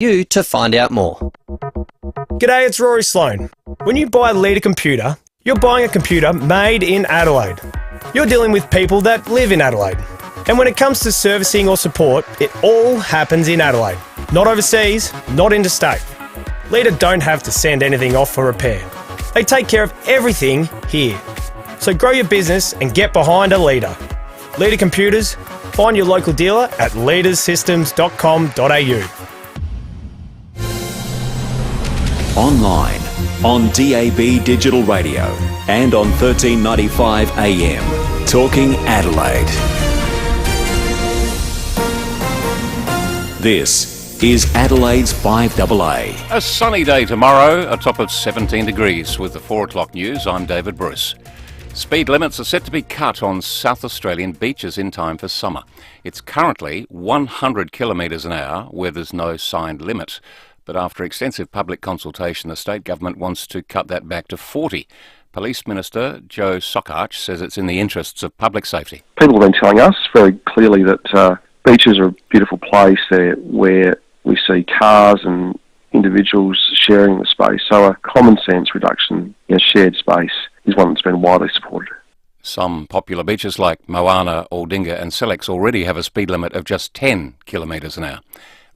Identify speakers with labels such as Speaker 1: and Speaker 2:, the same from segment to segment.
Speaker 1: you to find out more.
Speaker 2: G'day, it's Rory Sloane. When you buy a Leader computer, you're buying a computer made in Adelaide. You're dealing with people that live in Adelaide. And when it comes to servicing or support, it all happens in Adelaide. Not overseas, not interstate. Leader don't have to send anything off for repair. They take care of everything here. So grow your business and get behind a Leader. Leader Computers, find your local dealer at leadersystems.com.au.
Speaker 3: Online, on DAB Digital Radio and on 1395 AM. Talking Adelaide. This is Adelaide's FIVEAA.
Speaker 4: A sunny day tomorrow, a top of 17 degrees. With the 4 o'clock news, I'm David Bruce. Speed limits are set to be cut on South Australian beaches in time for summer. It's currently 100 kilometres an hour where there's no signed limit. But after extensive public consultation, the state government wants to cut that back to 40. Police Minister Joe Sockarch says it's in the interests of public safety.
Speaker 5: People have been telling us very clearly that beaches are a beautiful place there where we see cars and individuals sharing the space. So a common sense reduction in shared space is one that's been widely supported.
Speaker 4: Some popular beaches like Moana, Aldinga and Sellex already have a speed limit of just 10 kilometres an hour.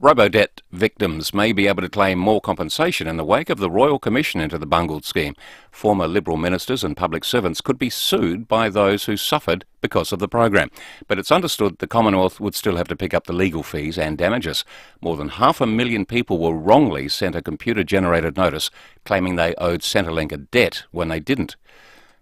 Speaker 4: Robodebt victims may be able to claim more compensation in the wake of the Royal Commission into the bungled scheme. Former Liberal ministers and public servants could be sued by those who suffered because of the program. But it's understood the Commonwealth would still have to pick up the legal fees and damages. More than 500,000 people were wrongly sent a computer-generated notice claiming they owed Centrelink a debt when they didn't.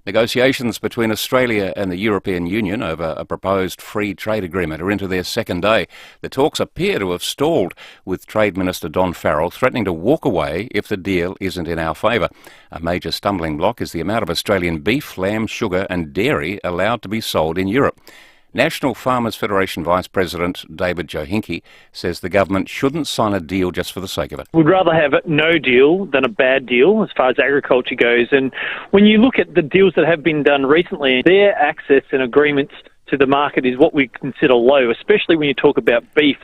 Speaker 4: Negotiations between Australia and the European Union over a proposed free trade agreement are into their second day. The talks appear to have stalled, with Trade Minister Don Farrell threatening to walk away if the deal isn't in our favour. A major stumbling block is the amount of Australian beef, lamb, sugar and dairy allowed to be sold in Europe. National Farmers Federation Vice President David Johinke says the government shouldn't sign a deal just for the sake of it.
Speaker 6: We'd rather have no deal than a bad deal as far as agriculture goes. And when you look at the deals that have been done recently, their access and agreements to the market is what we consider low, especially when you talk about beef.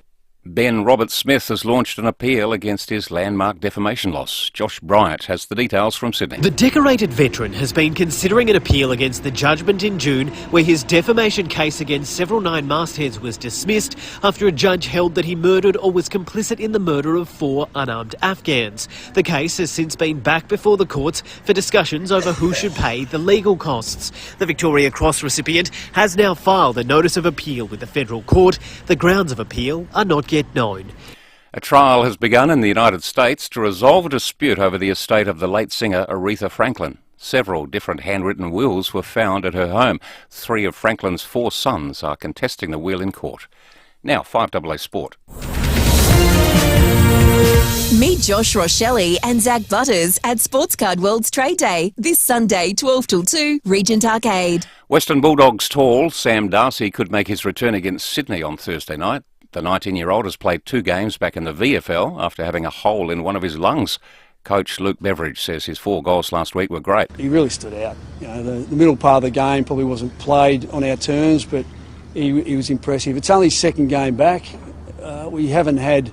Speaker 4: Ben Robert-Smith has launched an appeal against his landmark defamation loss. Josh Bryant has the details from Sydney.
Speaker 7: The decorated veteran has been considering an appeal against the judgment in June where his defamation case against several Nine mastheads was dismissed after a judge held that he murdered or was complicit in the murder of 4 unarmed Afghans. The case has since been back before the courts for discussions over who should pay the legal costs. The Victoria Cross recipient has now filed a notice of appeal with the federal court. The grounds of appeal are not yet known.
Speaker 4: A trial has begun in the United States to resolve a dispute over the estate of the late singer Aretha Franklin. Several different handwritten wills were found at her home. 3 of Franklin's 4 sons are contesting the will in court. Now, FIVEAA Sport.
Speaker 8: Meet Josh Rochelle and Zach Butters at Sportscard World's Trade Day this Sunday, 12 till 2, Regent Arcade.
Speaker 4: Western Bulldogs tall Sam Darcy could make his return against Sydney on Thursday night. The 19-year-old has played 2 games back in the VFL after having a hole in one of his lungs. Coach Luke Beveridge says his 4 goals last week were great.
Speaker 9: He really stood out. You know, the middle part of the game probably wasn't played on our terms, but he was impressive. It's only his second game back. We haven't had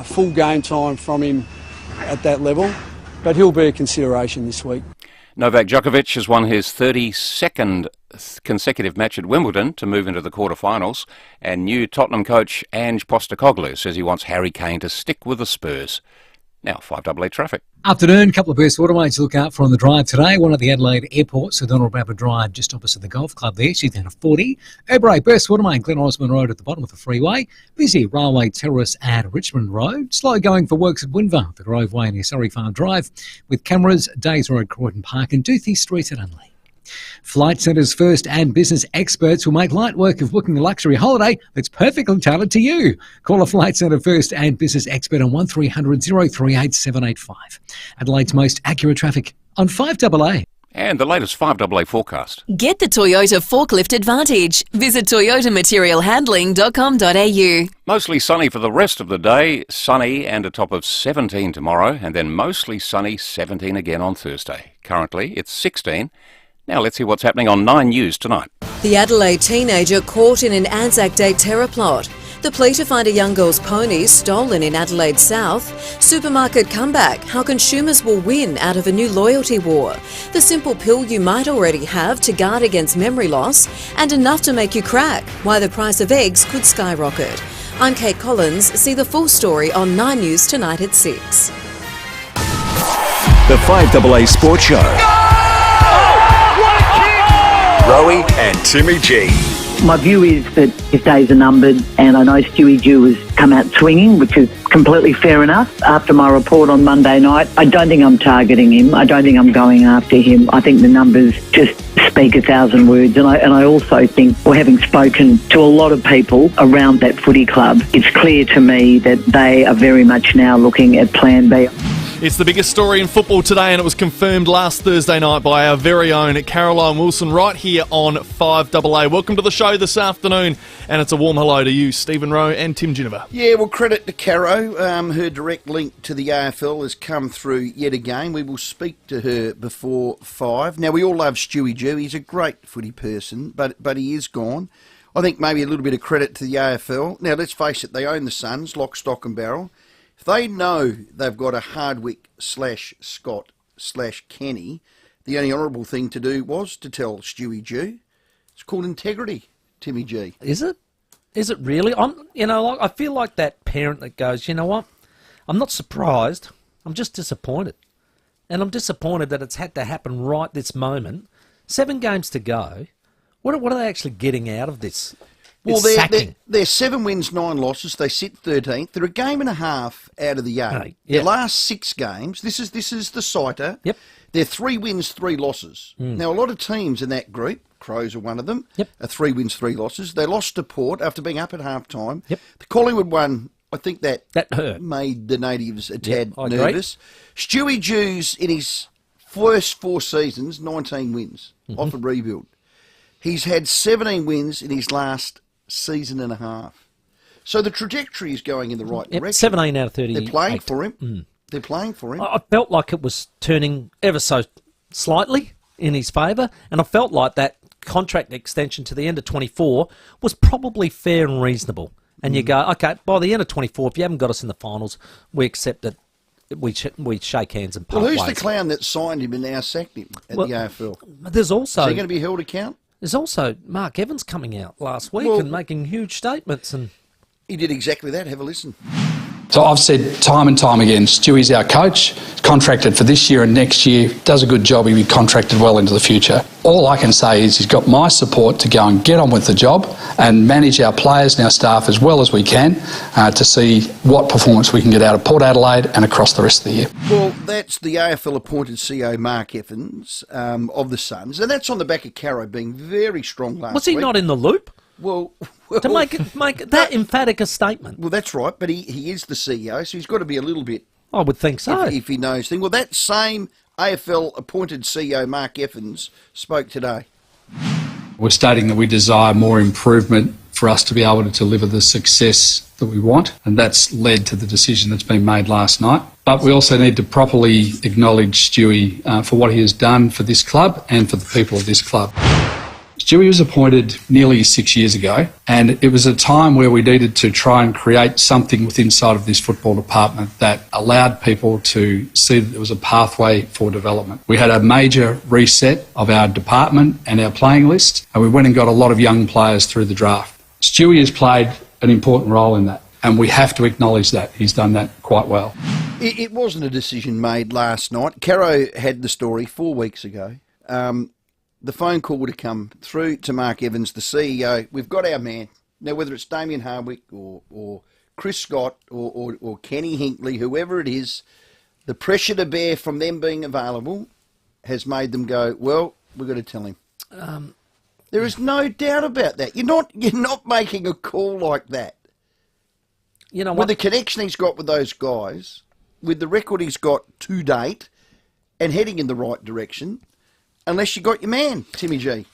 Speaker 9: full game time from him at that level, but he'll be a consideration this week.
Speaker 4: Novak Djokovic has won his 32nd consecutive match at Wimbledon to move into the quarterfinals, and new Tottenham coach Ange Postecoglou says he wants Harry Kane to stick with the Spurs. Now, FIVEAA traffic.
Speaker 10: Afternoon, couple of burst waterways to look out for on the drive today. One at the Adelaide Airport, so Donald Bradford Drive just opposite the golf club there. She's down to 40. Ebbray, burst waterway, Glen Osmond Road at the bottom of the freeway. Busy Railway Terrace at Richmond Road. Slow going for works at Winver, the Grove Way near Surrey Farm Drive, with cameras, Days Road, Croydon Park and Doothie Street at Unley. Flight Centre's first and business experts will make light work of booking a luxury holiday that's perfectly tailored to you. Call a Flight Centre first and business expert on 1300 038 785. Adelaide's most accurate traffic on FIVEAA.
Speaker 4: And the latest FIVEAA forecast.
Speaker 8: Get the Toyota Forklift Advantage. Visit toyotamaterialhandling.com.au.
Speaker 4: Mostly sunny for the rest of the day. Sunny and a top of 17 tomorrow, and then mostly sunny, 17 again on Thursday. Currently, it's 16. Now let's see what's happening on 9 News tonight.
Speaker 11: The Adelaide teenager caught in an Anzac Day terror plot.
Speaker 1: The plea to find a young girl's pony stolen in Adelaide South. Supermarket comeback, how consumers will win out of a new loyalty war. The simple pill you might already have to guard against memory loss, and enough to make you crack, why the price of eggs could skyrocket. I'm Kate Collins. See the full story on 9 News tonight at 6.
Speaker 3: The 5AA Sports Show. Rowey and Timmy G.
Speaker 11: My view is that his days are numbered, and I know Stewie Jew has come out swinging, which is completely fair enough. After my report on Monday night, I don't think I'm targeting him. I don't think I'm going after him. I think the numbers just speak 1,000 words, and I also think, well, having spoken to a lot of people around that footy club, it's clear to me that they are very much now looking at Plan B.
Speaker 12: It's the biggest story in football today, and it was confirmed last Thursday night by our very own Caroline Wilson right here on 5AA. Welcome to the show this afternoon, and it's a warm hello to you, Stephen Rowe and Tim Ginniver.
Speaker 13: Yeah, well, credit to Caro. Her direct link to the AFL has come through yet again. We will speak to her before 5. Now, we all love Stewie Jew. He's a great footy person, but he is gone. I think maybe a little bit of credit to the AFL. Now, let's face it, they own the Suns, lock, stock and barrel. If they know they've got a Hardwick/Scott/Kenny, the only honourable thing to do was to tell Stewie Jew. It's called integrity, Timmy G.
Speaker 14: Is it? Is it really? I feel like that parent that goes, you know what? I'm not surprised. I'm just disappointed. And I'm disappointed that it's had to happen right this moment. 7 games to go. What are they actually getting out of this?
Speaker 13: Well, they're 7 wins, 9 losses. They sit 13th. They're a game and a half out of the 8.
Speaker 14: Right,
Speaker 13: Their last 6 games, this is the CITA.
Speaker 14: Yep.
Speaker 13: They're 3 wins, 3 losses. Now, a lot of teams in that group, Crows are one of them, are 3 wins, 3 losses. They lost to Port after being up at half-time.
Speaker 14: Yep.
Speaker 13: The Collingwood one, I think that
Speaker 14: hurt.
Speaker 13: Made the natives a tad
Speaker 14: I
Speaker 13: nervous. Stewie Jew's, in his first 4 seasons, 19 wins off a rebuild. He's had 17 wins in his last season and a half. So the trajectory is going in the right direction.
Speaker 14: 17 out of 30.
Speaker 13: They're playing for him. They're playing for him.
Speaker 14: I felt like it was turning ever so slightly in his favour, and I felt like that contract extension to the end of 24 was probably fair and reasonable. And you go, okay, by the end of 24, if you haven't got us in the finals, we accept that we shake hands and part
Speaker 13: Well, who's
Speaker 14: ways.
Speaker 13: the clown that signed him and now sacked him at the AFL?
Speaker 14: There's also...
Speaker 13: Is he going to be held account?
Speaker 14: There's also Mark Evans coming out last week and making huge statements. And
Speaker 13: he did exactly that. Have a listen.
Speaker 15: So I've said time and time again, Stewie's our coach, contracted for this year and next year, does a good job, he'll be contracted well into the future. All I can say is he's got my support to go and get on with the job and manage our players and our staff as well as we can to see what performance we can get out of Port Adelaide and across the rest of the year.
Speaker 13: Well, that's the AFL-appointed CEO, Mark Evans, of the Suns, and that's on the back of Caro being very strong last week.
Speaker 14: Was he not in the loop?
Speaker 13: Well,
Speaker 14: to make that emphatic a statement.
Speaker 13: Well, that's right, but he is the CEO, so he's got to be a little bit...
Speaker 14: I would think so.
Speaker 13: If he knows things. Well, that same AFL-appointed CEO, Mark Evans, spoke today.
Speaker 15: We're stating that we desire more improvement for us to be able to deliver the success that we want, and that's led to the decision that's been made last night. But we also need to properly acknowledge Stewie for what he has done for this club and for the people of this club. Stewie was appointed nearly 6 years ago, and it was a time where we needed to try and create something within inside of this football department that allowed people to see that there was a pathway for development. We had a major reset of our department and our playing list, and we went and got a lot of young players through the draft. Stewie has played an important role in that, and we have to acknowledge that. He's done that quite well.
Speaker 13: It wasn't a decision made last night. Caro had the story 4 weeks ago. The phone call would have come through to Mark Evans, the CEO. We've got our man. Now, whether it's Damien Hardwick or Chris Scott or Kenny Hinkley, whoever it is, the pressure to bear from them being available has made them go, well, we've got to tell him. There is no doubt about that. You're not making a call like that.
Speaker 14: You know
Speaker 13: what? With the connection he's got with those guys, with the record he's got to date, and heading in the right direction, unless you got your man, Timmy G.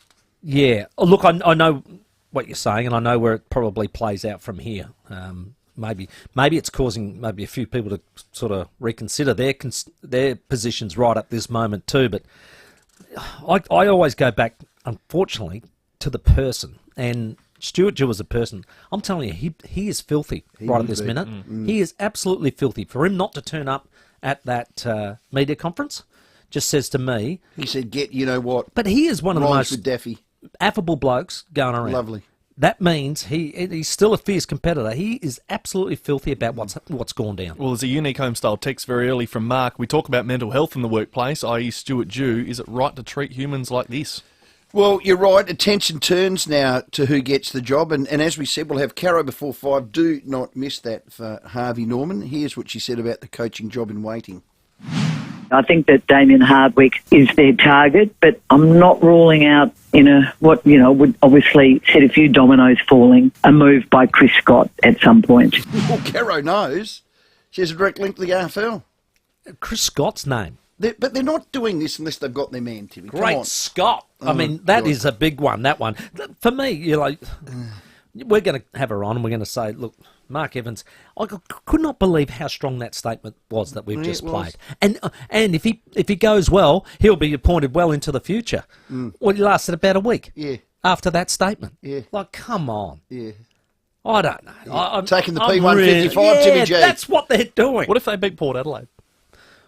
Speaker 14: Yeah. Oh, look, I know what you're saying, and I know where it probably plays out from here. Maybe it's causing maybe a few people to sort of reconsider their positions right at this moment too. But I always go back, unfortunately, to the person. And Stuart Jew as a person, I'm telling you, he is filthy right at this minute. He is absolutely filthy. For him not to turn up at that media conference just says to me...
Speaker 13: He said, you know what?
Speaker 14: But he is one of the most
Speaker 13: with Daffy.
Speaker 14: affable blokes going around.
Speaker 13: Lovely.
Speaker 14: That means he's still a fierce competitor. He is absolutely filthy about what's gone down.
Speaker 12: Well, there's a unique homestyle text very early from Mark. We talk about mental health in the workplace, i.e. Stuart Jew. Is it right to treat humans like this?
Speaker 13: Well, you're right. Attention turns now to who gets the job. And as we said, we'll have Caro before 5. Do not miss that for Harvey Norman. Here's what she said about the coaching job in waiting.
Speaker 11: I think that Damien Hardwick is their target, but I'm not ruling out would obviously set a few dominoes falling, a move by Chris Scott at some point.
Speaker 13: Well, Caro knows. She has a direct link to the AFL.
Speaker 14: Chris Scott's name.
Speaker 13: But they're not doing this unless they've got their man, Timmy.
Speaker 14: Great Scott. I mean, that is a big one, that one. For me, we're going to have her on and we're going to say, look, Mark Evans, I could not believe how strong that statement was that we've just played. And if he goes well, he'll be appointed well into the future. Well, he lasted about a week after that statement. Come on.
Speaker 13: Yeah.
Speaker 14: I don't know. I'm
Speaker 13: taking the P155, Timmy G.
Speaker 14: That's what they're doing.
Speaker 12: What if they beat Port Adelaide?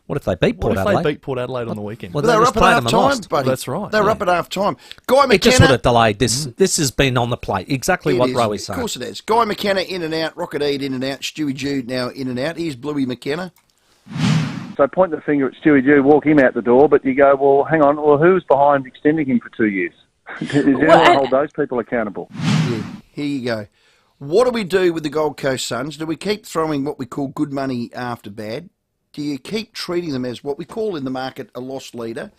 Speaker 14: What if they beat Port Adelaide?
Speaker 12: What if they beat Port Adelaide on the weekend?
Speaker 14: Well,
Speaker 13: they were up at half time, buddy.
Speaker 12: That's right.
Speaker 13: They were up at half time. Guy McKenna.
Speaker 14: It just would have delayed this. This has been on the plate. Exactly what Rowey's saying.
Speaker 13: Of course it has. Guy McKenna in and out. Rocket Eade in and out. Stewie Jew now in and out. Here's Bluey McKenna.
Speaker 16: So point the finger at Stewie Jew, walk him out the door, but you go, well, hang on, well, who's behind extending him for 2 years? Is anyone hold those people accountable?
Speaker 13: Yeah, here you go. What do we do with the Gold Coast Suns? Do we keep throwing what we call good money after bad? Do you keep treating them as what we call in the market a lost leader?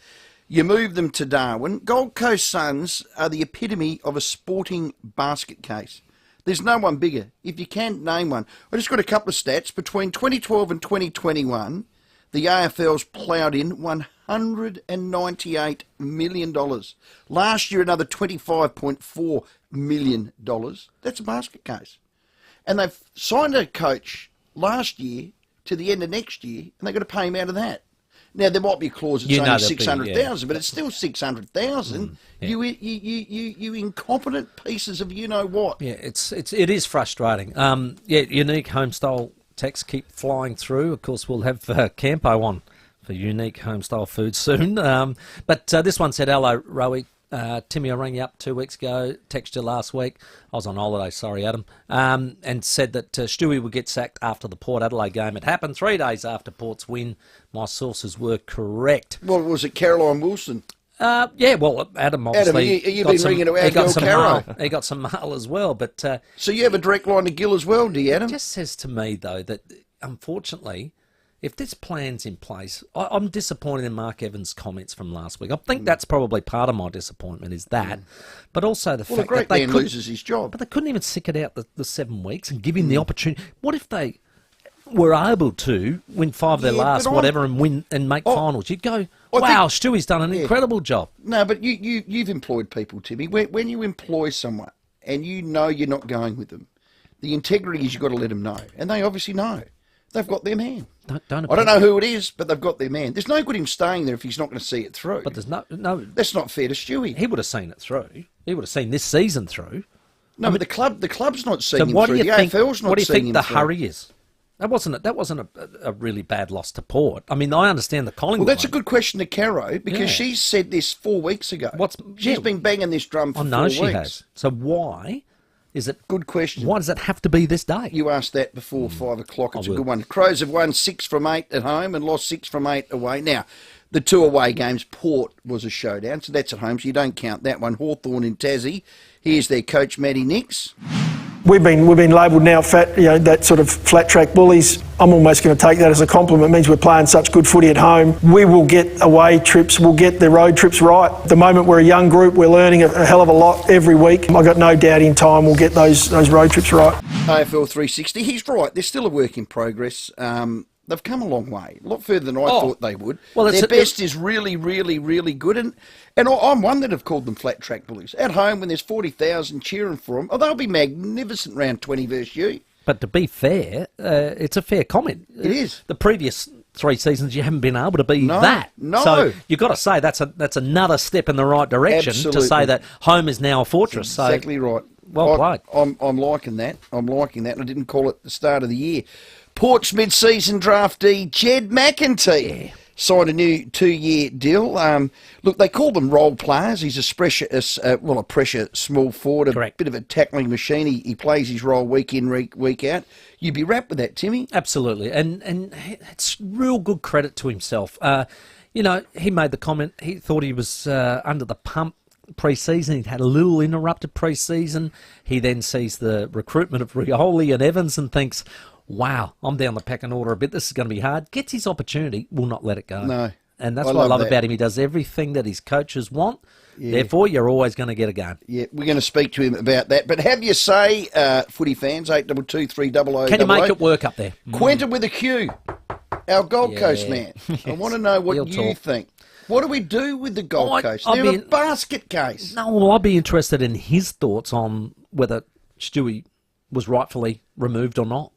Speaker 13: You move them to Darwin. Gold Coast Suns are the epitome of a sporting basket case. There's no one bigger. If you can't name one. I just got a couple of stats. Between 2012 and 2021, the AFL's ploughed in $198 million. Last year, another $25.4 million. That's a basket case. And they've signed a coach last year to the end of next year, and they've got to pay him out of that. Now, there might be a clause that's only 600,000, but it's still 600,000. You incompetent pieces of you-know-what.
Speaker 14: Yeah, it is frustrating. Unique homestyle texts keep flying through. Of course, we'll have Campo on for unique homestyle food soon. But this one said, hello, Rowey. Timmy, I rang you up 2 weeks ago, texted you last week. I was on holiday, sorry, Adam, and said that Stewie would get sacked after the Port Adelaide game. It happened 3 days after Port's win. My sources were correct.
Speaker 13: Well, was it Caroline Wilson?
Speaker 14: Adam obviously.
Speaker 13: Adam, you've been ringing our girl Caro.
Speaker 14: He got some mail as well. But
Speaker 13: so you have a direct line to Gill as well, do you, Adam?
Speaker 14: It just says to me, though, that unfortunately, if this plan's in place, I'm disappointed in Mark Evans' comments from last week. I think that's probably part of my disappointment is that, but also the fact that they
Speaker 13: loses his job.
Speaker 14: But they couldn't even stick it out the 7 weeks and give him the opportunity. What if they were able to win 5 of their last whatever and win and make finals? You'd go, wow, Stewie's done an incredible job.
Speaker 13: No, but you've employed people, Timmy. When you employ someone and you know you're not going with them, the integrity is you've got to let them know, and they obviously know. They've got their man. I don't know who it is, but they've got their man. There's no good him staying there if he's not going to see it through.
Speaker 14: But there's no.
Speaker 13: That's not fair to Stewie.
Speaker 14: He would have seen it through. He would have seen this season through.
Speaker 13: No, but the club's not seeing him through. The AFL's not seeing him through.
Speaker 14: What do you think the hurry is? That wasn't a really bad loss to Port. I mean, I understand the Collingwood.
Speaker 13: Well, that's a good question to Caro because she said this 4 weeks ago. She's been banging this drum for 4 weeks. I know she has.
Speaker 14: So why? Is it
Speaker 13: good question?
Speaker 14: Why does it have to be this day?
Speaker 13: You asked that before 5 o'clock. It's a good one. Crows have won 6 from 8 at home and lost 6 from 8 away. Now, the 2 away games, Port was a showdown, so that's at home, so you don't count that one. Hawthorn in Tassie. Here's their coach, Matty Nix.
Speaker 17: We've been labelled now that sort of flat track bullies. I'm almost going to take that as a compliment. It means we're playing such good footy at home. We will get away trips, we'll get the road trips right. At the moment we're a young group, we're learning a hell of a lot every week. I've got no doubt in time we'll get those road trips right.
Speaker 13: AFL 360, he's right. They're still a work in progress. They've come a long way, a lot further than I thought they would. Well, their best is really, really, really good. And I'm one that have called them flat track bullies. At home, when there's 40,000 cheering for them, they'll be magnificent round 20 versus you.
Speaker 14: But to be fair, it's a fair comment.
Speaker 13: It is.
Speaker 14: The previous 3 seasons, you haven't been able to be that.
Speaker 13: No.
Speaker 14: So you've got to say that's another step in the right direction to say that home is now a fortress.
Speaker 13: Exactly right.
Speaker 14: Well played.
Speaker 13: I'm liking that. I'm liking that. And I didn't call it the start of the year. Port's mid-season draftee Jed McEntee signed a new 2-year deal. Look, they call them role players. He's a pressure small forward, a bit of a tackling machine. He plays his role week in, week out. You'd be wrapped with that, Timmy.
Speaker 14: Absolutely, and it's real good credit to himself. He made the comment, he thought he was under the pump pre-season. He'd had a little interrupted pre-season. He then sees the recruitment of Rowey and Evans and thinks, wow, I'm down the pecking order a bit. This is going to be hard. Gets his opportunity, will not let it go.
Speaker 13: No.
Speaker 14: And that's what I love about him. He does everything that his coaches want. Yeah. Therefore, you're always going to get a game.
Speaker 13: Yeah, we're going to speak to him about that. But have you say, footy fans, 822 300.
Speaker 14: Can you make it work up there?
Speaker 13: Quentin with a Q, our Gold Coast man. I want to know what you think. What do we do with the Gold Coast? They're a basket case.
Speaker 14: No, well, I'd be interested in his thoughts on whether Stewie was rightfully removed or not.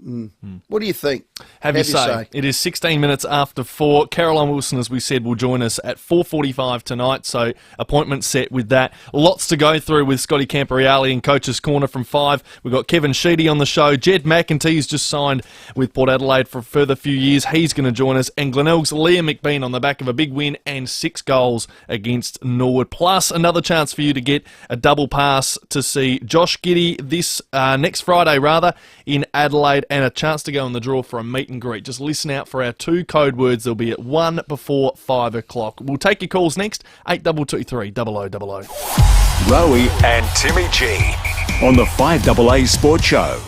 Speaker 13: What do you think?
Speaker 12: Have you say? It is 16 minutes after 4. Caroline Wilson, as we said, will join us at 4:45 tonight, so appointment set with that. Lots to go through with Scotty Camporeale in Coach's Corner from 5. We've got Kevin Sheedy on the show. Jed McEntee's just signed with Port Adelaide for a further few years. He's going to join us. And Glenelg's Liam McBean on the back of a big win and 6 goals against Norwood. Plus, another chance for you to get a double pass to see Josh Giddey this next Friday, in Adelaide, and a chance to go in the draw for a meet and greet. Just listen out for our 2 code words. They'll be at 1 before 5 o'clock. We'll take your calls next. 8223 0000.
Speaker 3: Rowey and Timmy G on the 5AA Sports Show.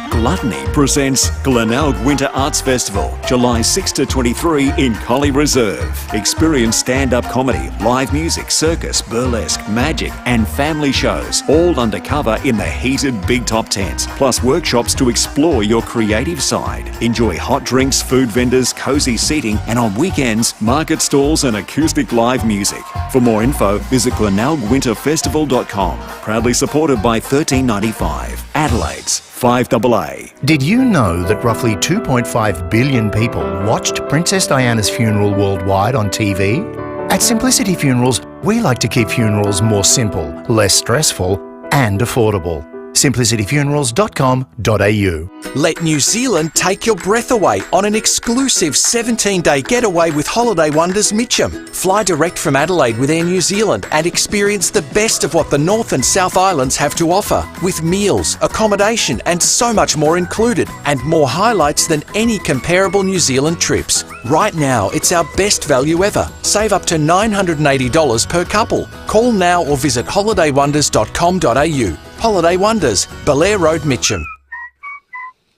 Speaker 3: Gluttony presents Glenelg Winter Arts Festival, July 6 to 23 in Collie Reserve. Experience stand-up comedy, live music, circus, burlesque, magic and family shows, all undercover in the heated Big Top tents, plus workshops to explore your creative side. Enjoy hot drinks, food vendors, cosy seating, and on weekends, market stalls and acoustic live music. For more info, visit glenelgwinterfestival.com. Proudly supported by 1395, Adelaide's 5AA.
Speaker 18: Did you know that roughly 2.5 billion people watched Princess Diana's funeral worldwide on TV? At Simplicity Funerals, we like to keep funerals more simple, less stressful, and affordable. simplicityfunerals.com.au.
Speaker 19: Let New Zealand take your breath away on an exclusive 17-day getaway with Holiday Wonders Mitcham. Fly direct from Adelaide with Air New Zealand and experience the best of what the North and South Islands have to offer, with meals, accommodation and so much more included, and more highlights than any comparable New Zealand trips. Right now, it's our best value ever. Save up to $980 per couple. Call now or visit holidaywonders.com.au. Holiday Wonders, Belair Road, Mitcham.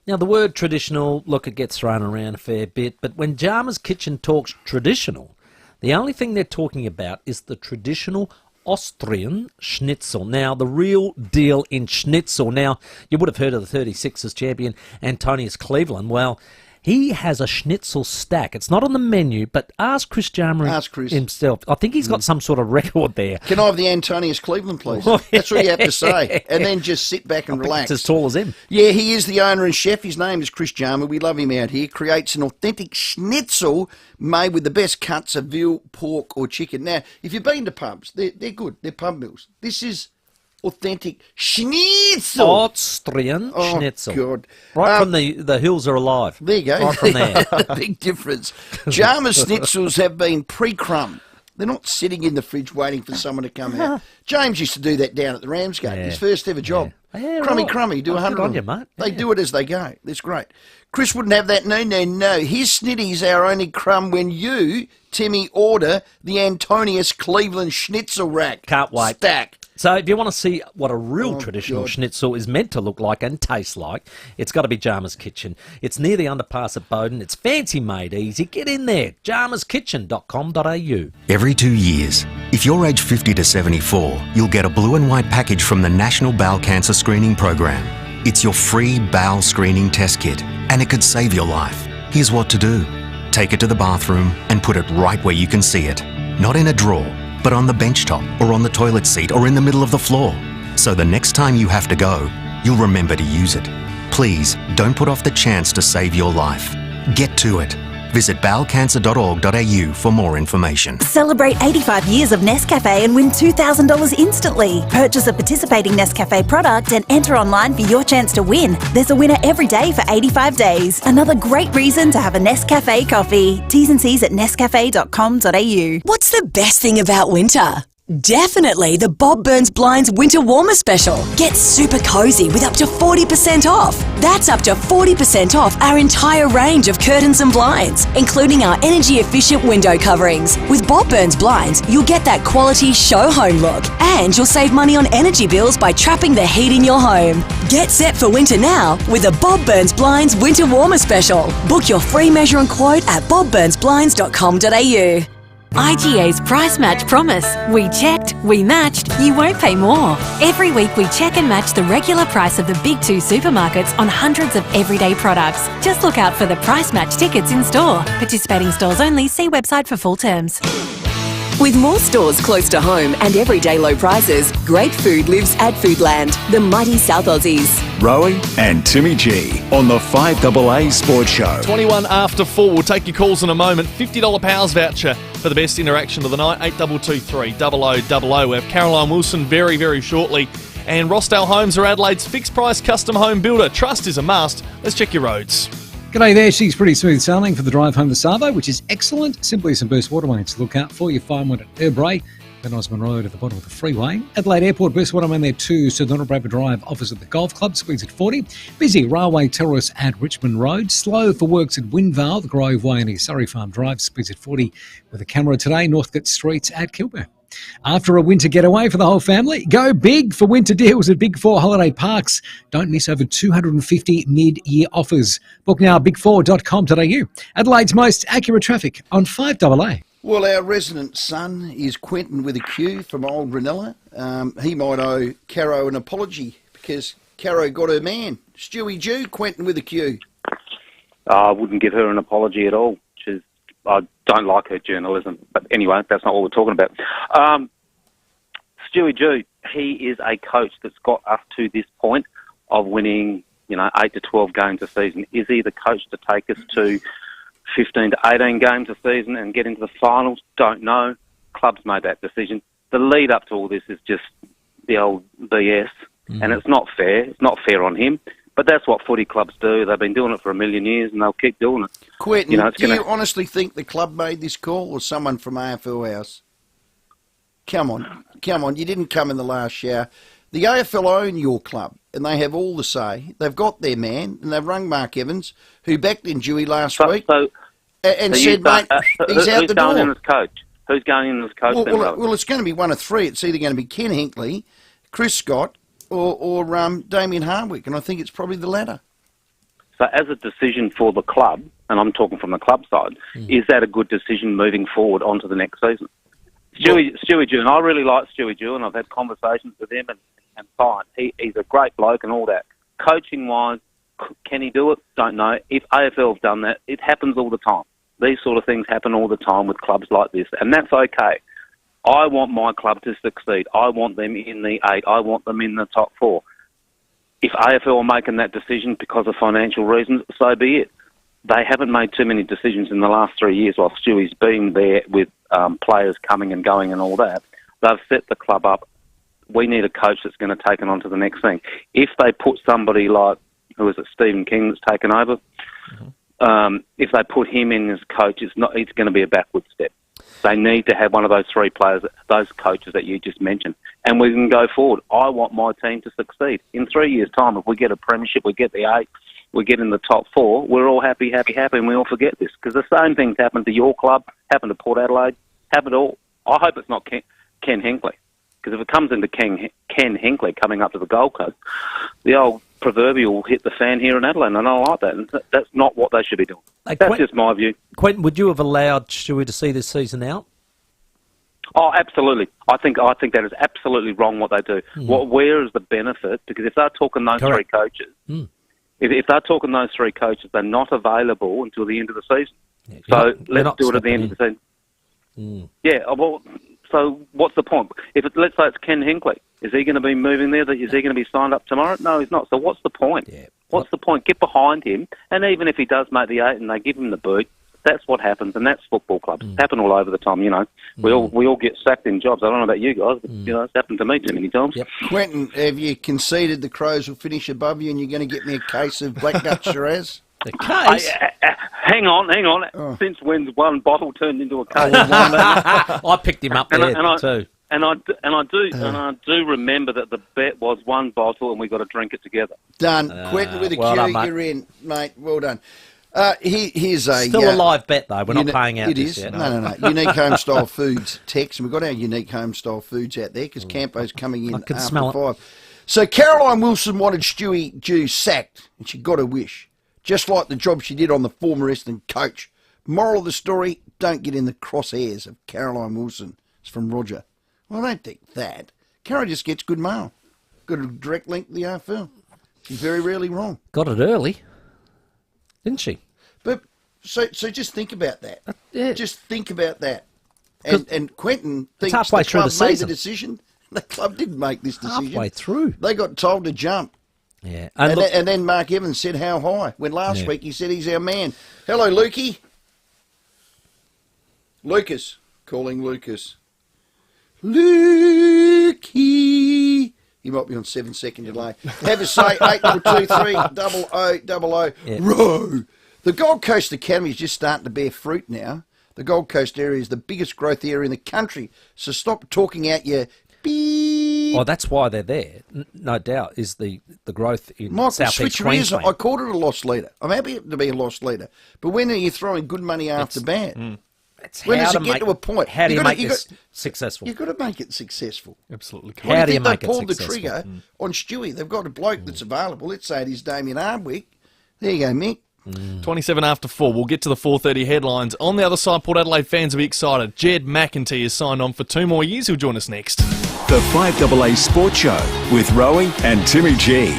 Speaker 14: Now, the word traditional, look, it gets thrown around a fair bit, but when Jarmer's Kitchen talks traditional, the only thing they're talking about is the traditional Austrian schnitzel. Now, the real deal in schnitzel. Now, you would have heard of the 36ers champion, Antonius Cleveland. Well, he has a schnitzel stack. It's not on the menu, but ask Chris Jarmer himself. I think he's got some sort of record there.
Speaker 13: Can I have the Antonius Cleveland, please? That's what you have to say. And then just sit back and relax.
Speaker 14: It's as tall as him.
Speaker 13: Yeah, he is the owner and chef. His name is Chris Jarmer. We love him out here. Creates an authentic schnitzel made with the best cuts of veal, pork or chicken. Now, if you've been to pubs, they're good. They're pub meals. This is authentic schnitzel.
Speaker 14: Austrian schnitzel.
Speaker 13: God.
Speaker 14: Right from the hills are alive.
Speaker 13: There you go.
Speaker 14: Right from there.
Speaker 13: Big difference. Jarmer's schnitzels have been pre-crumbed. They're not sitting in the fridge waiting for someone to come out. James used to do that down at the Ramsgate. His first ever job.
Speaker 14: Yeah,
Speaker 13: crummy, do 100
Speaker 14: on
Speaker 13: of
Speaker 14: you,
Speaker 13: them.
Speaker 14: mate.
Speaker 13: They do it as they go. That's great. Chris wouldn't have that. No. His snitties are only crumb when you, Timmy, order the Antonius Cleveland Schnitzel rack.
Speaker 14: Can't wait.
Speaker 13: Stack.
Speaker 14: So if you want to see what a real traditional schnitzel is meant to look like and taste like, it's got to be Jarmer's Kitchen. It's near the underpass at Bowden. It's fancy made easy. Get in there. jarmerskitchen.com.au.
Speaker 20: Every 2 years, if you're aged 50 to 74, you'll get a blue and white package from the National Bowel Cancer Screening Program. It's your free bowel screening test kit, and it could save your life. Here's what to do. Take it to the bathroom and put it right where you can see it. Not in a drawer, but on the bench top or on the toilet seat or in the middle of the floor. So the next time you have to go, you'll remember to use it. Please don't put off the chance to save your life. Get to it. Visit bowelcancer.org.au for more information.
Speaker 21: Celebrate 85 years of Nescafe and win $2,000 instantly. Purchase a participating Nescafe product and enter online for your chance to win. There's a winner every day for 85 days. Another great reason to have a Nescafe coffee. T's and C's at nescafe.com.au.
Speaker 22: What's the best thing about winter? Definitely the Bob Burns Blinds Winter Warmer Special. Get super cozy with up to 40% off. That's up to 40% off our entire range of curtains and blinds, including our energy-efficient window coverings. With Bob Burns Blinds, you'll get that quality show home look, and you'll save money on energy bills by trapping the heat in your home. Get set for winter now with the Bob Burns Blinds Winter Warmer Special. Book your free measure and quote at bobburnsblinds.com.au.
Speaker 23: IGA's Price Match Promise. We checked, we matched, you won't pay more. Every week we check and match the regular price of the big two supermarkets on hundreds of everyday products. Just look out for the Price Match tickets in store. Participating stores only. See website for full terms.
Speaker 8: With more stores close to home and everyday low prices, great food lives at Foodland, the mighty South Aussies.
Speaker 3: Rowey and Timmy G on the 5AA Sports Show.
Speaker 12: 21 after 4. We'll take your calls in a moment. $50 Powers voucher for the best interaction of the night. 8223 0000. We have Caroline Wilson very, very shortly. And Rossdale Homes are Adelaide's fixed price custom home builder. Trust is a must. Let's check your roads.
Speaker 10: G'day there, she's pretty smooth sailing for the drive home to Savo, which is excellent. Simply some burst waterways to look out for. You find one at Rowey, Glen Osmond Road at the bottom of the freeway. Adelaide Airport burst waterman there too, so Donald Bradford Drive opposite the golf club, squeeze at 40. Busy Railway Terrace at Richmond Road. Slow for works at Windvale, the Grove Way and East Surrey Farm Drive, squeeze at 40 with a camera today. Northcote Streets at Kilburn. After a winter getaway for the whole family, go big for winter deals at Big Four Holiday Parks. Don't miss over 250 mid-year offers. Book now at big4.com.au. Adelaide's most accurate traffic on 5AA.
Speaker 13: Well, our resident son is Quentin with a Q from Old Ranella. He might owe Caro an apology because Caro got her man. Stewie Jew, Quentin with a Q.
Speaker 24: I wouldn't give her an apology at all. I don't like her journalism. But anyway, that's not what we're talking about. Stewie Jew, he is a coach that's got us to this point of winning, 8 to 12 games a season. Is he the coach to take us to 15 to 18 games a season and get into the finals? Don't know. Club's made that decision. The lead up to all this is just the old BS, and it's not fair. It's not fair on him. But that's what footy clubs do. They've been doing it for a million years, and they'll keep doing it.
Speaker 13: Quentin, do you honestly think the club made this call, or someone from AFL House? Come on. You didn't come in the last shower. The AFL own your club, and they have all the say. They've got their man, and they've rung Mark Evans, who backed in Dewey last week, and said, mate, he's out the door.
Speaker 24: Who's going in as coach? Who's going in as coach?
Speaker 13: Well, it's going to be one of three. It's either going to be Ken Hinkley, Chris Scott, or Damien Hardwick, and I think it's probably the latter.
Speaker 24: So as a decision for the club, and I'm talking from the club side, is that a good decision moving forward onto the next season? Stewie Jew, and I really like Stewie Jew, and I've had conversations with him, and fine. He's a great bloke and all that. Coaching-wise, can he do it? Don't know. If AFL's done that, it happens all the time. These sort of things happen all the time with clubs like this, and that's okay. I want my club to succeed. I want them in the 8. I want them in the top 4. If AFL are making that decision because of financial reasons, so be it. They haven't made too many decisions in the last 3 years while Stewie's been there with players coming and going and all that. They've set the club up. We need a coach that's going to take it on to the next thing. If they put somebody like, who is it, Stephen King that's taken over, if they put him in as coach, it's going to be a backward step. They need to have one of those 3 players, those coaches that you just mentioned, and we can go forward. I want my team to succeed. In 3 years' time, if we get a premiership, we get the 8, we get in the top 4, we're all happy, and we all forget this. Because the same things happened to your club, happened to Port Adelaide, happened all. I hope it's not Ken Hinkley. Because if it comes into Ken Hinkley coming up to the Gold Coast, the old proverbial hit the fan here in Adelaide, and I don't like that. And that's not what they should be doing. That's just my view.
Speaker 14: Quentin, would you have allowed Stewie to see this season out?
Speaker 24: Oh, absolutely. I think that is absolutely wrong what they do. Where is the benefit? Because if they're talking those 3 coaches, if they're talking those 3 coaches, they're not available until the end of the season. So let's do it at the end of the season. Yeah, well, so what's the point? Let's say it's Ken Hinkley. Is he going to be moving there? Is he going to be signed up tomorrow? No, he's not. So what's the point? What's the point? Get behind him, and even if he does make the 8 and they give him the boot, That's what happens, and that's football clubs. It's happened all over the time, you know. We all get sacked in jobs. I don't know about you guys, but you know, it's happened to me too many times.
Speaker 13: Quentin, have you conceded the Crows will finish above you and you're going to get me a case of Blackgut Shiraz?
Speaker 14: The case?
Speaker 24: Hang on.
Speaker 13: Oh.
Speaker 24: Since when one bottle turned into a case?
Speaker 14: I picked him up there too.
Speaker 24: And I do remember that the bet was one bottle and we got to drink it together.
Speaker 13: Done. Quentin with a
Speaker 14: well
Speaker 13: Q,
Speaker 14: done, mate.
Speaker 13: you're in, mate. Well done. Here's a...
Speaker 14: Still a live bet, though. We're not paying out
Speaker 13: It
Speaker 14: this
Speaker 13: is.
Speaker 14: yet.
Speaker 13: No. Unique Home Style Foods text. And we've got our Unique Home Style Foods out there because Campo's coming in after
Speaker 14: smell it.
Speaker 13: 5. So Caroline Wilson wanted Stewie Jew sacked and she got her wish. Just like the job she did on the former Essendon coach. Moral of the story, don't get in the crosshairs of Caroline Wilson. It's from Roger. Well, I don't think that. Cara just gets good mail. Got a direct link to the AFL. She's very rarely wrong.
Speaker 14: Got it early, didn't she?
Speaker 13: But so just think about that.
Speaker 14: Yeah.
Speaker 13: Just think about that. And Quentin thinks
Speaker 14: halfway
Speaker 13: the
Speaker 14: through
Speaker 13: club
Speaker 14: the
Speaker 13: made
Speaker 14: season.
Speaker 13: the decision. The club didn't make this decision.
Speaker 14: Halfway through.
Speaker 13: They got told to jump.
Speaker 14: Yeah.
Speaker 13: And then Mark Evans said how high, when last week he said he's our man. Hello, Lukey. Lucas. Calling Lucas. Lukey. He might be on 7-second delay. Have a say, 8223000. Row. The Gold Coast Academy is just starting to bear fruit now. The Gold Coast area is the biggest growth area in the country. So stop talking out your beep.
Speaker 14: Well, that's why they're there, no doubt, is the growth in
Speaker 13: Michael,
Speaker 14: South
Speaker 13: switch
Speaker 14: East
Speaker 13: your ears.
Speaker 14: Queensland.
Speaker 13: I called it a lost leader. I'm happy to be a lost leader. But when are you throwing good money after bad? When does it get to a point?
Speaker 14: How do you make this successful?
Speaker 13: You've got to make it successful.
Speaker 12: Absolutely.
Speaker 14: How do you make
Speaker 13: they
Speaker 14: it
Speaker 13: pulled the
Speaker 14: successful?
Speaker 13: trigger on Stewie? They've got a bloke that's available. Let's say it is Damien Hardwick. There you go, Mick.
Speaker 12: 27 after 4. We'll get to the 4:30 headlines. On the other side, Port Adelaide fans will be excited. Jed McEntee has signed on for 2 more years. He'll join us next.
Speaker 3: The 5AA Sports Show with Rowey and Timmy G.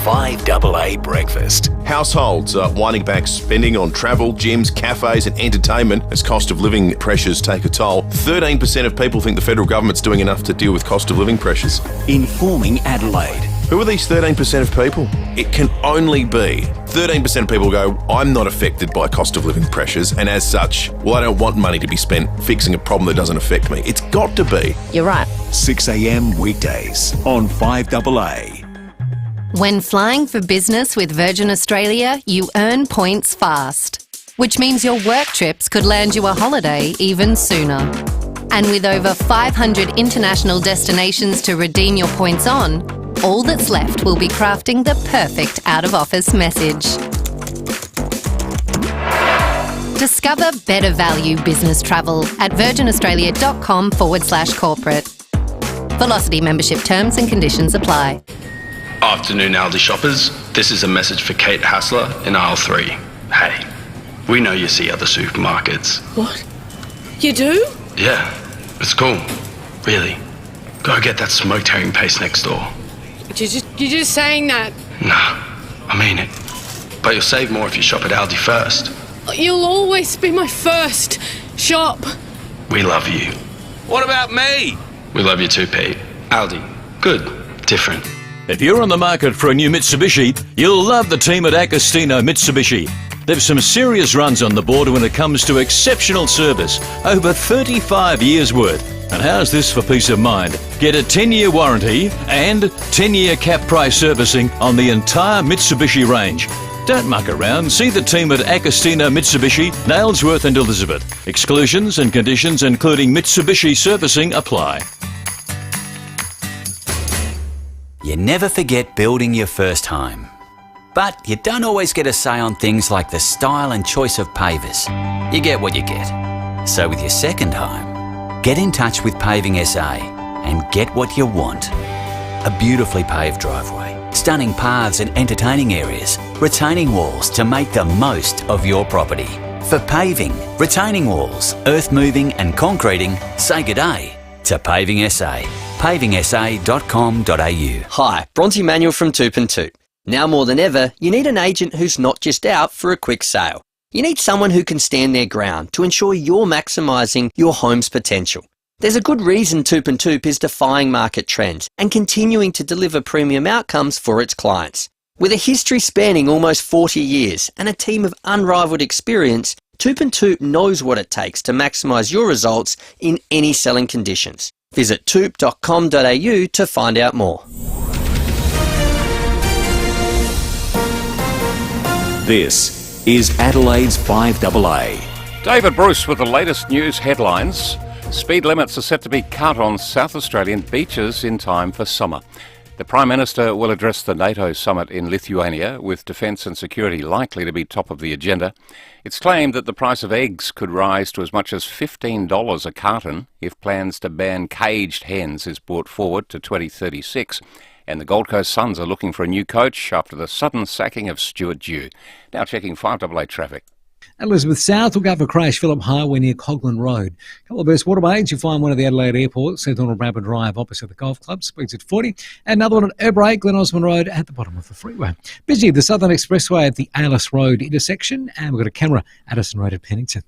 Speaker 3: 5AA Breakfast.
Speaker 2: Households are winding back spending on travel, gyms, cafes and entertainment as cost of living pressures take a toll. 13% of people think the federal government's doing enough to deal with cost of living pressures.
Speaker 3: Informing Adelaide.
Speaker 2: Who are these 13% of people? It can only be 13% of people go, I'm not affected by cost of living pressures, and as such, well, I don't want money to be spent fixing a problem that doesn't affect me. It's got to be.
Speaker 21: You're right.
Speaker 3: 6 a.m. weekdays on 5AA.
Speaker 23: When flying for business with Virgin Australia, you earn points fast, which means your work trips could land you a holiday even sooner. And with over 500 international destinations to redeem your points on, all that's left will be crafting the perfect out-of-office message. Discover better value business travel at virginaustralia.com/corporate. Velocity membership terms and conditions apply.
Speaker 5: Afternoon Aldi shoppers, this is a message for Kate Hassler in aisle 3. Hey, we know you see other supermarkets.
Speaker 6: What? You do?
Speaker 5: Yeah, it's cool. Really. Go get that smoked herring paste next door.
Speaker 6: You're just saying that.
Speaker 5: Nah, I mean it. But you'll save more if you shop at Aldi first.
Speaker 6: You'll always be my first shop.
Speaker 5: We love you.
Speaker 7: What about me?
Speaker 5: We love you too, Pete. Aldi. Good. Different.
Speaker 25: If you're on the market for a new Mitsubishi, you'll love the team at Agostino Mitsubishi. They've some serious runs on the board when it comes to exceptional service, over 35 years worth. And how's this for peace of mind? Get a 10-year warranty and 10-year cap price servicing on the entire Mitsubishi range. Don't muck around. See the team at Agostino Mitsubishi, Nailsworth and Elizabeth. Exclusions and conditions including Mitsubishi servicing apply.
Speaker 26: You never forget building your first home. But you don't always get a say on things like the style and choice of pavers. You get what you get. So with your second home, get in touch with Paving SA and get what you want. A beautifully paved driveway, stunning paths and entertaining areas, retaining walls to make the most of your property. For paving, retaining walls, earth moving and concreting, say g'day to Paving SA. pavingsa.com.au.
Speaker 27: Hi, Bronte Manuel from Toop and Toop. Now more than ever, you need an agent who's not just out for a quick sale. You need someone who can stand their ground to ensure you're maximising your home's potential. There's a good reason Toop and Toop is defying market trends and continuing to deliver premium outcomes for its clients. With a history spanning almost 40 years and a team of unrivalled experience, Toop and Toop knows what it takes to maximise your results in any selling conditions. Visit toop.com.au to find out more.
Speaker 3: This is Adelaide's 5AA.
Speaker 1: David Bruce with the latest news headlines. Speed limits are set to be cut on South Australian beaches in time for summer. The Prime Minister will address the NATO summit in Lithuania, with defence and security likely to be top of the agenda. It's claimed that the price of eggs could rise to as much as $15 a carton if plans to ban caged hens is brought forward to 2036. And the Gold Coast Suns are looking for a new coach after the sudden sacking of Stuart Dew. Now checking 5AA traffic.
Speaker 10: Elizabeth South will go for crash Phillip Highway near Coglan Road. A couple of burst waterways. You'll find one at the Adelaide Airport, St Donald Brabber Drive opposite the golf club, speeds at 40. And another one at Erbray, Glen Osmond Road at the bottom of the freeway. Busy the Southern Expressway at the Alice Road intersection, and we've got a camera at Addison Road at Pennington.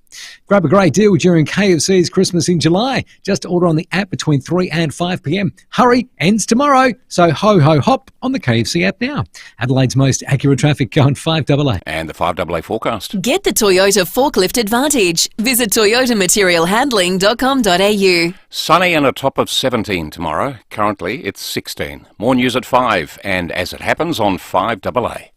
Speaker 10: Grab a great deal during KFC's Christmas in July. Just order on the app between 3 and 5 p.m. Hurry, ends tomorrow. So ho ho hop on the KFC app now. Adelaide's most accurate traffic on 5AA.
Speaker 1: And the 5AA forecast.
Speaker 8: Get the Toyota Forklift Advantage. Visit toyotamaterialhandling.com.au.
Speaker 1: Sunny and a top of 17 tomorrow. Currently it's 16. More news at 5 and as it happens on 5AA.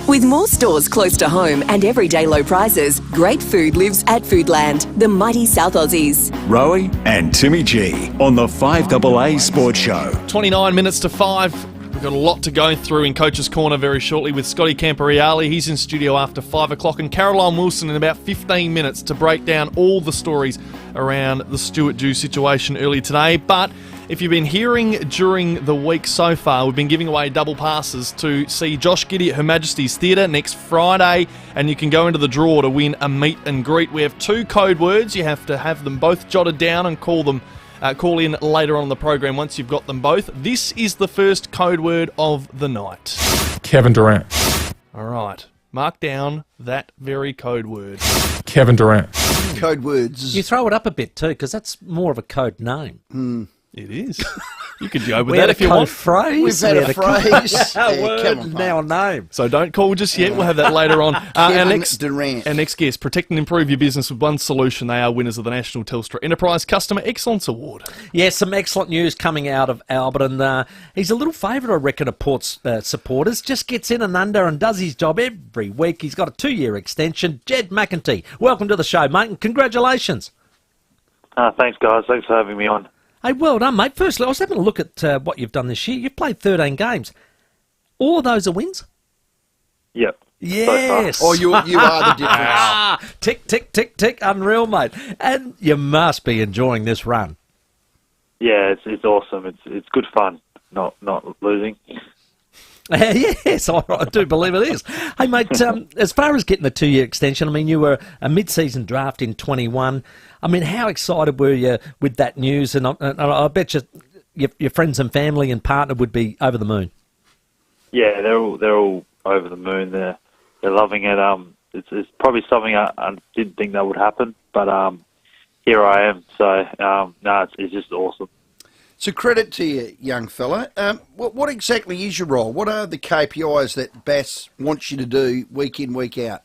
Speaker 8: With more stores close to home and everyday low prices, great food lives at Foodland, the mighty South Aussies.
Speaker 3: Rowey and Timmy G on the 5AA Sports Show.
Speaker 12: 29 minutes to 5. We've got a lot to go through in Coach's Corner very shortly with Scotty Camporeale. He's in studio after 5 o'clock, and Caroline Wilson in about 15 minutes to break down all the stories around the Stuart Dew situation earlier today. But if you've been hearing during the week so far, we've been giving away double passes to see Josh Giddey at Her Majesty's Theatre next Friday, and you can go into the draw to win a meet and greet. We have 2 code words. You have to have them both jotted down and call in later on in the program once you've got them both. This is the first code word of the night.
Speaker 4: Kevin Durant.
Speaker 12: All right. Mark down that very code word.
Speaker 4: Kevin Durant.
Speaker 13: Code words.
Speaker 14: You throw it up a bit too, because that's more of a code name.
Speaker 12: It is. You could go with
Speaker 14: We
Speaker 12: that
Speaker 14: had
Speaker 12: if
Speaker 14: a
Speaker 12: you
Speaker 14: code
Speaker 12: want.
Speaker 14: phrase.
Speaker 13: We've had a phrase.
Speaker 14: Word, now a name.
Speaker 12: So don't call just yet. We'll have that later on. Our next guest, protect and improve your business with one solution. They are winners of the National Telstra Enterprise Customer Excellence Award.
Speaker 14: Yeah, some excellent news coming out of Albert, and he's a little favourite, I reckon, of Port's supporters. Just gets in and under and does his job every week. He's got a 2-year extension. Jed McEntee, welcome to the show, mate, and congratulations.
Speaker 9: Thanks, guys. Thanks for having me on.
Speaker 14: Hey, well done, mate. Firstly, I was having a look at what you've done this year. You've played 13 games. All of those are wins?
Speaker 9: Yep.
Speaker 14: Yes.
Speaker 13: So you are the difference.
Speaker 14: Tick, tick, tick, tick. Unreal, mate. And you must be enjoying this run.
Speaker 9: Yeah, it's awesome. It's good fun, not losing.
Speaker 14: Yes, I do believe it is. Hey, mate, as far as getting the 2-year extension, I mean, you were a mid-season draft in 21. I mean, how excited were you with that news? And I bet your friends and family and partner would be over the moon.
Speaker 9: Yeah, they're all over the moon. They're loving it. It's probably something I didn't think that would happen, but here I am. So no, it's just awesome.
Speaker 13: So credit to you, young fella. What exactly is your role? What are the KPIs that Bass wants you to do week in, week out?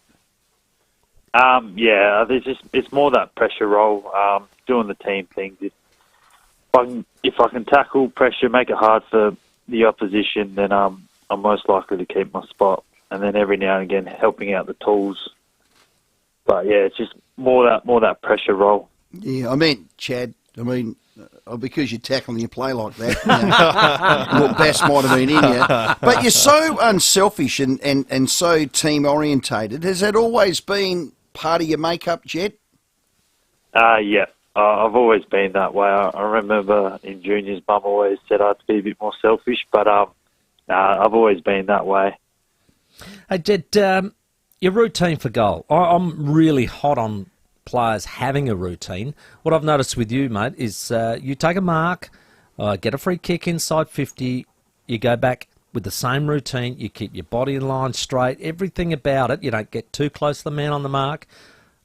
Speaker 9: Yeah, it's more that pressure role, doing the team things. If I can tackle pressure, make it hard for the opposition, then I'm most likely to keep my spot. And then every now and again, helping out the tools. But yeah, it's just more that pressure role.
Speaker 13: Yeah, I mean, Chad. I mean, because you're tackling, you play like that. What Bass might have been in you. But you're so unselfish and so team-orientated. Has that always been part of your makeup, Jed?
Speaker 9: Yeah. I've always been that way. I remember in juniors, Mum always said I had to be a bit more selfish, but I've always been that way.
Speaker 14: Hey, Jed, your routine for goal. I'm really hot on players having a routine. What I've noticed with you, mate, is you take a mark, get a free kick inside 50, you go back with the same routine, you keep your body in line straight, everything about it. You don't get too close to the man on the mark.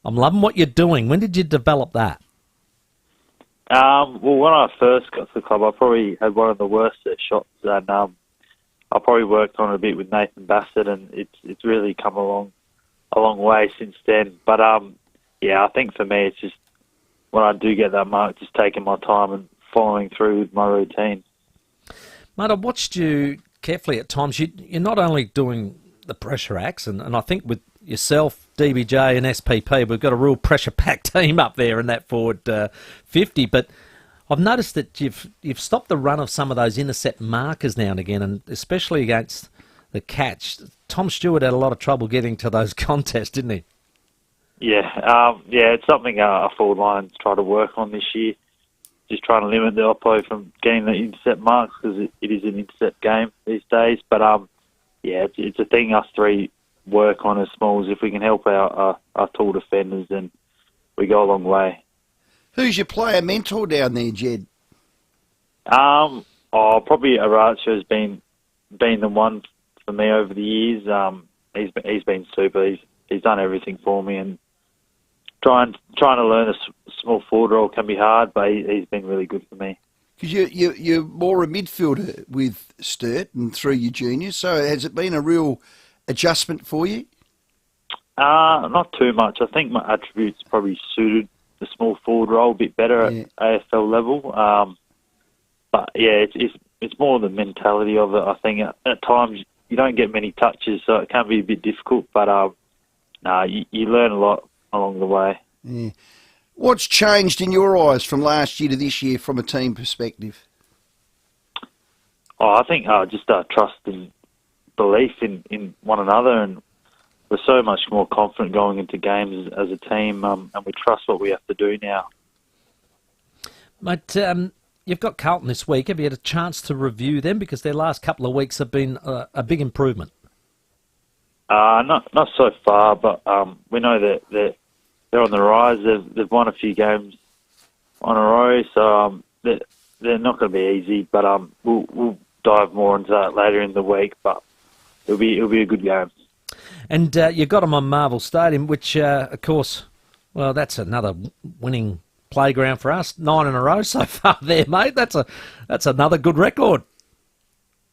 Speaker 14: I'm loving what you're doing. When did you develop that?
Speaker 9: Well, when I first got to the club, I probably had one of the worst set shots, and I I probably worked on it a bit with Nathan Bassett, and it's really come a long way since then. But yeah, I think for me, it's just when I do get that mark, just taking my time and following through with my routine.
Speaker 14: Mate, I've watched you carefully at times. You're not only doing the pressure acts, and I think with yourself, DBJ and SPP, we've got a real pressure-packed team up there in that forward 50, but I've noticed that you've stopped the run of some of those intercept markers now and again, and especially against the catch. Tom Stewart had a lot of trouble getting to those contests, didn't he?
Speaker 9: Yeah, it's something our forward lines try to work on this year. Just trying to limit the oppo from getting the intercept marks, because it is an intercept game these days. But yeah, it's a thing us three work on as Smalls. If we can help our tall defenders, then we go a long way.
Speaker 13: Who's your player mentor down there, Jed?
Speaker 9: Probably Aracho has been the one for me over the years. He's been super. He's done everything for me, and trying to learn a small forward role can be hard, but he's been really good for me.
Speaker 13: Because you're more a midfielder with Sturt and through your juniors, so has it been a real adjustment for you?
Speaker 9: Not too much. I think my attributes probably suited the small forward role a bit better at AFL level. But yeah, it's more the mentality of it. I think at times you don't get many touches, so it can be a bit difficult. But you learn a lot along the way.
Speaker 13: Yeah. What's changed in your eyes from last year to this year from a team perspective?
Speaker 9: I think just trust and belief in one another, and we're so much more confident going into games as a team, and we trust what we have to do now.
Speaker 14: Mate, you've got Carlton this week. Have you had a chance to review them? Because their last couple of weeks have been a big improvement.
Speaker 9: Not so far, but we know that they're on the rise. They've won a few games on a row, so they're not going to be easy. But we'll dive more into that later in the week. But it'll be a good game. And
Speaker 14: you got them on Marvel Stadium, which of course, well, that's another winning playground for us. 9 in a row so far there, mate. That's another good record.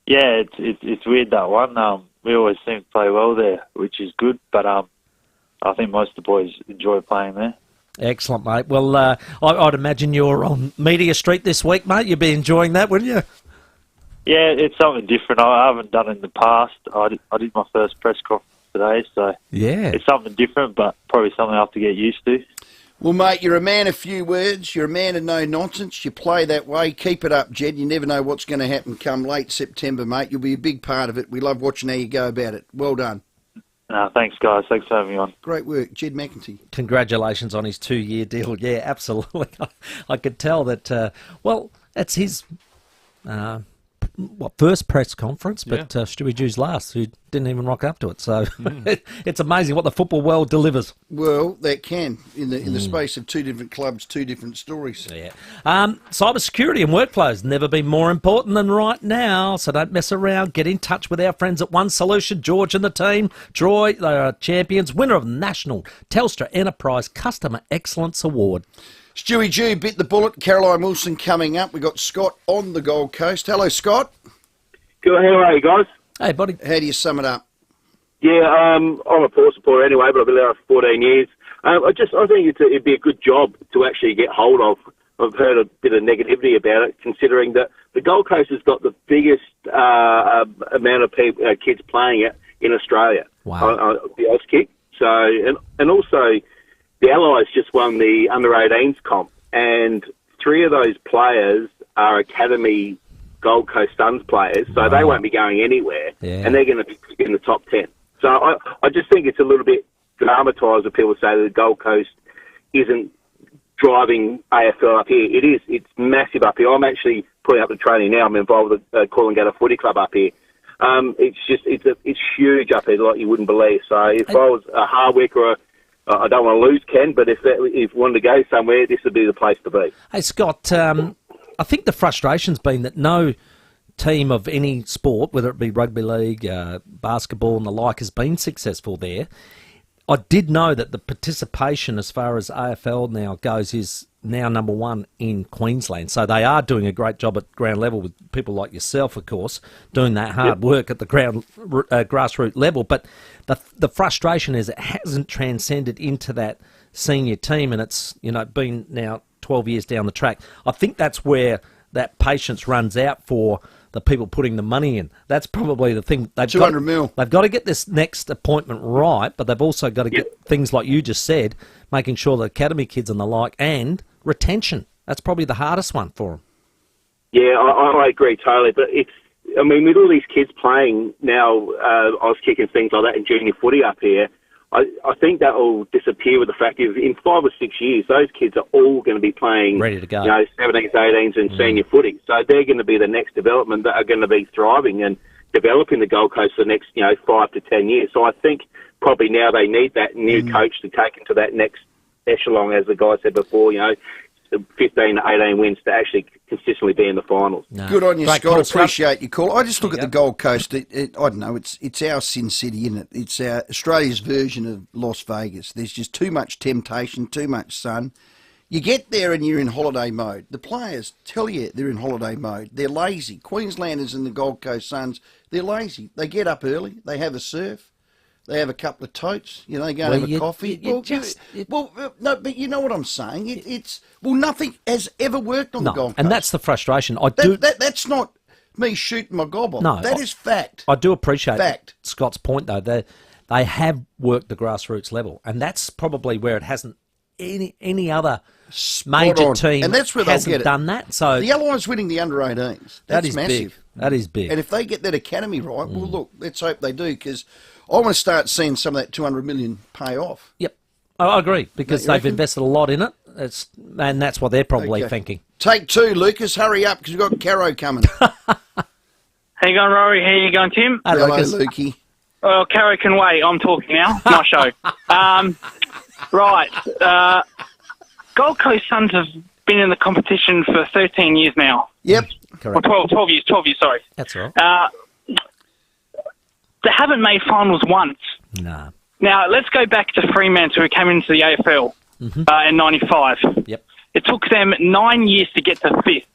Speaker 9: Yeah, it's weird, that one. We always seem to play well there, which is good. But I think most of the boys enjoy playing there.
Speaker 14: Excellent, mate. Well, I'd imagine you're on Media Street this week, mate. You'll be enjoying that, wouldn't you?
Speaker 9: Yeah, it's something different. I haven't done it in the past. I did my first press conference today, so
Speaker 14: yeah,
Speaker 9: it's something different, but probably something I have to get used to.
Speaker 13: Well, mate, you're a man of few words. You're a man of no nonsense. You play that way. Keep it up, Jed. You never know what's going to happen come late September, mate. You'll be a big part of it. We love watching how you go about it. Well done.
Speaker 9: Thanks, guys. Thanks for having me on.
Speaker 13: Great work. Jed McEntee.
Speaker 14: Congratulations on his 2-year deal. Yeah, absolutely. I could tell that, well, that's his first press conference, but Stewie Jew's last, who didn't even rock up to it. So it's amazing what the football world delivers.
Speaker 13: Well, that can in the space of two different clubs, two different stories.
Speaker 14: Yeah. Cyber security and workflows never been more important than right now. So don't mess around. Get in touch with our friends at One Solution. George and the team. Troy, they are champions, winner of the National Telstra Enterprise Customer Excellence Award.
Speaker 13: Stewie Jew bit the bullet. Caroline Wilson coming up. We've got Scott on the Gold Coast. Hello, Scott.
Speaker 11: Good. How are you, guys?
Speaker 14: Hey, buddy.
Speaker 13: How do you sum it up?
Speaker 11: Yeah, I'm a Port supporter anyway, but I've been there for 14 years. I think it'd be a good job to actually get hold of. I've heard a bit of negativity about it, considering that the Gold Coast has got the biggest amount of kids playing it in Australia.
Speaker 14: Wow.
Speaker 11: The Auskick. So, and also, the Allies just won the under-18s comp, and 3 of those players are Academy Gold Coast Suns players, so they won't be going anywhere, and they're going to be in the top 10. So I just think it's a little bit dramatised when people say that the Gold Coast isn't driving AFL up here. It is. It's massive up here. I'm actually putting up the training now. I'm involved with the Coolangatta Footy Club up here. It's huge up here, like you wouldn't believe. So if I was a Hardwick or I don't want to lose Ken, but if you wanted to go somewhere, this would be the place to be.
Speaker 14: Hey, Scott, I think the frustration's been that no team of any sport, whether it be rugby league, basketball and the like, has been successful there. I did know that the participation as far as AFL now goes is now number one in Queensland. So they are doing a great job at ground level with people like yourself, of course, doing that hard work at the grassroots level. But the frustration is it hasn't transcended into that senior team, and it's been now 12 years down the track. I think that's where that patience runs out for the people putting the money in. That's probably the thing. They've
Speaker 13: 200 mil.
Speaker 14: They've got to get this next appointment right, but they've also got to get things like you just said, making sure the academy kids and the like, and retention. That's probably the hardest one for them.
Speaker 11: Yeah, I agree totally. But with all these kids playing now, I was kicking things like that in junior footy up here. I think that will disappear with the fact that in 5 or 6 years, those kids are all going to be playing,
Speaker 14: ready to go,
Speaker 11: 17s, 18s, and senior footy. So they're going to be the next development that are going to be thriving and developing the Gold Coast for the next 5 to 10 years. So I think probably now they need that new coach to take into that next echelon, as the guy said before. 15 to 18 wins to actually consistently be in the finals.
Speaker 13: No. Good on you, Scott. Call, appreciate your call. I just look at the Gold Coast. I don't know. It's our Sin City, isn't it? It's Australia's version of Las Vegas. There's just too much temptation, too much sun. You get there and you're in holiday mode. The players tell you they're in holiday mode. They're lazy. Queenslanders and the Gold Coast Suns, they're lazy. They get up early. They have a surf. They have a couple of totes, go and have a coffee. No, but you know what I'm saying. Nothing has ever worked on the Gold Coast.
Speaker 14: And that's the frustration.
Speaker 13: That's not me shooting my gob off. No, that is fact.
Speaker 14: I do appreciate Scott's point, though. They have worked the grassroots level, and that's probably where it hasn't any other major team
Speaker 13: and that's where
Speaker 14: hasn't done that. So
Speaker 13: the Allies winning the under-18s, that's massive.
Speaker 14: Big. That is big.
Speaker 13: And if they get that academy right, well, look, let's hope they do, because I want to start seeing some of that 200 million pay off.
Speaker 14: Yep. I agree, because they've invested a lot in it, and that's what they're probably thinking.
Speaker 13: Take two, Lucas. Hurry up, because we've got Caro coming.
Speaker 15: How you going, Rory? How you going, Tim?
Speaker 13: Hello, Lukey.
Speaker 15: Well, Caro can wait. I'm talking now. My show. Right. Gold Coast Suns have been in the competition for 13 years now.
Speaker 13: Yep.
Speaker 15: Correct. Well, 12 years, sorry.
Speaker 14: That's right.
Speaker 15: They haven't made finals once.
Speaker 14: Nah.
Speaker 15: Now, let's go back to Fremantle, who came into the AFL in 95.
Speaker 14: Yep.
Speaker 15: It took them 9 years to get to 5th.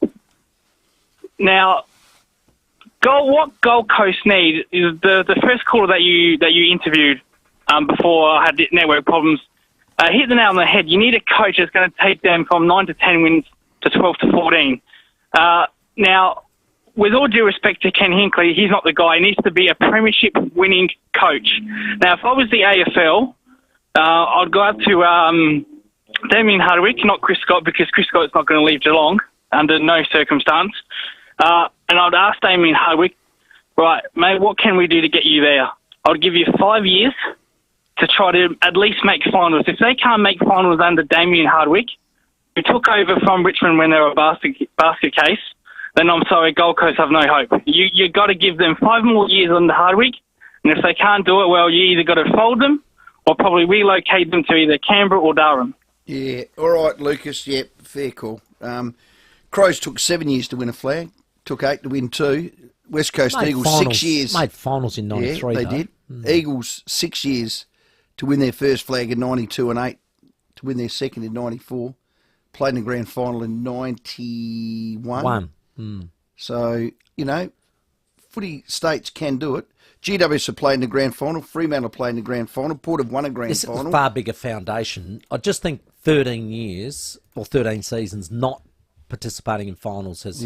Speaker 15: Now, what Gold Coast need is the first caller that you interviewed before I had network problems hit the nail on the head. You need a coach that's going to take them from 9 to 10 wins to 12 to 14. Now, with all due respect to Ken Hinckley, he's not the guy. He needs to be a premiership-winning coach. Now, if I was the AFL, I'd go out to Damien Hardwick, not Chris Scott, because Chris Scott's not going to leave Geelong under no circumstance. And I'd ask Damien Hardwick, right, mate, what can we do to get you there? I'd give you 5 years to try to at least make finals. If they can't make finals under Damien Hardwick, who took over from Richmond when they were a basket case, then I'm sorry, Gold Coast have no hope. You got to give them 5 more years under Hardwick, and if they can't do it, well, you either got to fold them or probably relocate them to either Canberra or Durham.
Speaker 13: Yeah, all right, Lucas. Yep, fair call. Crows took 7 years to win a flag, took 8 to win 2. West Coast Eagles, finals, 6 years.
Speaker 14: Made finals in 93,
Speaker 13: yeah, they did. Eagles, 6 years to win their first flag in 92 and 8 to win their second in 94. Played in the grand final in 91. So, footy states can do it. GWS have played in the grand final. Fremantle played in the grand final. Port have won a grand final.
Speaker 14: This is a far bigger foundation. I just think 13 years or 13 seasons not participating in finals has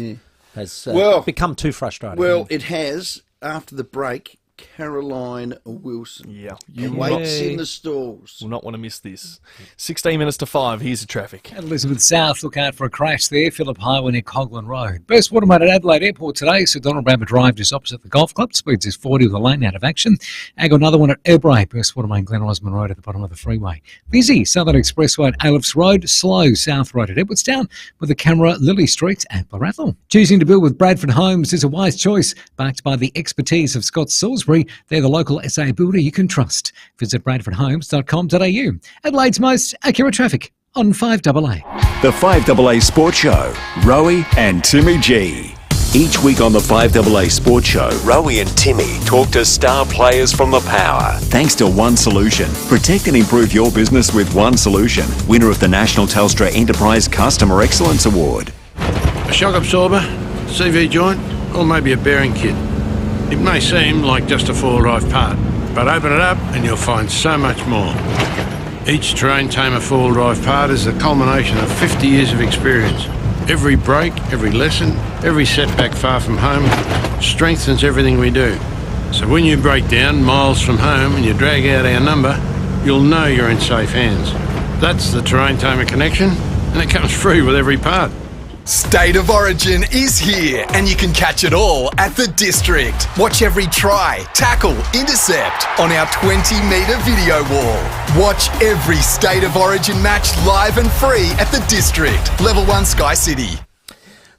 Speaker 14: become too frustrating.
Speaker 13: Well, it has. After the break, Caroline Wilson.
Speaker 12: Yeah.
Speaker 13: Waits in the stalls.
Speaker 12: Will not want to miss this. 16 minutes to 5. Here's the traffic.
Speaker 10: At Elizabeth South, look out for a crash there. Phillip Highway near Coglan Road. Burst waterman at Adelaide Airport today. So Donald Brammer Drive just opposite the golf club. Speeds is 40 with a lane out of action. And got another one at Elbray. Burst waterman Glen Osmond Road at the bottom of the freeway. Busy Southern Expressway at Aleph Road. Slow South Road at Edwardstown with the camera Lily Street at Barathel. Choosing to build with Bradford Homes is a wise choice. Backed by the expertise of Scott Salisbury. They're the local SA builder you can trust. Visit bradfordhomes.com.au. Adelaide's most accurate traffic on 5AA.
Speaker 3: The 5AA Sports Show, Rowey and Timmy G. Each week on the 5AA Sports Show, Rowey and Timmy talk to star players from the Power. Thanks to One Solution. Protect and improve your business with One Solution. Winner of the National Telstra Enterprise Customer Excellence Award.
Speaker 16: A shock absorber, CV joint, or maybe a bearing kit. It may seem like just a four-wheel-drive part, but open it up and you'll find so much more. Each terrain tamer four-wheel drive part is the culmination of 50 years of experience. Every break, every lesson, every setback far from home strengthens everything we do. So when you break down miles from home and you drag out our number, you'll know you're in safe hands. That's the terrain tamer connection, and it comes free with every part.
Speaker 17: State of Origin is here, and you can catch it all at the District. Watch every try, tackle, intercept on our 20-metre video wall. Watch every State of Origin match live and free at the District. Level 1 Sky City.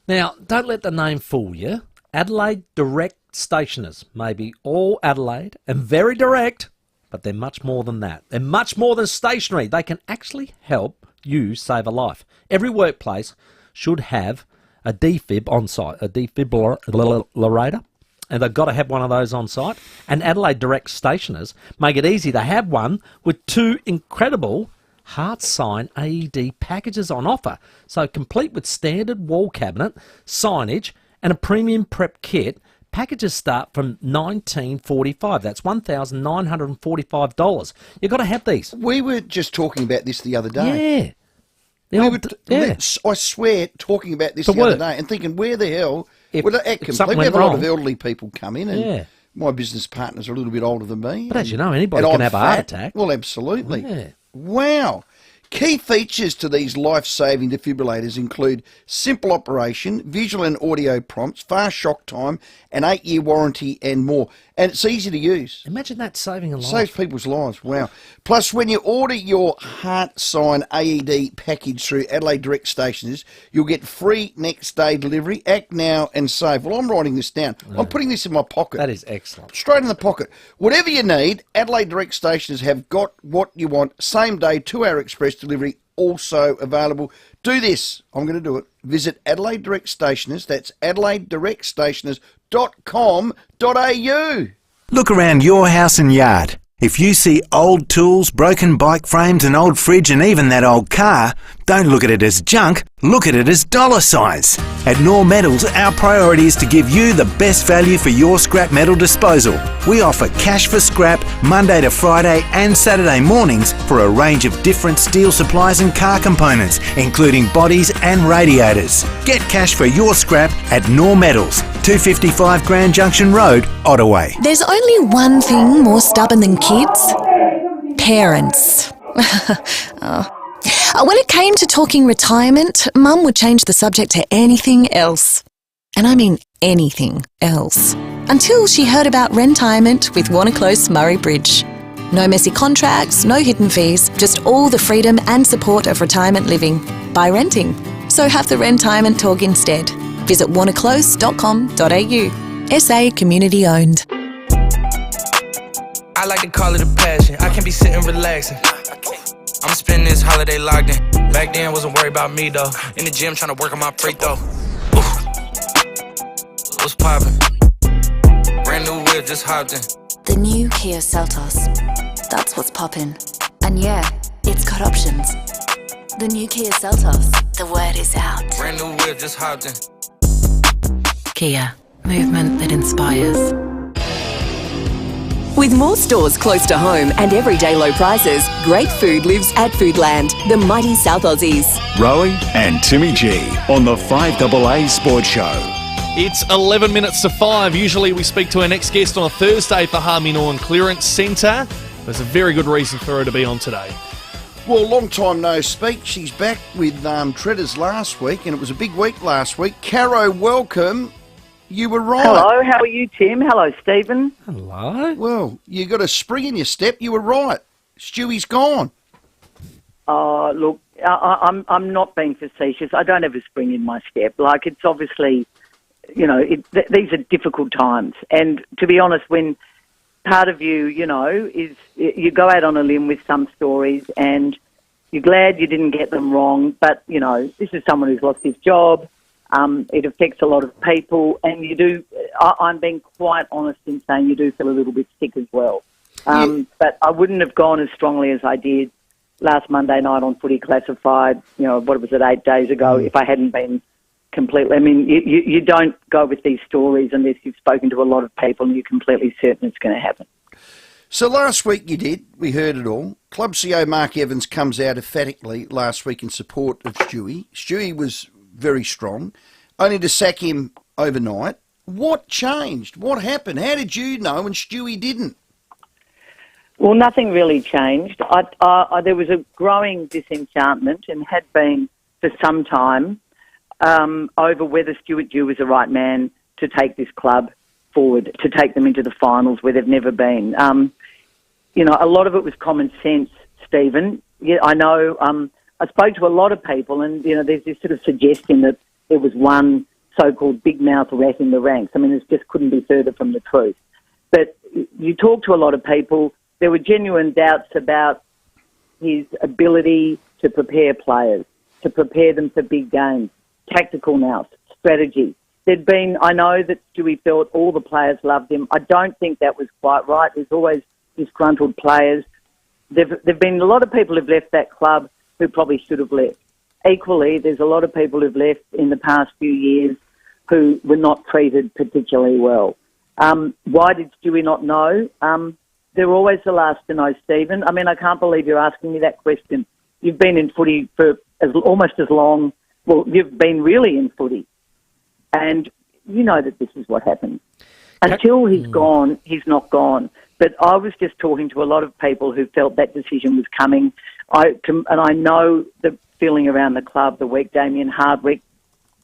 Speaker 14: Now, don't let the name fool you. Adelaide Direct Stationers may be all Adelaide and very direct, but they're much more than that. They're much more than stationery. They can actually help you save a life. Every workplace should have a defib on site, a defibrillator, and they've got to have one of those on site. And Adelaide Direct Stationers make it easy to have one with two incredible Heart Sign AED packages on offer. So complete with standard wall cabinet, signage, and a premium prep kit. Packages start from $19.45. That's $1,945. You've got to have these.
Speaker 13: We were just talking about this the other day.
Speaker 14: Yeah.
Speaker 13: I swear, talking about this the other day and thinking, where the hell...
Speaker 14: If
Speaker 13: we
Speaker 14: something
Speaker 13: have
Speaker 14: went
Speaker 13: a lot
Speaker 14: wrong.
Speaker 13: of elderly people come in, and my business partner's a little bit older than me.
Speaker 14: But as you know, anybody can have a heart attack.
Speaker 13: Well, absolutely.
Speaker 14: Yeah.
Speaker 13: Wow. Key features to these life-saving defibrillators include simple operation, visual and audio prompts, fast shock time, an 8-year warranty and more. And it's easy to use.
Speaker 14: Imagine that saving a life.
Speaker 13: Saves people's lives, wow. Plus, when you order your Heart Sign AED package through Adelaide Direct Stationers, you'll get free next-day delivery. Act now and save. Well, I'm writing this down. I'm putting this in my pocket.
Speaker 14: That is excellent.
Speaker 13: Straight in the pocket. Whatever you need, Adelaide Direct Stationers have got what you want. Same day, 2-hour express delivery also available. Do this. I'm going to do it. Visit Adelaide Direct Stationers. That's adelaidedirectstationers.com.au.
Speaker 18: Look around your house and yard. If you see old tools, broken bike frames, an old fridge and even that old car, don't look at it as junk, look at it as dollar signs. At Nor Metals, our priority is to give you the best value for your scrap metal disposal. We offer cash for scrap Monday to Friday and Saturday mornings for a range of different steel supplies and car components, including bodies and radiators. Get cash for your scrap at Nor Metals, 255 Grand Junction Road, Ottaway.
Speaker 21: There's only one thing more stubborn than kids. Parents. When it came to talking retirement, Mum would change the subject to anything else. And I mean anything else. Until she heard about Rentirement with Warner Close Murray Bridge. No messy contracts, no hidden fees, just all the freedom and support of retirement living by renting. So have the Rentirement talk instead. Visit warnerclose.com.au. SA Community Owned.
Speaker 19: I like to call it a passion. I can be sitting relaxing. I'm spending this holiday locked in. Back then, wasn't worried about me though. In the gym, trying to work on my free throw. What's poppin'? Brand new whip, just hopped in.
Speaker 20: The new Kia Seltos. That's what's poppin'. And yeah, it's got options. The new Kia Seltos. The word is out.
Speaker 19: Brand new whip, just hopped in.
Speaker 20: Kia. Movement that inspires.
Speaker 8: With more stores close to home and everyday low prices, great food lives at Foodland, the mighty South Aussies.
Speaker 3: Rowey and Timmy G on the 5AA Sports Show.
Speaker 12: It's 11 minutes to 5. Usually we speak to our next guest on a Thursday for Harmy Norman Clearance Centre. There's a very good reason for her to be on today.
Speaker 13: Well, long time no speak. She's back with Treaders last week, and it was a big week last week. Caro, welcome. You were right.
Speaker 22: Hello, how are you, Tim? Hello, Stephen.
Speaker 14: Hello.
Speaker 13: Well, you got a spring in your step. You were right. Stewie's gone.
Speaker 22: Look, I'm not being facetious. I don't have a spring in my step. Like, it's obviously, you know, these are difficult times. And to be honest, when part of you, you know, is you go out on a limb with some stories and you're glad you didn't get them wrong. But, you know, this is someone who's lost his job. It affects a lot of people, and you do. I'm being quite honest in saying you do feel a little bit sick as well. But I wouldn't have gone as strongly as I did last Monday night on Footy Classified. What was it, 8 days ago? If I hadn't been completely, I mean, you don't go with these stories unless you've spoken to a lot of people and you're completely certain it's going to happen.
Speaker 13: So last week you did. We heard it all. Club CEO Mark Evans comes out emphatically last week in support of Stewie. Stewie was very strong, only to sack him overnight. What changed? What happened? How did you know and Stewie didn't?
Speaker 22: Well, nothing really changed. There was a growing disenchantment, and had been for some time, over whether Stuart Dew was the right man to take this club forward, to take them into the finals where they've never been. A lot of it was common sense, Stephen. Yeah, I know. I spoke to a lot of people, and there's this sort of suggestion that there was one so-called big mouth rat in the ranks. I mean, it just couldn't be further from the truth. But you talk to a lot of people. There were genuine doubts about his ability to prepare players, to prepare them for big games, tactical nous, strategy. I know that Stewie felt all the players loved him. I don't think that was quite right. There's always disgruntled players. There've been a lot of people who've left that club who probably should have left. Equally, there's a lot of people who've left in the past few years who were not treated particularly well. Why did Stewie not know? They're always the last to know, Stephen. I mean, I can't believe you're asking me that question. You've been in footy for almost as long. Well, you've been really in footy. And you know that this is what happens. Until he's gone, he's not gone. But I was just talking to a lot of people who felt that decision was coming. And I know the feeling around the club the week Damien Hardwick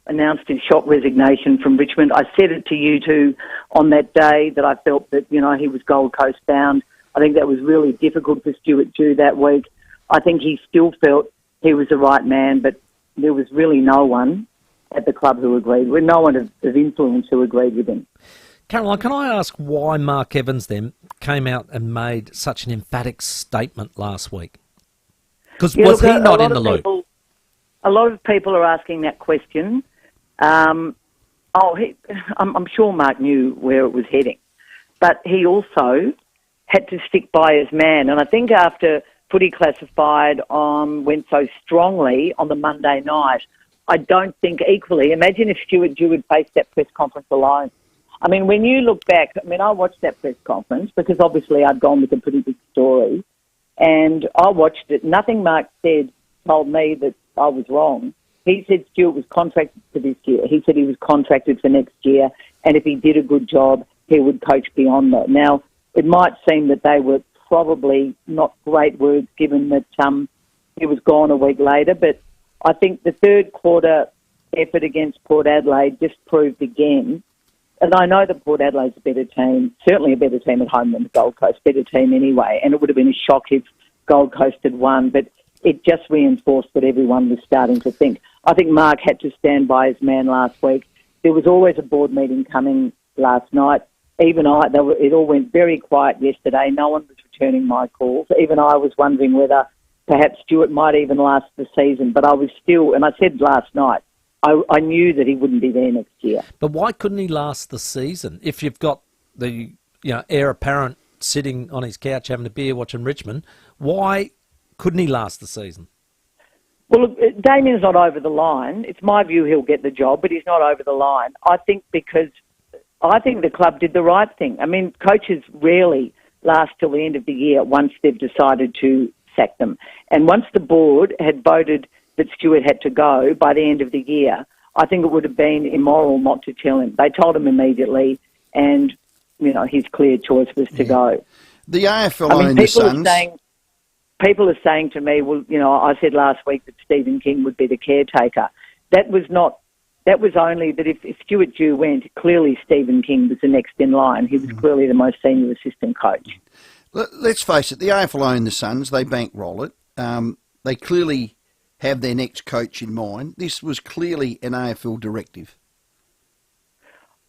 Speaker 22: announced his shot resignation from Richmond. I said it to you too on that day that I felt that, he was Gold Coast bound. I think that was really difficult for Stuart Dew that week. I think he still felt he was the right man, but there was really no one at the club who agreed with, no one of influence who agreed with him.
Speaker 14: Caroline, can I ask why Mark Evans then came out and made such an emphatic statement last week? Because was he not in the loop?
Speaker 22: A lot of people are asking that question. I'm sure Mark knew where it was heading, but he also had to stick by his man. And I think after Footy Classified went so strongly on the Monday night, I don't think equally. Imagine if Stuart Dew had faced that press conference alone. I mean, when you look back, I watched that press conference because obviously I'd gone with a pretty big story, and I watched it. Nothing Mark said told me that I was wrong. He said Stuart was contracted for this year. He said he was contracted for next year, and if he did a good job, he would coach beyond that. Now, it might seem that they were probably not great words given that he was gone a week later, but I think the third quarter effort against Port Adelaide just proved again, and I know that Port Adelaide's a better team, certainly a better team at home than the Gold Coast, better team anyway, and it would have been a shock if Gold Coast had won, but it just reinforced what everyone was starting to think. I think Mark had to stand by his man last week. There was always a board meeting coming last night. It all went very quiet yesterday. No one was returning my calls. Even I was wondering whether perhaps Stuart might even last the season, but I was still, and I said last night, I knew that he wouldn't be there next year.
Speaker 14: But why couldn't he last the season? If you've got the heir apparent sitting on his couch having a beer watching Richmond, why couldn't he last the season?
Speaker 22: Well, look, Damien's not over the line. It's my view he'll get the job, but he's not over the line. I think the club did the right thing. I mean, coaches rarely last till the end of the year once they've decided to sack them. And once the board had voted that Stuart had to go by the end of the year, I think it would have been immoral not to tell him. They told him immediately, and, his clear choice was to go.
Speaker 13: The AFL own the Suns.
Speaker 22: People are saying to me, well, I said last week that Stephen King would be the caretaker. That was only that if Stuart Dew went, clearly Stephen King was the next in line. He was clearly the most senior assistant coach.
Speaker 13: Let's face it, the AFL own the Suns. They bankroll it. They clearly have their next coach in mind. This was clearly an AFL directive.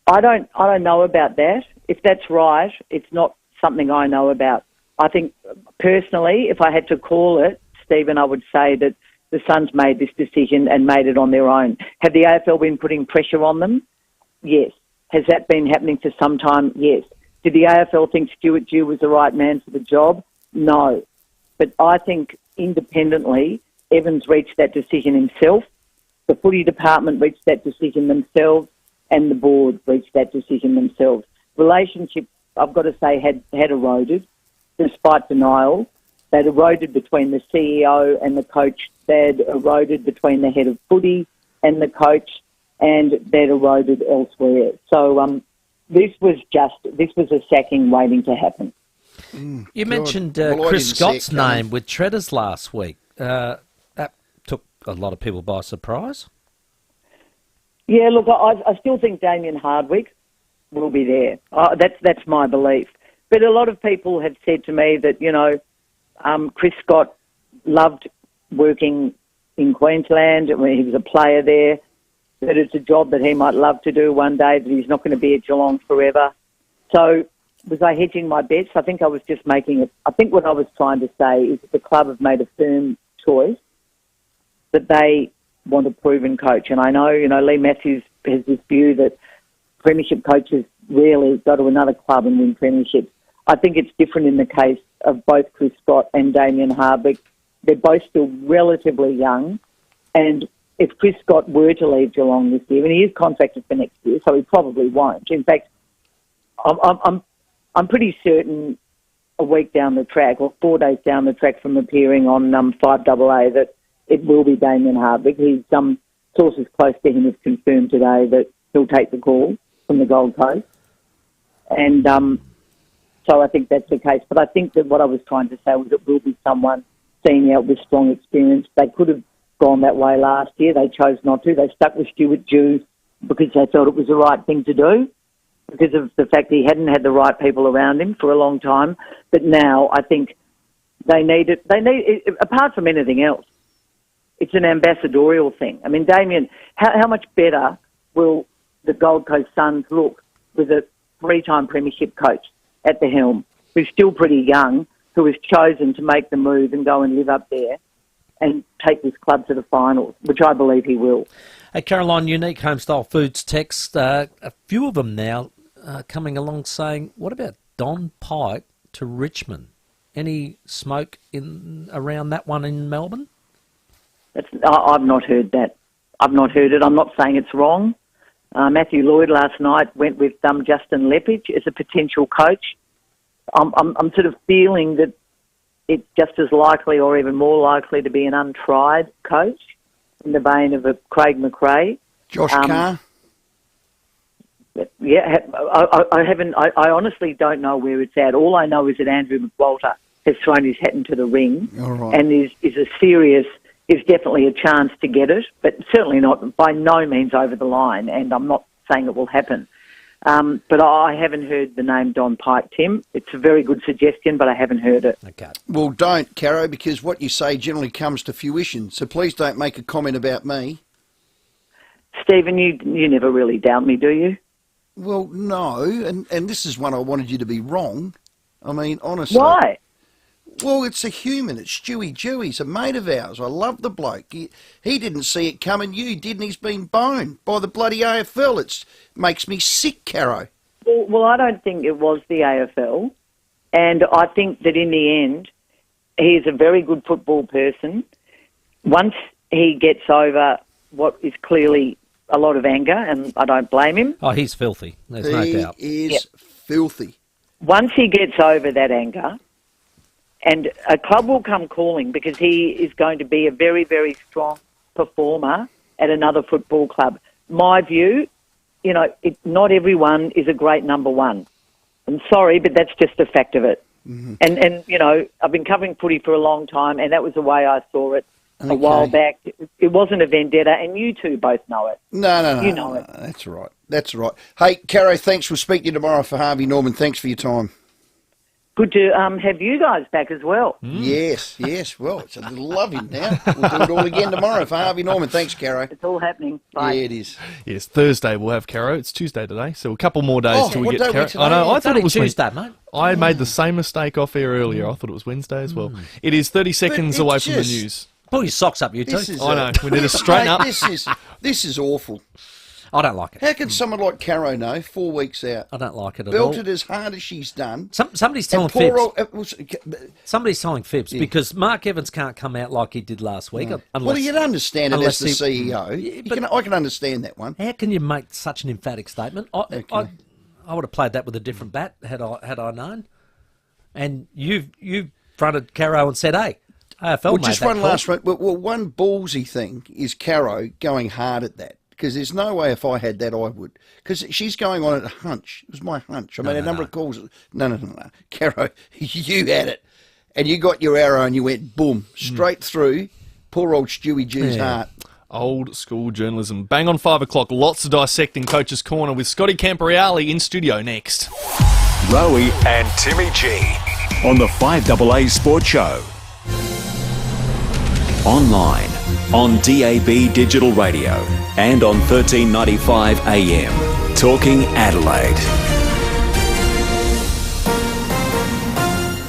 Speaker 22: I don't know about that. If that's right, it's not something I know about. I think, personally, if I had to call it, Stephen, I would say that the Suns made this decision and made it on their own. Have the AFL been putting pressure on them? Yes. Has that been happening for some time? Yes. Did the AFL think Stuart Dew was the right man for the job? No. But I think independently, Evans reached that decision himself, the footy department reached that decision themselves, and the board reached that decision themselves. Relationship, I've got to say, had eroded, despite denial. They'd eroded between the CEO and the coach. They'd eroded between the head of footy and the coach, and they'd eroded elsewhere. So this was a sacking waiting to happen.
Speaker 14: You mentioned Chris Scott's name with Treaders last week. That took a lot of people by surprise.
Speaker 22: Yeah, look, I still think Damien Hardwick will be there. That's my belief. But a lot of people have said to me that, Chris Scott loved working in Queensland. I mean, he was a player there, that it's a job that he might love to do one day, that he's not going to be at Geelong forever. So was I hedging my bets? I think I was just making it. I think what I was trying to say is that the club have made a firm choice that they want a proven coach. And I know, Lee Matthews has this view that premiership coaches rarely go to another club and win premierships. I think it's different in the case of both Chris Scott and Damien Hardwick. They're both still relatively young, and if Chris Scott were to leave Geelong this year, and he is contracted for next year, so he probably won't. In fact, I'm pretty certain a week down the track, or 4 days down the track from appearing on FIVEAA, that it will be Damien Hardwick. Some sources close to him have confirmed today that he'll take the call from the Gold Coast, and so I think that's the case. But I think that what I was trying to say was it will be someone senior with strong experience. They could have gone that way last year. They chose not to. They stuck with Stuart Dew because they felt it was the right thing to do, because of the fact he hadn't had the right people around him for a long time. But now I think they need it. They need it, apart from anything else. It's an ambassadorial thing. I mean, Damien, how much better will the Gold Coast Suns look with a 3-time premiership coach at the helm, who's still pretty young, who has chosen to make the move and go and live up there and take this club to the finals, which I believe he will.
Speaker 14: Hey, Caroline, Unique Homestyle Foods text, a few of them now coming along saying, what about Don Pike to Richmond? Any smoke around that one in Melbourne?
Speaker 22: I've not heard that. I've not heard it. I'm not saying it's wrong. Matthew Lloyd last night went with Justin Leppich as a potential coach. I'm sort of feeling that it's just as likely or even more likely to be an untried coach in the vein of a Craig McRae.
Speaker 13: Josh Carr?
Speaker 22: Yeah, I haven't. I honestly don't know where it's at. All I know is that Andrew McWalter has thrown his hat into the ring, and is definitely a chance to get it, but certainly not, by no means over the line, and I'm not saying it will happen. But I haven't heard the name Don Pike, Tim. It's a very good suggestion, but I haven't heard it.
Speaker 14: Okay.
Speaker 13: Well, don't, Caro, because what you say generally comes to fruition, so please don't make a comment about me.
Speaker 22: Stephen, you never really doubt me, do you?
Speaker 13: Well, no, and this is one I wanted you to be wrong. I mean, honestly.
Speaker 22: Why?
Speaker 13: Well, it's a human. It's Stewie Dew. He's a mate of ours. I love the bloke. He didn't see it coming. You didn't. He's been boned by the bloody AFL. It makes me sick, Caro.
Speaker 22: Well, I don't think it was the AFL. And I think that in the end, he is a very good football person. Once he gets over what is clearly a lot of anger, and I don't blame him.
Speaker 14: Oh, he's filthy. There's no doubt.
Speaker 13: He is filthy.
Speaker 22: Once he gets over that anger, and a club will come calling, because he is going to be a very, very strong performer at another football club. My view, not everyone is a great number one. I'm sorry, but that's just a fact of it. Mm-hmm. And I've been covering footy for a long time, and that was the way I saw it a while back. It wasn't a vendetta, and you two both know it.
Speaker 13: No.
Speaker 22: You know it.
Speaker 13: That's right. That's right. Hey, Caro, thanks. We'll speak to you tomorrow for Harvey Norman. Thanks for your time.
Speaker 22: Good to have you guys back as well.
Speaker 13: Yes. Well, it's a little loving now. We'll do it all again tomorrow for Harvey Norman. Thanks, Caro.
Speaker 22: It's all happening. Bye.
Speaker 13: Yeah, it is.
Speaker 12: Yes, Thursday we'll have Caro. It's Tuesday today, so a couple more days till we get Caro.
Speaker 14: I know. I thought it was Tuesday, mate.
Speaker 12: I made the same mistake off air earlier. I thought it was Wednesday as well. It is 30 seconds away from the news.
Speaker 14: Pull your socks up, you two.
Speaker 12: I know. We need to straighten up.
Speaker 13: This is awful.
Speaker 14: I don't like it.
Speaker 13: How can someone like Caro know 4 weeks out?
Speaker 14: I don't like it at all.
Speaker 13: Belted as hard as she's done.
Speaker 14: Somebody's telling fibs. Somebody's telling fibs because Mark Evans can't come out like he did last week.
Speaker 13: Well, you'd understand it as the CEO. I can understand that one.
Speaker 14: How can you make such an emphatic statement? I would have played that with a different bat had I known. And you fronted Caro and said, "Hey, AFL
Speaker 13: well,
Speaker 14: made
Speaker 13: just
Speaker 14: that
Speaker 13: one
Speaker 14: call."
Speaker 13: last one. Well, one ballsy thing is Caro going hard at that. Because there's no way if I had that I would. Because she's going on at a hunch. It was my hunch. I made a number of calls. No. Caro, you had it. And you got your arrow and you went boom, straight through poor old Stewie G's heart.
Speaker 12: Old school journalism. Bang on 5 o'clock. Lots to dissect in Coach's Corner with Scotty Camporeale in studio next.
Speaker 3: Rowey and Timmy G on the 5AA Sports Show. Online, on DAB Digital Radio and on 1395 AM. Talking Adelaide.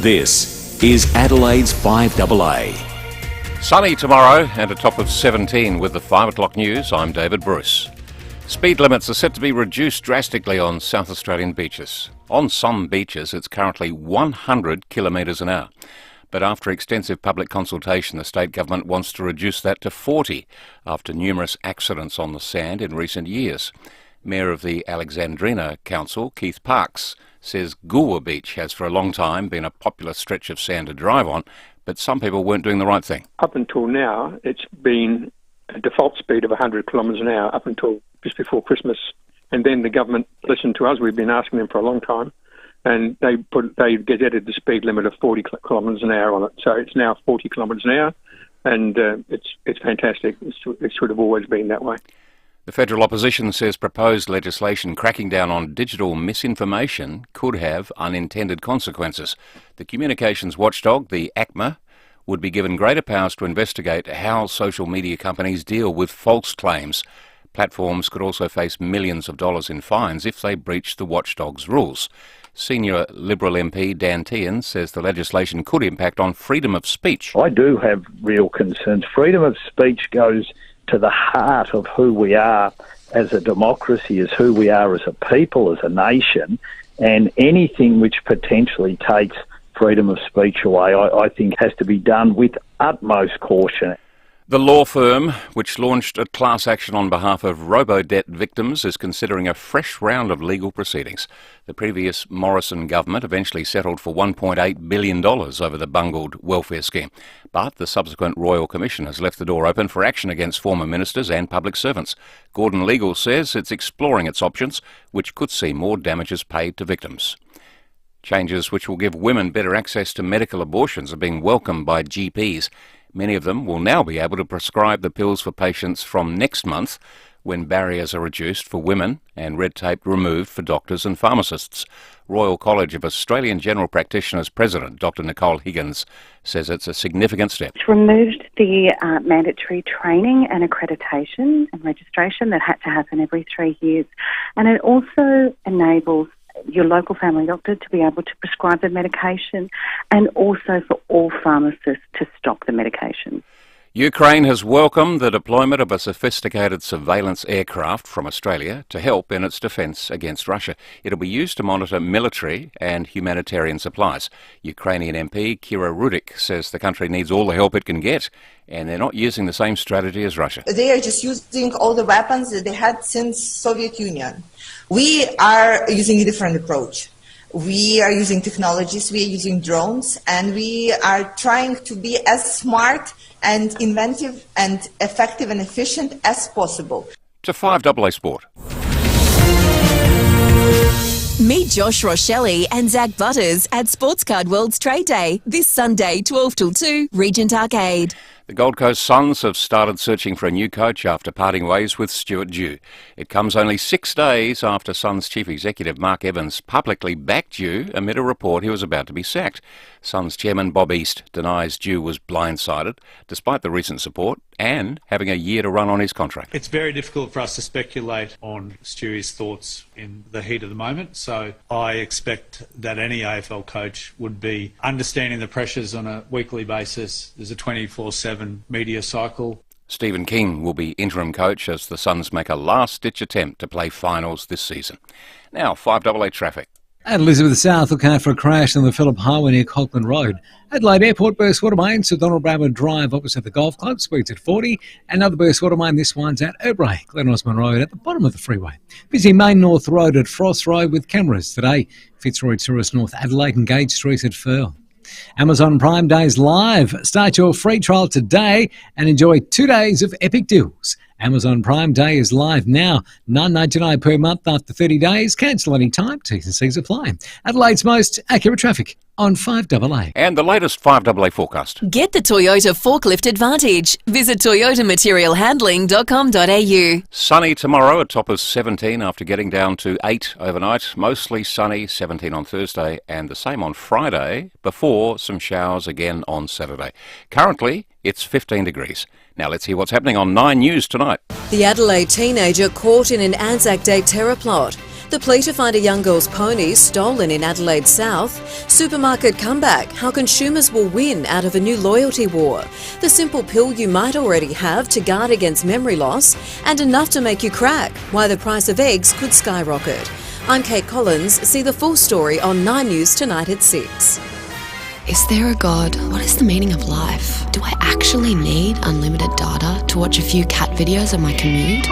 Speaker 3: This is Adelaide's 5AA.
Speaker 1: Sunny tomorrow and a top of 17 with the 5 o'clock news. I'm David Bruce. Speed limits are set to be reduced drastically on South Australian beaches. On some beaches, it's currently 100 kilometres an hour. But after extensive public consultation, the state government wants to reduce that to 40 after numerous accidents on the sand in recent years. Mayor of the Alexandrina Council, Keith Parkes, says Goolwa Beach has for a long time been a popular stretch of sand to drive on, but some people weren't doing the right thing.
Speaker 2: Up until now, it's been a default speed of 100 kilometres an hour up until just before Christmas. And then the government listened to us. We've been asking them for a long time. And they gazetted the speed limit of 40 kilometres an hour on it. So it's now 40 kilometres an hour, and it's fantastic. It should have always been that way.
Speaker 1: The federal opposition says proposed legislation cracking down on digital misinformation could have unintended consequences. The communications watchdog, the ACMA, would be given greater powers to investigate how social media companies deal with false claims. Platforms could also face millions of dollars in fines if they breach the watchdog's rules. Senior Liberal MP Dan Tehan says the legislation could impact on freedom of speech.
Speaker 5: I do have real concerns. Freedom of speech goes to the heart of who we are as a democracy, as who we are as a people, as a nation, and anything which potentially takes freedom of speech away, I think has to be done with utmost caution.
Speaker 1: The law firm, which launched a class action on behalf of robo-debt victims, is considering a fresh round of legal proceedings. The previous Morrison government eventually settled for $1.8 billion over the bungled welfare scheme. But the subsequent Royal Commission has left the door open for action against former ministers and public servants. Gordon Legal says it's exploring its options, which could see more damages paid to victims. Changes which will give women better access to medical abortions are being welcomed by GPs. Many of them will now be able to prescribe the pills for patients from next month, when barriers are reduced for women and red tape removed for doctors and pharmacists. Royal College of Australian General Practitioners President Dr Nicole Higgins says it's a significant step.
Speaker 6: It's removed the mandatory training and accreditation and registration that had to happen every 3 years, and it also enables your local family doctor to be able to prescribe the medication, and also for all pharmacists to stock the medication.
Speaker 1: Ukraine has welcomed the deployment of a sophisticated surveillance aircraft from Australia to help in its defence against Russia. It'll be used to monitor military and humanitarian supplies. Ukrainian MP Kira Rudik says the country needs all the help it can get, and they're not using the same strategy as Russia.
Speaker 7: They are just using all the weapons that they had since Soviet Union. We are using a different approach. We are using technologies, we are using drones, and we are trying to be as smart and inventive and effective and efficient as possible.
Speaker 1: To 5AA Sport.
Speaker 8: Meet Josh Rochelli and Zach Butters at Sportscard World's Trade Day this Sunday, 12 till 2, Regent Arcade.
Speaker 1: The Gold Coast Suns have started searching for a new coach after parting ways with Stuart Dew. It comes only 6 days after Suns chief executive Mark Evans publicly backed Dew amid a report he was about to be sacked. Suns chairman Bob East denies Dew was blindsided, despite the recent support and having a year to run on his contract.
Speaker 23: It's very difficult for us to speculate on Stewie's thoughts in the heat of the moment, so I expect that any AFL coach would be understanding the pressures on a weekly basis. There's a 24/7 7 media cycle.
Speaker 1: Stephen King will be interim coach as the Suns make a last-ditch attempt to play finals this season. Now, 5AA traffic.
Speaker 10: At Elizabeth South, look out for a crash on the Phillip Highway near Cochran Road. Adelaide Airport burst water main, so Donald Bradford Drive opposite the golf club, speeds at 40. Another burst water main, this one's at Oberoi, Glen Osmond Road at the bottom of the freeway. Busy Main North Road at Frost Road with cameras today. Fitzroy Tourist North Adelaide and Gage Street at Firle. Amazon Prime Days live. Start your free trial today and enjoy 2 days of epic deals. Amazon Prime Day is live now. $9.99 per month after 30 days. Cancel any time. T's and C's apply. Adelaide's most accurate traffic on 5AA.
Speaker 1: And the latest 5AA forecast.
Speaker 8: Get the Toyota Forklift Advantage. Visit toyotamaterialhandling.com.au.
Speaker 1: Sunny tomorrow, a top of 17 after getting down to 8 overnight. Mostly sunny, 17 on Thursday, and the same on Friday, before some showers again on Saturday. Currently, it's 15 degrees. Now let's hear what's happening on 9 News tonight.
Speaker 4: The Adelaide teenager caught in an Anzac Day terror plot. The plea to find a young girl's pony stolen in Adelaide South. Supermarket comeback, how consumers will win out of a new loyalty war. The simple pill you might already have to guard against memory loss. And enough to make you crack, why the price of eggs could skyrocket. I'm Kate Collins. See the full story on 9 News tonight at 6.
Speaker 9: Is there a God? What is the meaning of life? Do I actually need unlimited data to watch a few cat videos on my commute?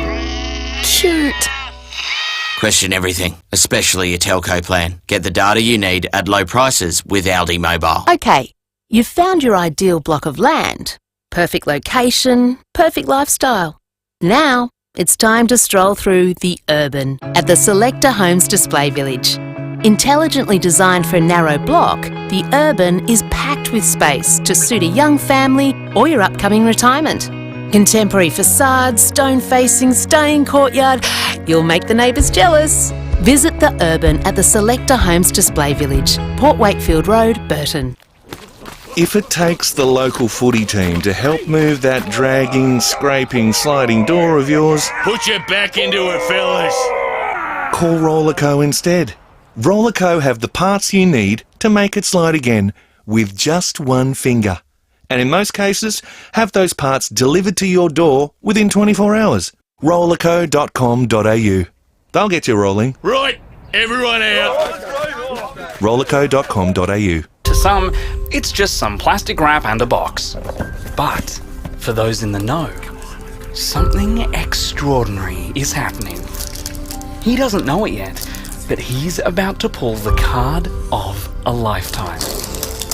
Speaker 9: Cute.
Speaker 11: Question everything, especially your telco plan. Get the data you need at low prices with Aldi Mobile.
Speaker 24: Okay, you've found your ideal block of land. Perfect location, perfect lifestyle. Now, it's time to stroll through the Urban at the Selector Homes Display Village. Intelligently designed for a narrow block, the Urban is packed with space to suit a young family or your upcoming retirement. Contemporary facades, stone-facing, stunning courtyard. You'll make the neighbours jealous. Visit the Urban at the Selector Homes Display Village, Port Wakefield Road, Burton.
Speaker 25: If it takes the local footy team to help move that dragging, scraping, sliding door of yours,
Speaker 26: put your back into it, fellas.
Speaker 25: Call Rollerco instead. Rollerco have the parts you need to make it slide again with just one finger. And in most cases, have those parts delivered to your door within 24 hours. Rollerco.com.au. They'll get you rolling.
Speaker 26: Right, everyone out.
Speaker 25: Rollerco.com.au.
Speaker 27: To some, it's just some plastic wrap and a box. But for those in the know, something extraordinary is happening. He doesn't know it yet, but he's about to pull the card of a lifetime.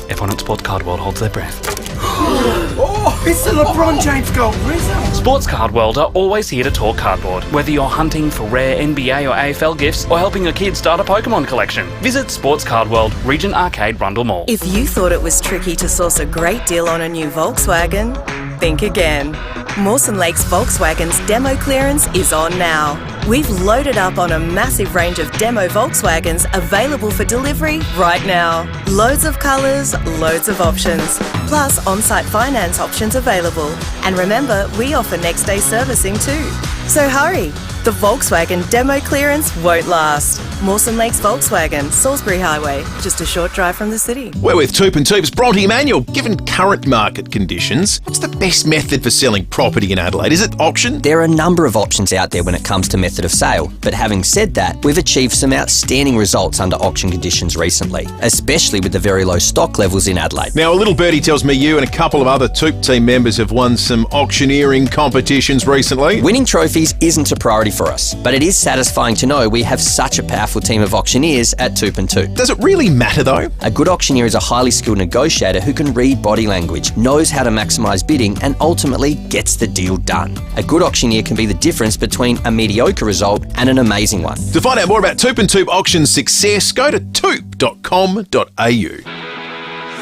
Speaker 27: Everyone at Sports Card World holds their breath.
Speaker 28: Oh, it's the LeBron James Gold Rizzo.
Speaker 27: Sports Card World are always here to talk cardboard. Whether you're hunting for rare NBA or AFL gifts or helping your kids start a Pokemon collection, visit Sports Card World, Regent Arcade, Rundle Mall.
Speaker 29: If you thought it was tricky to source a great deal on a new Volkswagen, think again. Mawson Lake's Volkswagen's demo clearance is on now. We've loaded up on a massive range of demo Volkswagens available for delivery right now. Loads of colours, loads of options, plus on-site finance options available. And remember, we offer next-day servicing too. So hurry, the Volkswagen demo clearance won't last. Mawson Lakes Volkswagen, Salisbury Highway, just a short drive from the city.
Speaker 30: We're with Toop and Toop's Bronte Emanuel. Given current market conditions, what's the best method for selling property in Adelaide? Is it auction?
Speaker 31: There are a number of options out there when it comes to method of sale, but having said that, we've achieved some outstanding results under auction conditions recently, especially with the very low stock levels in Adelaide.
Speaker 30: Now, a little birdie tells me you and a couple of other Toop team members have won some auctioneering competitions recently.
Speaker 31: Winning trophies isn't a priority for us, but it is satisfying to know we have such a powerful team of auctioneers at Toop and Toop.
Speaker 30: Does it really matter though?
Speaker 31: A good auctioneer is a highly skilled negotiator who can read body language, knows how to maximise bidding, and ultimately gets the deal done. A good auctioneer can be the difference between a mediocre result and an amazing one.
Speaker 30: To find out more about Toop and Toop Auction's success, go to toop.com.au.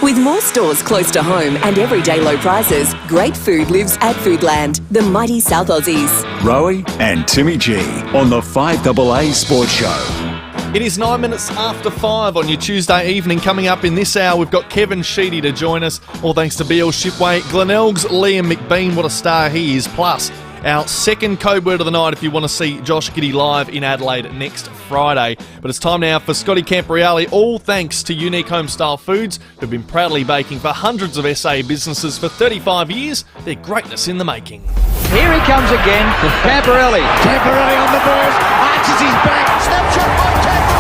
Speaker 8: With more stores close to home and everyday low prices, great food lives at Foodland, the mighty South Aussies.
Speaker 3: Rowey and Timmy G on the 5AA Sports Show.
Speaker 12: It is 9 minutes after 5 on your Tuesday evening. Coming up in this hour, we've got Kevin Sheedy to join us, all thanks to BL Shipway. Glenelg's Liam McBean, what a star he is. Plus, our second code word of the night if you want to see Josh Giddey live in Adelaide next Friday. But it's time now for Scotty Camporeale, all thanks to Unique Homestyle Foods, who've been proudly baking for hundreds of SA businesses for 35 years. Their greatness in the making.
Speaker 2: Here he comes again, Camporeale. Camporeale on the board, arches his back, snapshot by Camporeale.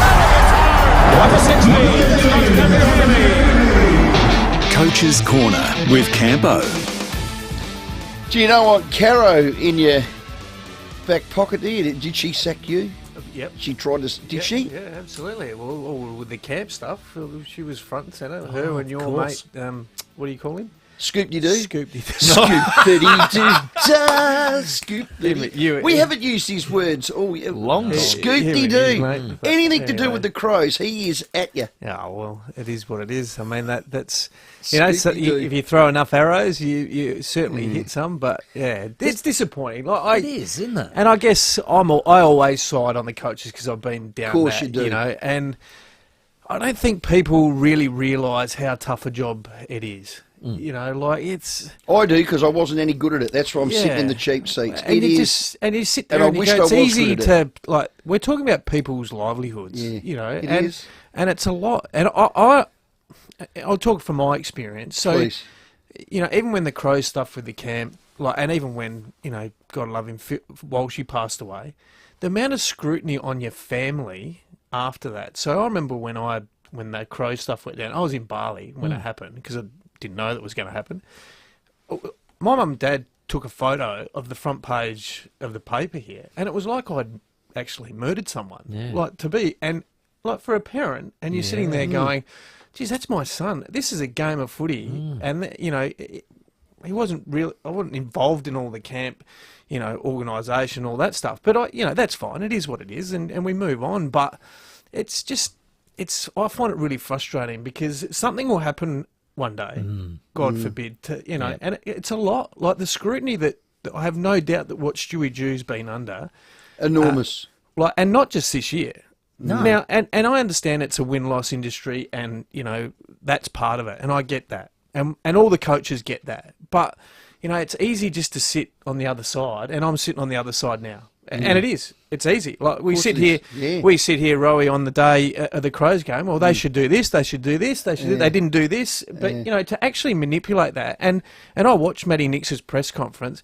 Speaker 3: Coach's Corner with Campo.
Speaker 13: Do you know what, Caro in your back pocket there? Did she sack you?
Speaker 14: Yep.
Speaker 13: She tried to. Did she?
Speaker 14: Yeah, absolutely. Well, all with the camp stuff, she was front and centre. Her and your mate. What do you call him?
Speaker 13: Scoop-de-doo?
Speaker 14: Scoop-de-doo.
Speaker 13: Scoop-de-doo. Scoop-de-doo. We haven't used these words all long time. Scoop-de-doo. Anything to do with the Crows, he is at you.
Speaker 14: Yeah, well, it is what it is. I mean, that's... You know, so if you throw enough arrows, you certainly hit some, but yeah, it's disappointing.
Speaker 15: It is, isn't it?
Speaker 14: And I guess I always side on the coaches because I've been down that. Of course you do. You know, and I don't think people really realise how tough a job it is. You know, like it's...
Speaker 13: I do, because I wasn't any good at it. That's why I'm sitting in the cheap seats.
Speaker 14: And you sit there and you go, it's easy to, like, we're talking about people's livelihoods, you know. And it's a lot. And I'll talk from my experience. So, please. You know, even when the Crow stuff with the camp, like, and even when, you know, God love him, Walshy passed away, the amount of scrutiny on your family after that. So I remember when the Crow stuff went down, I was in Bali when it happened, because I didn't know that was going to happen. My mum and dad took a photo of the front page of the paper here, and it was like I'd actually murdered someone. Yeah. Like, to be, and like for a parent, and you're sitting there going, geez, that's my son. This is a game of footy. And, you know, he wasn't really, I wasn't involved in all the camp, you know, organisation, all that stuff. But, you know, that's fine. It is what it is, and we move on. But it's just, I find it really frustrating because something will happen one day, God forbid, you know, and it's a lot. Like the scrutiny that I have no doubt that what Stewie Jew's been under. Enormous. And not just this year. No. Now, and I understand it's a win-loss industry and, you know, that's part of it. And I get that. And all the coaches get that. But, you know, it's easy just to sit on the other side. And I'm sitting on the other side now. And it is. It's easy. Like we sit here, Rowey, on the day of the Crows game. Well, they should do this. They should do this. They should. They didn't do this. But you know, to actually manipulate that, and I watched Matty Nix's press conference.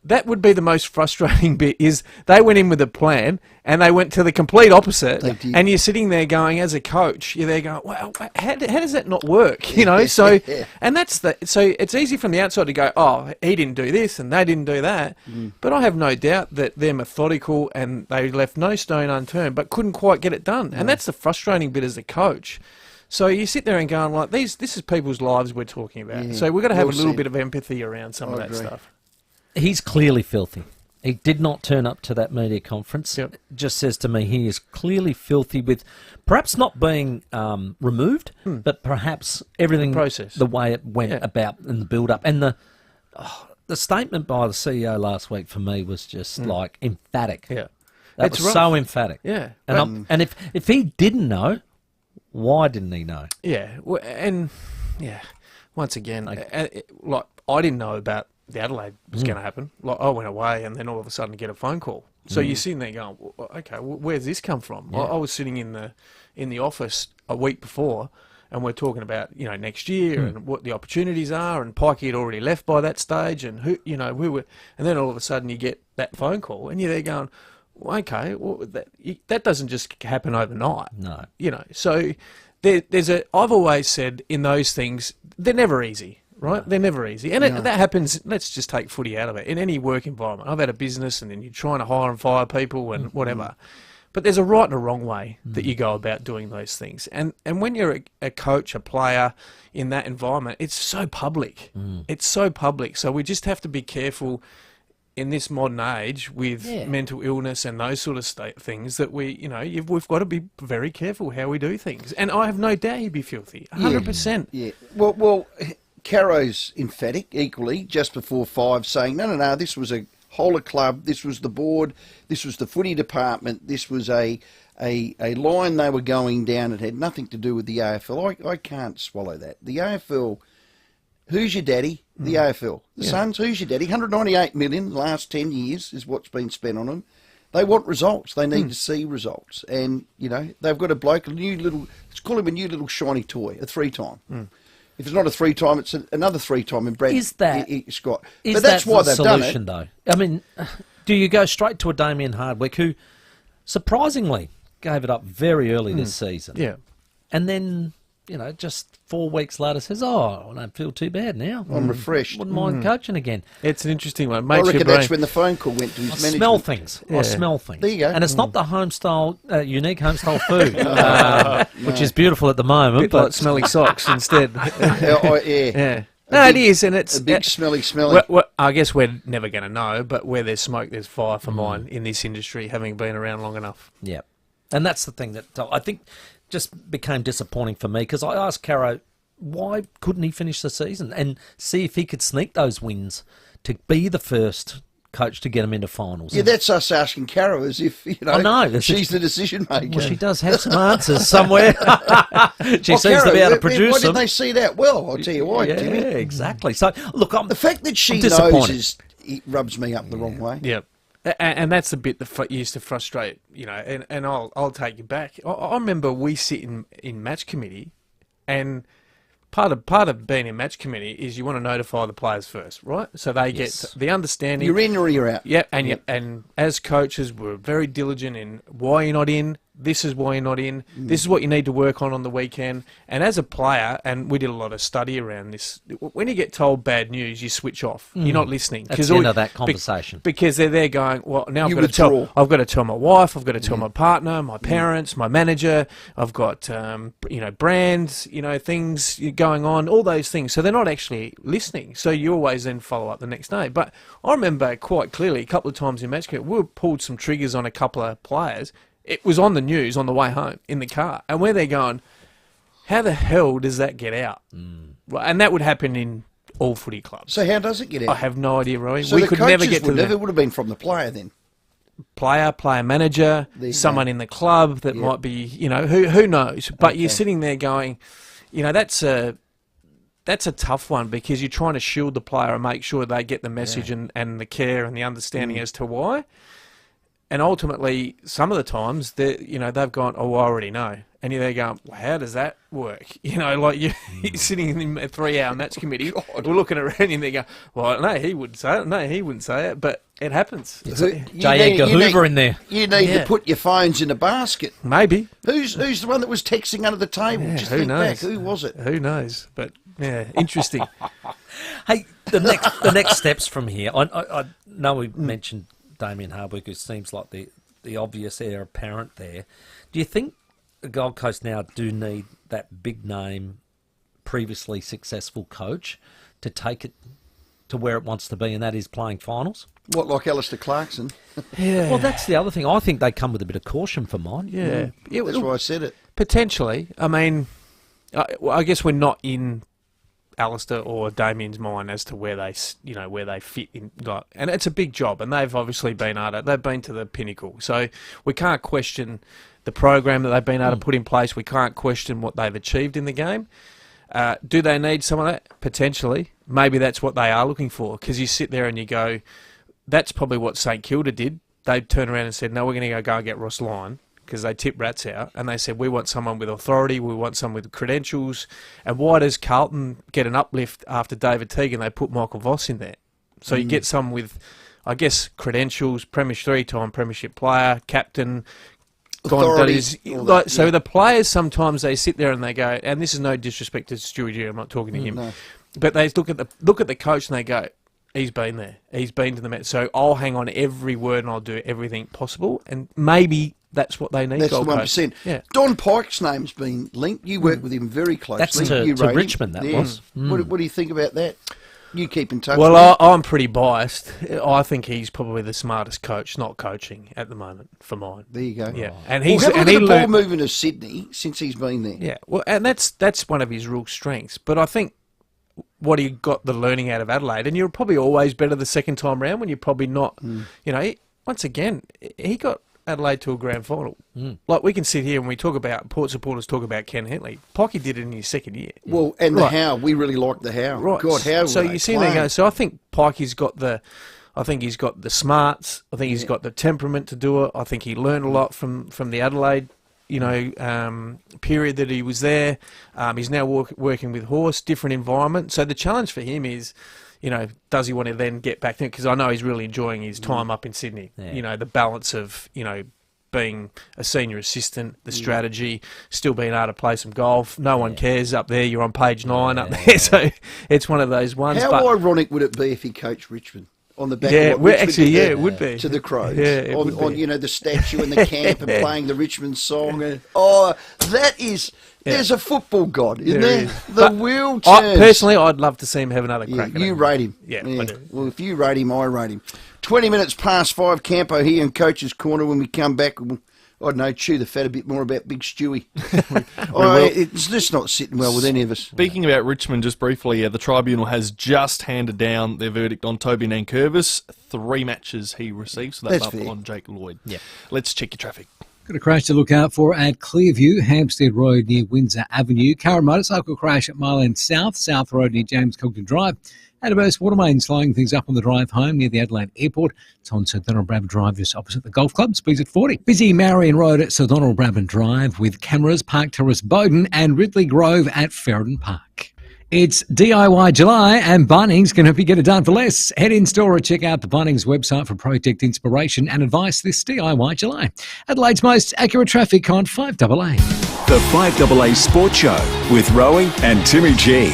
Speaker 14: That would be the most frustrating bit. Is they went in with a plan and they went to the complete opposite. And you're sitting there going, as a coach, you're there going, well, how does that not work? You know, so and so it's easy from the outside to go, oh, he didn't do this and they didn't do that. But I have no doubt that they're methodical and they left no stone unturned, but couldn't quite get it done. And that's the frustrating bit as a coach. So you sit there and going, like, this is people's lives we're talking about. So we've got to have a little bit of empathy around some of that stuff.
Speaker 15: He's clearly filthy. He did not turn up to that media conference. It just says to me he is clearly filthy with perhaps not being removed, but perhaps everything, the way it went about in the build-up. And the statement by the CEO last week for me was just like emphatic. Yeah. That was so emphatic.
Speaker 14: Yeah.
Speaker 15: And if he didn't know, why didn't he know?
Speaker 14: Yeah. Once again, like I didn't know about the Adelaide was going to happen. Like I went away and then all of a sudden get a phone call. So you're sitting there going, okay, where's this come from? Yeah. I was sitting in the office a week before and we're talking about, you know, next year and what the opportunities are, and Pikey had already left by that stage, and who, you know, we were, and then all of a sudden you get that phone call and you're there going, well, okay, well, that doesn't just happen overnight.
Speaker 15: No.
Speaker 14: You know, so I've always said in those things, they're never easy. Right? They're never easy. And that happens, let's just take footy out of it, in any work environment. I've had a business and then you're trying to hire and fire people and whatever. But there's a right and a wrong way that you go about doing those things. And when you're a coach, a player in that environment, it's so public. It's so public. So we just have to be careful in this modern age with mental illness and those sort of things that we've got to be very careful how we do things. And I have no doubt he'd be filthy, 100%.
Speaker 13: Yeah. Well, Caro's emphatic equally just before 5, saying, no, this was a whole of club, this was the board, this was the footy department, this was a line they were going down. It had nothing to do with the AFL. I can't swallow that. The AFL who's your daddy? The AFL. The Suns, who's your daddy? 198 million the last 10 years is what's been spent on them. They want results. They need to see results. And, you know, they've got a bloke, let's call him a new little shiny toy, a 3-time. If it's not a 3-time, it's another 3-time in Brad Scott. But that's why they've done it.
Speaker 15: Though? I mean, do you go straight to a Damien Hardwick who surprisingly gave it up very early this season?
Speaker 14: Yeah.
Speaker 15: And then, you know, just 4 weeks later says, I don't feel too bad now.
Speaker 13: I'm refreshed.
Speaker 15: Wouldn't mind coaching again.
Speaker 14: It's an interesting one.
Speaker 13: I reckon that's when the phone call went to his management.
Speaker 15: Smell things. I smell things.
Speaker 13: There you go.
Speaker 15: And it's not the unique home-style food, which is beautiful at the moment.
Speaker 14: But like smelly socks instead.
Speaker 13: Yeah.
Speaker 14: No, it is, and it's
Speaker 13: a big smelly.
Speaker 14: I guess we're never going to know, but where there's smoke, there's fire for mine in this industry, having been around long enough.
Speaker 15: Yeah. And that's the thing that I think just became disappointing for me, because I asked Caro, why couldn't he finish the season and see if he could sneak those wins to be the first coach to get him into finals?
Speaker 13: Yeah, that's us asking Caro as if, you know,
Speaker 15: I know,
Speaker 13: she's the decision maker.
Speaker 15: Well, she does have some answers somewhere. She seems to be able to produce
Speaker 13: why
Speaker 15: them.
Speaker 13: didn't they see that? Well, I'll tell you why, Timmy.
Speaker 15: Yeah, exactly. So, look,
Speaker 13: the fact that she knows it rubs me up the wrong way.
Speaker 14: Yeah. And that's the bit that used to frustrate, you know, and I'll take you back. I remember we sit in match committee, and part of being in match committee is you want to notify the players first, right? So they get the understanding.
Speaker 13: You're in or you're out.
Speaker 14: Yeah, and as coaches, we're very diligent in why you're not in. This is why you're not in. This is what you need to work on the weekend. And as a player, and we did a lot of study around this, when you get told bad news, you switch off. You're not listening.
Speaker 15: That's the end of that conversation.
Speaker 14: Because they're there going, well, now I've got to tell my wife, I've got to tell my partner, my parents, my manager, I've got, brands, things going on, all those things. So they're not actually listening. So you always then follow up the next day. But I remember quite clearly a couple of times in match, we pulled some triggers on a couple of players. It was on the news on the way home in the car, and where they're going, how the hell does that get out? And that would happen in all footy clubs.
Speaker 13: So how does it get out?
Speaker 14: I have no idea, Rowey.
Speaker 13: So
Speaker 14: we could never get to that.
Speaker 13: It would have been from the player then.
Speaker 14: Player manager, someone in the club that might be, who knows? But you're sitting there going, that's a tough one, because you're trying to shield the player and make sure they get the message and the care and the understanding as to why. And ultimately, some of the times, they've gone, I already know. And you're there going, well, how does that work? You're sitting in a 3-hour match committee, we're looking around and they go, well, no, he wouldn't say it. No, he wouldn't say it. But it happens.
Speaker 15: J. Edgar Hoover in there.
Speaker 13: You need to put your phones in a basket.
Speaker 14: Maybe.
Speaker 13: Who's the one that was texting under the table?
Speaker 14: Yeah,
Speaker 13: Just
Speaker 14: who
Speaker 13: think
Speaker 14: knows?
Speaker 13: back. Who was it?
Speaker 14: Who knows? But, yeah, interesting.
Speaker 15: Hey, the next steps from here. I know we mentioned Damien Hardwick, who seems like the obvious heir apparent there. Do you think the Gold Coast now do need that big name, previously successful coach to take it to where it wants to be, and that is playing finals?
Speaker 13: What, like Alistair Clarkson?
Speaker 14: Yeah.
Speaker 15: Well, that's the other thing. I think they come with a bit of caution for mine.
Speaker 14: Yeah.
Speaker 13: That's why I said it.
Speaker 14: Potentially. I mean, I guess we're not in Alistair or Damien's mind as to where they fit in, and it's a big job, and they've obviously been at it. They've been to the pinnacle, so we can't question the program that they've been able to put in place. We can't question what they've achieved in the game. Do they need some of that? Potentially. Maybe that's what they are looking for, because you sit there and you go, that's probably what St Kilda did. They turned around and said, no, we're going to go and get Ross Lyon, because they tipped rats out, and they said, we want someone with authority, we want someone with credentials. And why does Carlton get an uplift after David Teague? They put Michael Voss in there. So you get someone with, I guess, credentials, 3-time premiership player, captain,
Speaker 13: authority.
Speaker 14: So the players, sometimes they sit there and they go, and this is no disrespect to Stewie G, I'm not talking to him,
Speaker 13: no.
Speaker 14: But they look at the coach and they go, he's been there. He's been to the match. So I'll hang on every word and I'll do everything possible. And maybe that's what they need.
Speaker 13: That's the
Speaker 14: Gold Coast.
Speaker 13: 1%.
Speaker 14: Yeah.
Speaker 13: Don Pike's name's been linked. You work with him very closely.
Speaker 15: That's to Richmond, that was.
Speaker 13: What do you think about that? You keep in touch
Speaker 14: with
Speaker 13: him?
Speaker 14: I'm pretty biased. I think he's probably the smartest coach, not coaching at the moment, for mine.
Speaker 13: There you go.
Speaker 14: Yeah.
Speaker 13: And he's the ball movement of Sydney since he's been there.
Speaker 14: Yeah. Well, and that's one of his real strengths. But I think what he got the learning out of Adelaide, and you're probably always better the second time round when you're probably not, once again, he got Adelaide to a grand final. Like, we can sit here and we talk about, Port supporters talk about Ken Hentley. Pocky did it in his second year.
Speaker 13: Well, and the how. We really like the how.
Speaker 14: Right.
Speaker 13: God, how
Speaker 14: so you see there go. So I think Pikey's got the... I think he's got the smarts. I think he's got the temperament to do it. I think he learned a lot from the Adelaide, period that he was there. He's now working with Horse, different environment. So the challenge for him is, does he want to then get back there? Because I know he's really enjoying his time up in Sydney.
Speaker 15: Yeah.
Speaker 14: The balance of, being a senior assistant, the strategy, still being able to play some golf. No one cares up there. You're on page 9 up there. So it's one of those ones.
Speaker 13: How ironic would it be if he coached Richmond? On the back of
Speaker 14: it would be.
Speaker 13: To the Crows.
Speaker 14: Yeah,
Speaker 13: on the statue and the camp and playing the Richmond song. And, that is... There's a football god, isn't there? The wheel turns.
Speaker 14: Personally, I'd love to see him have another crack at it.
Speaker 13: You rate him.
Speaker 14: Yeah, I do.
Speaker 13: Well, if you rate him, I rate him. 20 minutes past 5, Campo here in Coach's Corner. When we come back, we'll, I don't know, chew the fat a bit more about Big Stewie. It's just not sitting well with any of us.
Speaker 12: Speaking about Richmond, just briefly, the tribunal has just handed down their verdict on Toby Nankervis. 3 matches he received, so that's up on Jake Lloyd.
Speaker 15: Yeah.
Speaker 12: Let's check your traffic.
Speaker 10: Got a crash to look out for at Clearview, Hampstead Road near Windsor Avenue. Current motorcycle crash at Marland South Road near James Cogden Drive. And a burst water main slowing things up on the drive home near the Adelaide Airport. It's on Sir Donald Brabham Drive just opposite the golf club. Speeds at 40. Busy Marion Road at Sir Donald Brabham Drive with cameras, Park Terrace Bowden and Ridley Grove at Ferryden Park. It's DIY July and Bunnings can help you get it done for less. Head in store or check out the Bunnings website for project inspiration and advice this DIY July. Adelaide's most accurate traffic on 5AA.
Speaker 3: The 5AA Sports Show with Rowey and Timmy G.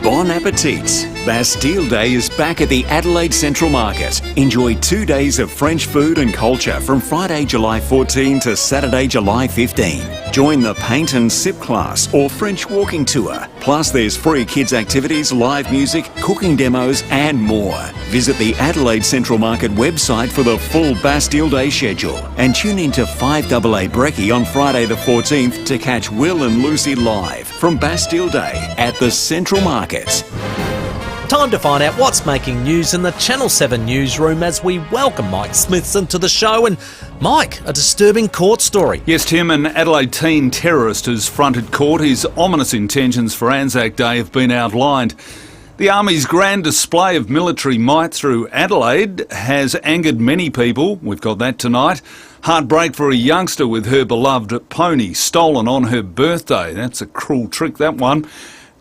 Speaker 3: Bon appetit! Bastille Day is back at the Adelaide Central Market. Enjoy 2 days of French food and culture from Friday, July 14 to Saturday, July 15. Join the paint and sip class or French walking tour. Plus there's free kids activities, live music, cooking demos and more. Visit the Adelaide Central Market website for the full Bastille Day schedule and tune in to 5AA Brekkie on Friday the 14th to catch Will and Lucy live from Bastille Day at the Central Market.
Speaker 5: Time to find out what's making news in the Channel 7 newsroom as we welcome Mike Smithson to the show. And Mike, a disturbing court story.
Speaker 6: Yes, Tim, an Adelaide teen terrorist has fronted court. His ominous intentions for Anzac Day have been outlined. The Army's grand display of military might through Adelaide has angered many people. We've got that tonight. Heartbreak for a youngster with her beloved pony stolen on her birthday. That's a cruel trick, that one.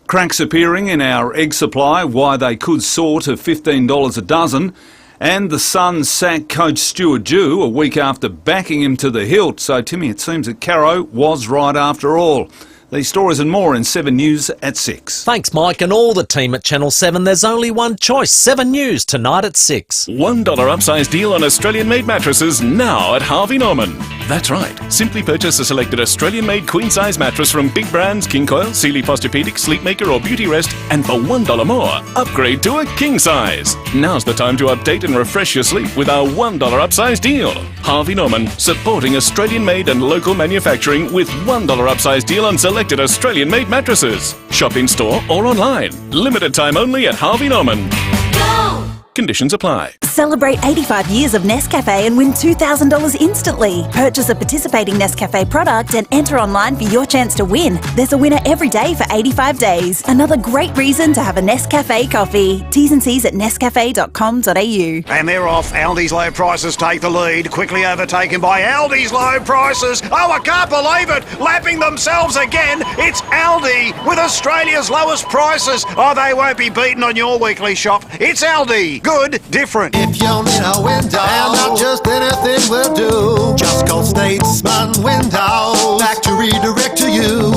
Speaker 6: Cracks appearing in our egg supply, why they could soar to $15 a dozen. And the Suns sacked coach Stuart Dew a week after backing him to the hilt. So, Timmy, it seems that Caro was right after all. These stories and more in 7 News at 6.
Speaker 5: Thanks, Mike, and all the team at Channel 7. There's only one choice. 7 News tonight at 6.
Speaker 30: $1 upsize deal on Australian-made mattresses now at Harvey Norman. That's right. Simply purchase a selected Australian-made queen-size mattress from big brands King Coil, Sealy Posturepedic, Sleepmaker or Beauty Rest, and for $1 more, upgrade to a king size. Now's the time to update and refresh your sleep with our $1 upsize deal. Harvey Norman, supporting Australian-made and local manufacturing with $1 upsize deal on selected Australian-made mattresses. Shop in store or online. Limited time only at Harvey Norman.
Speaker 29: Go!
Speaker 30: Conditions apply.
Speaker 29: Celebrate 85 years of Nescafe and win $2,000 instantly. Purchase a participating Nescafe product and enter online for your chance to win. There's a winner every day for 85 days. Another great reason to have a Nescafe coffee. T's and C's at nescafe.com.au.
Speaker 7: And they're off. Aldi's low prices take the lead. Quickly overtaken by Aldi's low prices. Oh, I can't believe it. Lapping themselves again. It's Aldi with Australia's lowest prices. Oh, they won't be beaten on your weekly shop. It's Aldi. Good, different.
Speaker 16: If you need a window, and not just anything will do, just call Statesman Windows. Factory direct to you.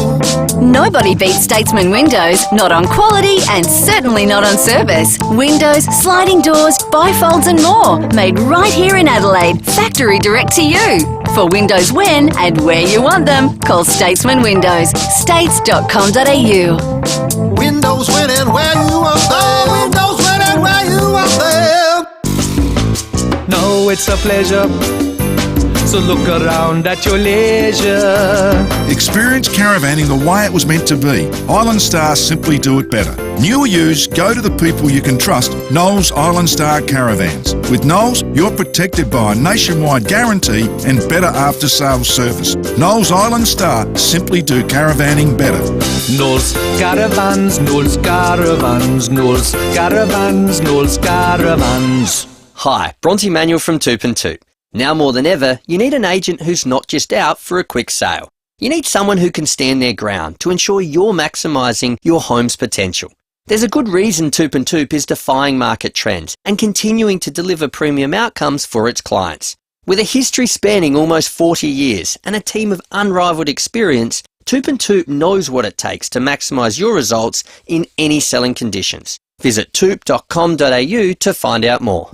Speaker 24: Nobody beats Statesman Windows, not on quality and certainly not on service. Windows, sliding doors, bifolds and more, made right here in Adelaide. Factory direct to you. For windows when and where you want them, call Statesman Windows. States.com.au.
Speaker 16: Windows when and where you want them. Windows when and where you want them.
Speaker 17: No, it's a pleasure
Speaker 1: So look around at your leisure.
Speaker 4: Experience caravanning the way it was meant to be. Island Star simply do it better. New or used, go to the people you can trust, Knowles Island Star Caravans. With Knowles, you're protected by a nationwide guarantee and better after-sales service. Knowles Island Star simply do caravanning better.
Speaker 1: Knowles Caravans, Knowles Caravans, Knowles Caravans, Knowles Caravans.
Speaker 31: Hi, Bronte Manuel from Toop and Toop. Now more than ever, you need an agent who's not just out for a quick sale. You need someone who can stand their ground to ensure you're maximising your home's potential. There's a good reason Toop and Toop is defying market trends and continuing to deliver premium outcomes for its clients. With a history spanning almost 40 years and a team of unrivaled experience, Toop and Toop knows what it takes to maximise your results in any selling conditions. Visit toop.com.au to find out more.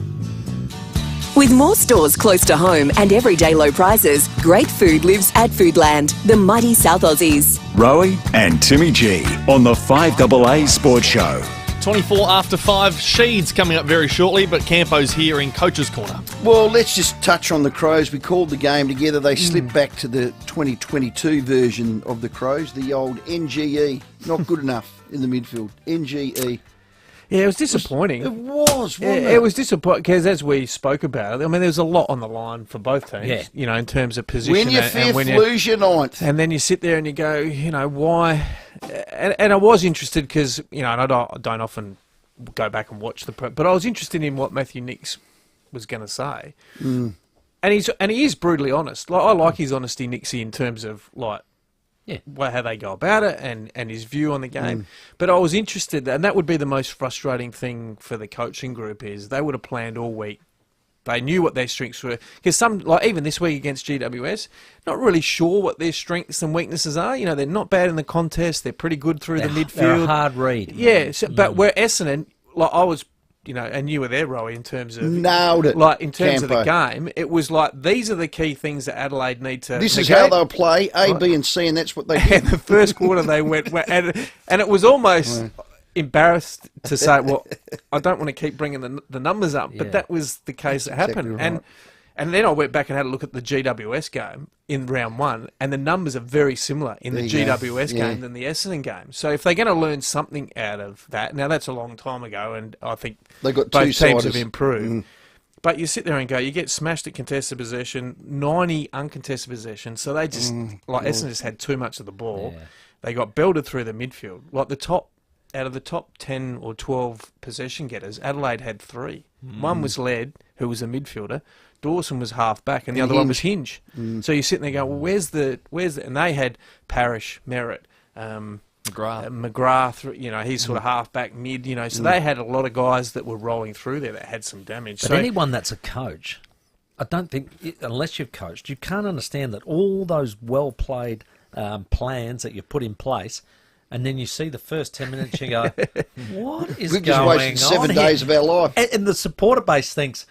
Speaker 8: With more stores close to home and everyday low prices, great food lives at Foodland, the mighty South Aussies.
Speaker 3: Rowey and Timmy G on the 5AA Sports Show.
Speaker 12: 24 after 5, Sheeds coming up very shortly, but Campo's here in Coach's Corner.
Speaker 13: Well, let's just touch on the Crows. We called the game together. They slipped back to the 2022 version of the Crows, the old NGE. Not good enough in the midfield. NGE.
Speaker 14: Yeah, it was disappointing.
Speaker 13: It was, wasn't it?
Speaker 14: It was disappointing because, as we spoke about, I mean, there's a lot on the line for both teams, you know, in terms of position.
Speaker 13: Win your fifth, lose your ninth.
Speaker 14: And then you sit there and you go, you know, why? And I was interested because, you know, and I don't often go back and watch but I was interested in what Matthew Nicks was going to say.
Speaker 13: Mm.
Speaker 14: And he is brutally honest. Like, I like his honesty, Nixie, in terms of, like, how they go about it and his view on the game. But I was interested, and that would be the most frustrating thing for the coaching group, is they would have planned all week. They knew what their strengths were. Because some, like even this week against GWS, not really sure what their strengths and weaknesses are. You know, they're not bad in the contest. They're pretty good through the midfield.
Speaker 15: They're a hard read.
Speaker 14: Yeah, so, but where Essendon, like I was, you know, and you were there, Rowey, in terms of...
Speaker 13: Nailed it,
Speaker 14: Like, in terms
Speaker 13: Campo.
Speaker 14: of the game, it was like, these are the key things that Adelaide need to...
Speaker 13: This is how they'll play, A, B and C, and that's what they did.
Speaker 14: And the first quarter they went... And it was almost embarrassed to say, well, I don't want to keep bringing the numbers up, but that was the case that happened.
Speaker 13: exactly right.
Speaker 14: And then I went back and had a look at the GWS game in round one, and the numbers are very similar in the GWS game than the Essendon game. So if they're going to learn something out of that, now that's a long time ago, and I think
Speaker 13: They got
Speaker 14: both
Speaker 13: two
Speaker 14: teams
Speaker 13: siders.
Speaker 14: have improved. But you sit there and go, you get smashed at contested possession, 90 uncontested possession, so they just, Essendon just had too much of the ball.
Speaker 15: Yeah.
Speaker 14: They got belted through the midfield. Like out of the top 10 or 12 possession getters, Adelaide had 3. One was Led, who was a midfielder. Dawson was half back, and the other one was Hinge. So you're sitting there going, well, where's the? And they had Parrish, Merritt, McGrath. You know, he's sort of half back, mid. You know, so they had a lot of guys that were rolling through there that had some damage.
Speaker 15: But
Speaker 14: so
Speaker 15: anyone that's a coach, I don't think, unless you've coached, you can't understand that all those well played plans that you put in place. And then you see the first 10 minutes, you go, what is
Speaker 13: We've
Speaker 15: going on?
Speaker 13: just wasted 7 days of our life.
Speaker 15: And the supporter base thinks,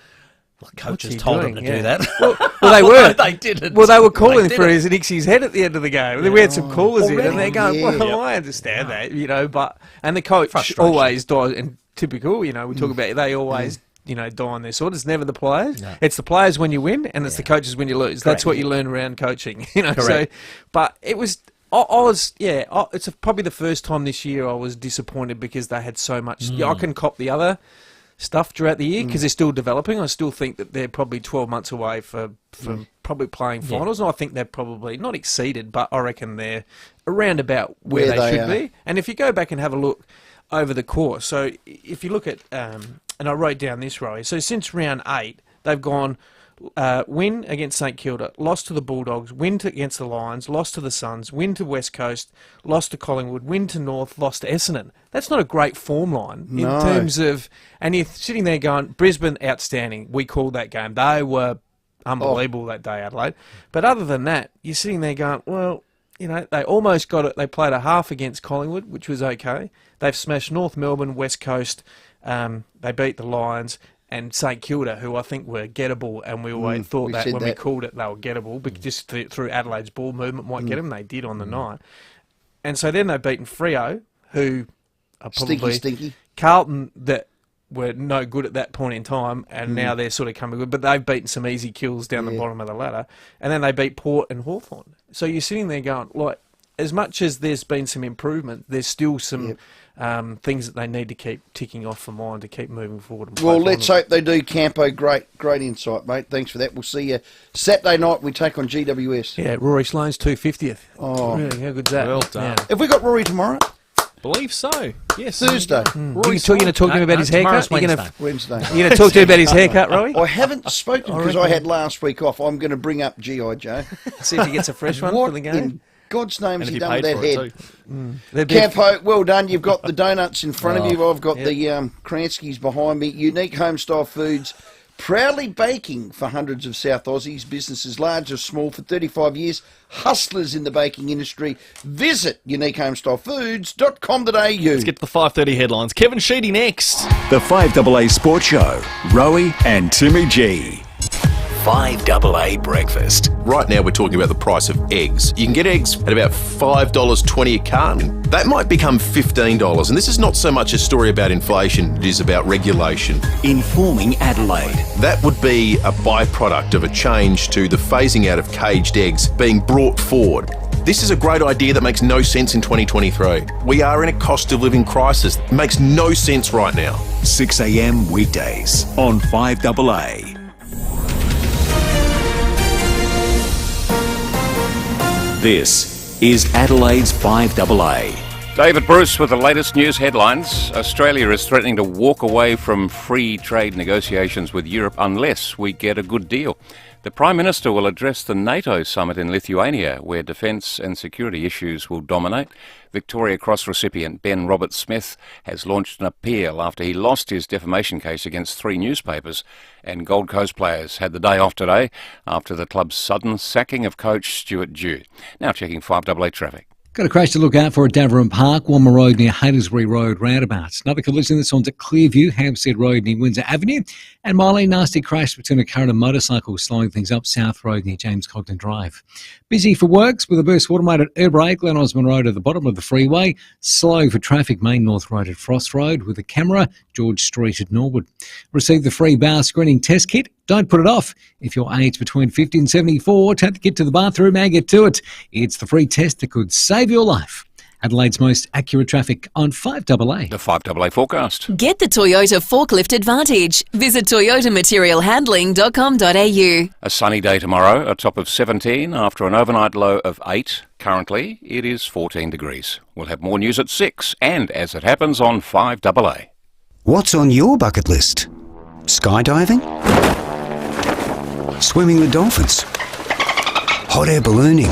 Speaker 15: well, coach has told him to do that.
Speaker 14: Well, they were.
Speaker 15: They didn't.
Speaker 14: Well, they were calling
Speaker 15: They
Speaker 14: for
Speaker 15: didn't.
Speaker 14: his Nixie's head at the end of the game. And then we had some callers in, and they're going, well, I understand that, you know, but... And the coach always dies, and typical, you know, we talk about, they always... You know, die on their sword. It's never the players.
Speaker 15: No.
Speaker 14: It's the players when you win, and it's the coaches when you lose. That's what you learn around coaching. You know,
Speaker 15: Correct.
Speaker 14: so. But it was. I was. Yeah. It's probably the first time this year I was disappointed because they had so much. Yeah, I can cop the other stuff throughout the year because they're still developing. I still think that they're probably 12 months away from probably playing finals, and I think they're probably not exceeded, but I reckon they're around about where they should be. And if you go back and have a look over the course, so if you look at. And I wrote down this, Rowey. So since round 8, they've gone win against St Kilda, lost to the Bulldogs, win against the Lions, lost to the Suns, win to West Coast, lost to Collingwood, win to North, lost to Essendon. That's not a great form line in terms of... And you're sitting there going, Brisbane, outstanding. We called that game. They were unbelievable that day, Adelaide. But other than that, you're sitting there going, well... You know, they almost got it. They played a half against Collingwood, which was okay. They've smashed North Melbourne, West Coast. They beat the Lions and St Kilda, who I think were gettable, and we always thought that when we called it, they were gettable, but just through Adelaide's ball movement might get them. They did on the night. And so then they've beaten Freo, who are probably...
Speaker 13: Stinky.
Speaker 14: Carlton, that were no good at that point in time, and now they're sort of coming good. But they've beaten some easy kills down the bottom of the ladder, and then they beat Port and Hawthorn. So you're sitting there going, like, as much as there's been some improvement, there's still some things that they need to keep ticking off for mine to keep moving forward. And
Speaker 13: well, let's hope they do, Campo. Great insight, mate. Thanks for that. We'll see you Saturday night. We take on GWS.
Speaker 14: Yeah, Rory Sloane's 250th.
Speaker 13: Oh,
Speaker 14: really? How good's that?
Speaker 12: Well done.
Speaker 13: Have we got Rory tomorrow?
Speaker 12: Believe so. Yes.
Speaker 13: Thursday.
Speaker 14: You're going to talk to him about his haircut?
Speaker 13: Wednesday.
Speaker 14: You're going to talk to him about his haircut, Rory?
Speaker 13: I haven't spoken because I had last week off. I'm going to bring up G.I. Joe.
Speaker 14: See if he gets a fresh one for the game.
Speaker 13: In God's name has he done with that head?
Speaker 14: Campo,
Speaker 13: Campo, well done. You've got the donuts in front of you. I've got the Kranskis behind me. Unique home-style foods. Proudly baking for hundreds of South Aussies, businesses large or small, for 35 years. Hustlers in the baking industry. Visit uniquehomestylefoods.com.au.
Speaker 12: Let's get to the 5:30 headlines. Kevin Sheedy next.
Speaker 3: The 5AA Sports Show. Rowey and Timmy G. 5AA Breakfast.
Speaker 9: Right now we're talking about the price of eggs. You can get eggs at about $5.20 a carton. That might become $15, and this is not so much a story about inflation, it is about regulation.
Speaker 3: Informing Adelaide.
Speaker 9: That would be a byproduct of a change to the phasing out of caged eggs being brought forward. This is a great idea that makes no sense in 2023. We are in a cost of living crisis. It makes no sense right now.
Speaker 3: 6 a.m. weekdays on 5AA. This is Adelaide's 5AA.
Speaker 11: David Bruce with the latest news headlines. Australia is threatening to walk away from free trade negotiations with Europe unless we get a good deal. The Prime Minister will address the NATO summit in Lithuania, where defence and security issues will dominate. Victoria Cross recipient Ben Roberts-Smith has launched an appeal after he lost his defamation case against 3 newspapers. And Gold Coast players had the day off today after the club's sudden sacking of coach Stuart Dew. Now checking 5AA traffic.
Speaker 10: Got a crash to look out for at Daverum Park, Walmer Road near Haynesbury Road roundabout. Another collision this one's at Clearview, Hampstead Road near Windsor Avenue. And Marley, nasty crash between a car and a motorcycle, slowing things up South Road near James Cogden Drive. Busy for works with a burst watermate at Urbray, Glen Osmond Road at the bottom of the freeway. Slow for traffic, Main North Road at Frost Road with a camera, George Street at Norwood. Receive the free bowel screening test kit. Don't put it off. If your age between 50 and 74, take the kit to the bathroom and get to it. It's the free test that could save your life. Adelaide's most accurate traffic on 5AA.
Speaker 11: The 5AA forecast.
Speaker 8: Get the Toyota Forklift Advantage. Visit toyotamaterialhandling.com.au.
Speaker 11: A sunny day tomorrow, a top of 17 after an overnight low of 8. Currently, it is 14 degrees. We'll have more news at 6 and, as it happens, on 5AA.
Speaker 17: What's on your bucket list? Skydiving? Swimming with dolphins? Hot air ballooning?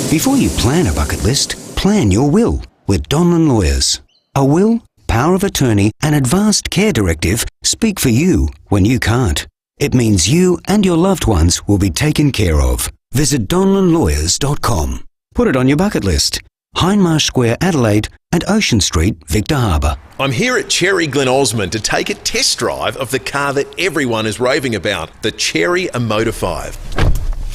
Speaker 17: Before you plan a bucket list, plan your will with Donlan Lawyers. A will, power of attorney and advanced care directive speak for you when you can't. It means you and your loved ones will be taken care of. Visit donlanlawyers.com. Put it on your bucket list. Hindmarsh Square, Adelaide and Ocean Street, Victor Harbour.
Speaker 9: I'm here at Cherry Glen Osmond to take a test drive of the car that everyone is raving about, the Cherry Motor 5.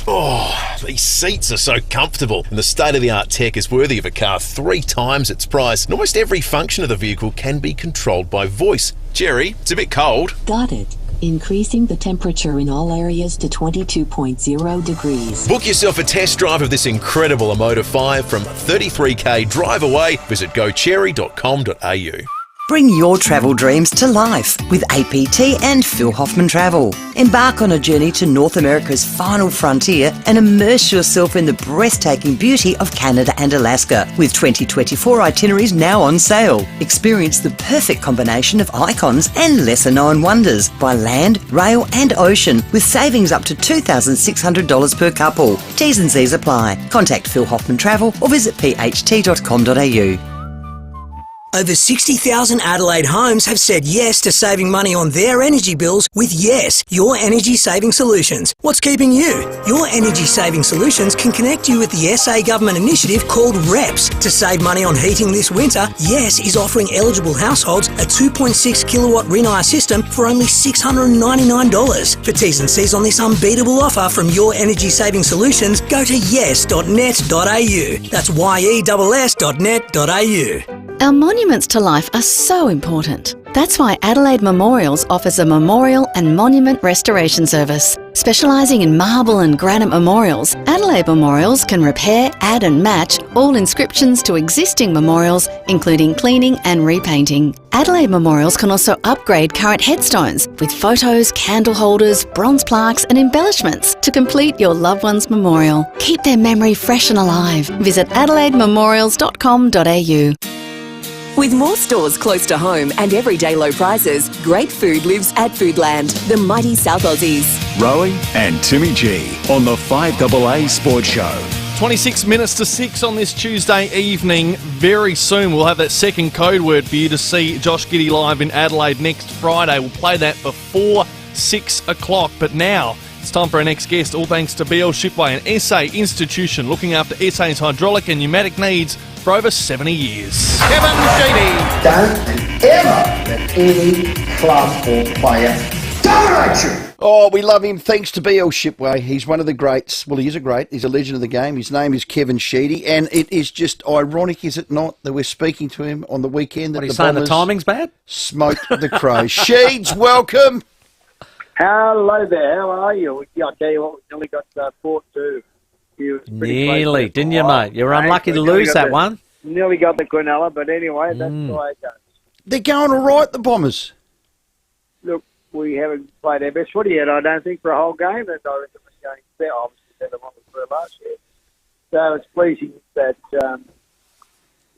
Speaker 9: Oh, these seats are so comfortable, and the state-of-the-art tech is worthy of a car 3 times its price. And almost every function of the vehicle can be controlled by voice. Jerry, it's a bit cold.
Speaker 18: Got it. Increasing the temperature in all areas to 22.0 degrees.
Speaker 9: Book yourself a test drive of this incredible Motor 5 from 33k drive away. Visit gocherry.com.au.
Speaker 19: Bring your travel dreams to life with APT and Phil Hoffman Travel. Embark on a journey to North America's final frontier and immerse yourself in the breathtaking beauty of Canada and Alaska, with 2024 itineraries now on sale. Experience the perfect combination of icons and lesser-known wonders by land, rail and ocean, with savings up to $2,600 per couple. T's and C's apply. Contact Phil Hoffman Travel or visit pht.com.au.
Speaker 20: Over 60,000 Adelaide homes have said yes to saving money on their energy bills with Yes, Your Energy Saving Solutions. What's keeping you? Your Energy Saving Solutions can connect you with the SA government initiative called REPS. To save money on heating this winter, Yes is offering eligible households a 2.6 kilowatt Rinnai system for only $699. For T's and C's on this unbeatable offer from Your Energy Saving Solutions, go to yes.net.au. That's yes.net.au.
Speaker 2: Our monuments to life are so important. That's why Adelaide Memorials offers a memorial and monument restoration service. Specialising in marble and granite memorials, Adelaide Memorials can repair, add and match all inscriptions to existing memorials, including cleaning and repainting. Adelaide Memorials can also upgrade current headstones with photos, candle holders, bronze plaques and embellishments to complete your loved one's memorial. Keep their memory fresh and alive. Visit adelaidememorials.com.au.
Speaker 8: With more stores close to home and everyday low prices, great food lives at Foodland, the mighty South Aussies.
Speaker 3: Rowey and Timmy G on the 5AA Sports Show.
Speaker 12: 26 minutes to 6 on this Tuesday evening. Very soon we'll have that second code word for you to see Josh Giddey live in Adelaide next Friday. We'll play that before 6 o'clock. But now it's time for our next guest, all thanks to BL Shipway, an SA institution looking after SA's hydraulic and pneumatic needs for over 70 years.
Speaker 5: Kevin Sheedy. Don't ever let any club or player dominate you.
Speaker 13: Oh, we love him. Thanks to BL Shipway. He's one of the greats. Well, he is a great. He's a legend of the game. His name is Kevin Sheedy, and it is just ironic, is it not, that we're speaking to him on the weekend. That
Speaker 15: what are you saying, the timing's bad?
Speaker 13: Smoked the Crows. Sheeds, welcome.
Speaker 6: Hello there. How are you? I tell you what, we nearly got Port too.
Speaker 15: Nearly, didn't you, mate? You were unlucky to lose that one.
Speaker 6: Nearly got the Quinella, but anyway, that's the way it goes.
Speaker 13: They're going all right, the Bombers.
Speaker 6: Look, we haven't played our best footy yet, I don't think, for a whole game, and I reckon we're going better, obviously, better than what we were last year. So it's pleasing that,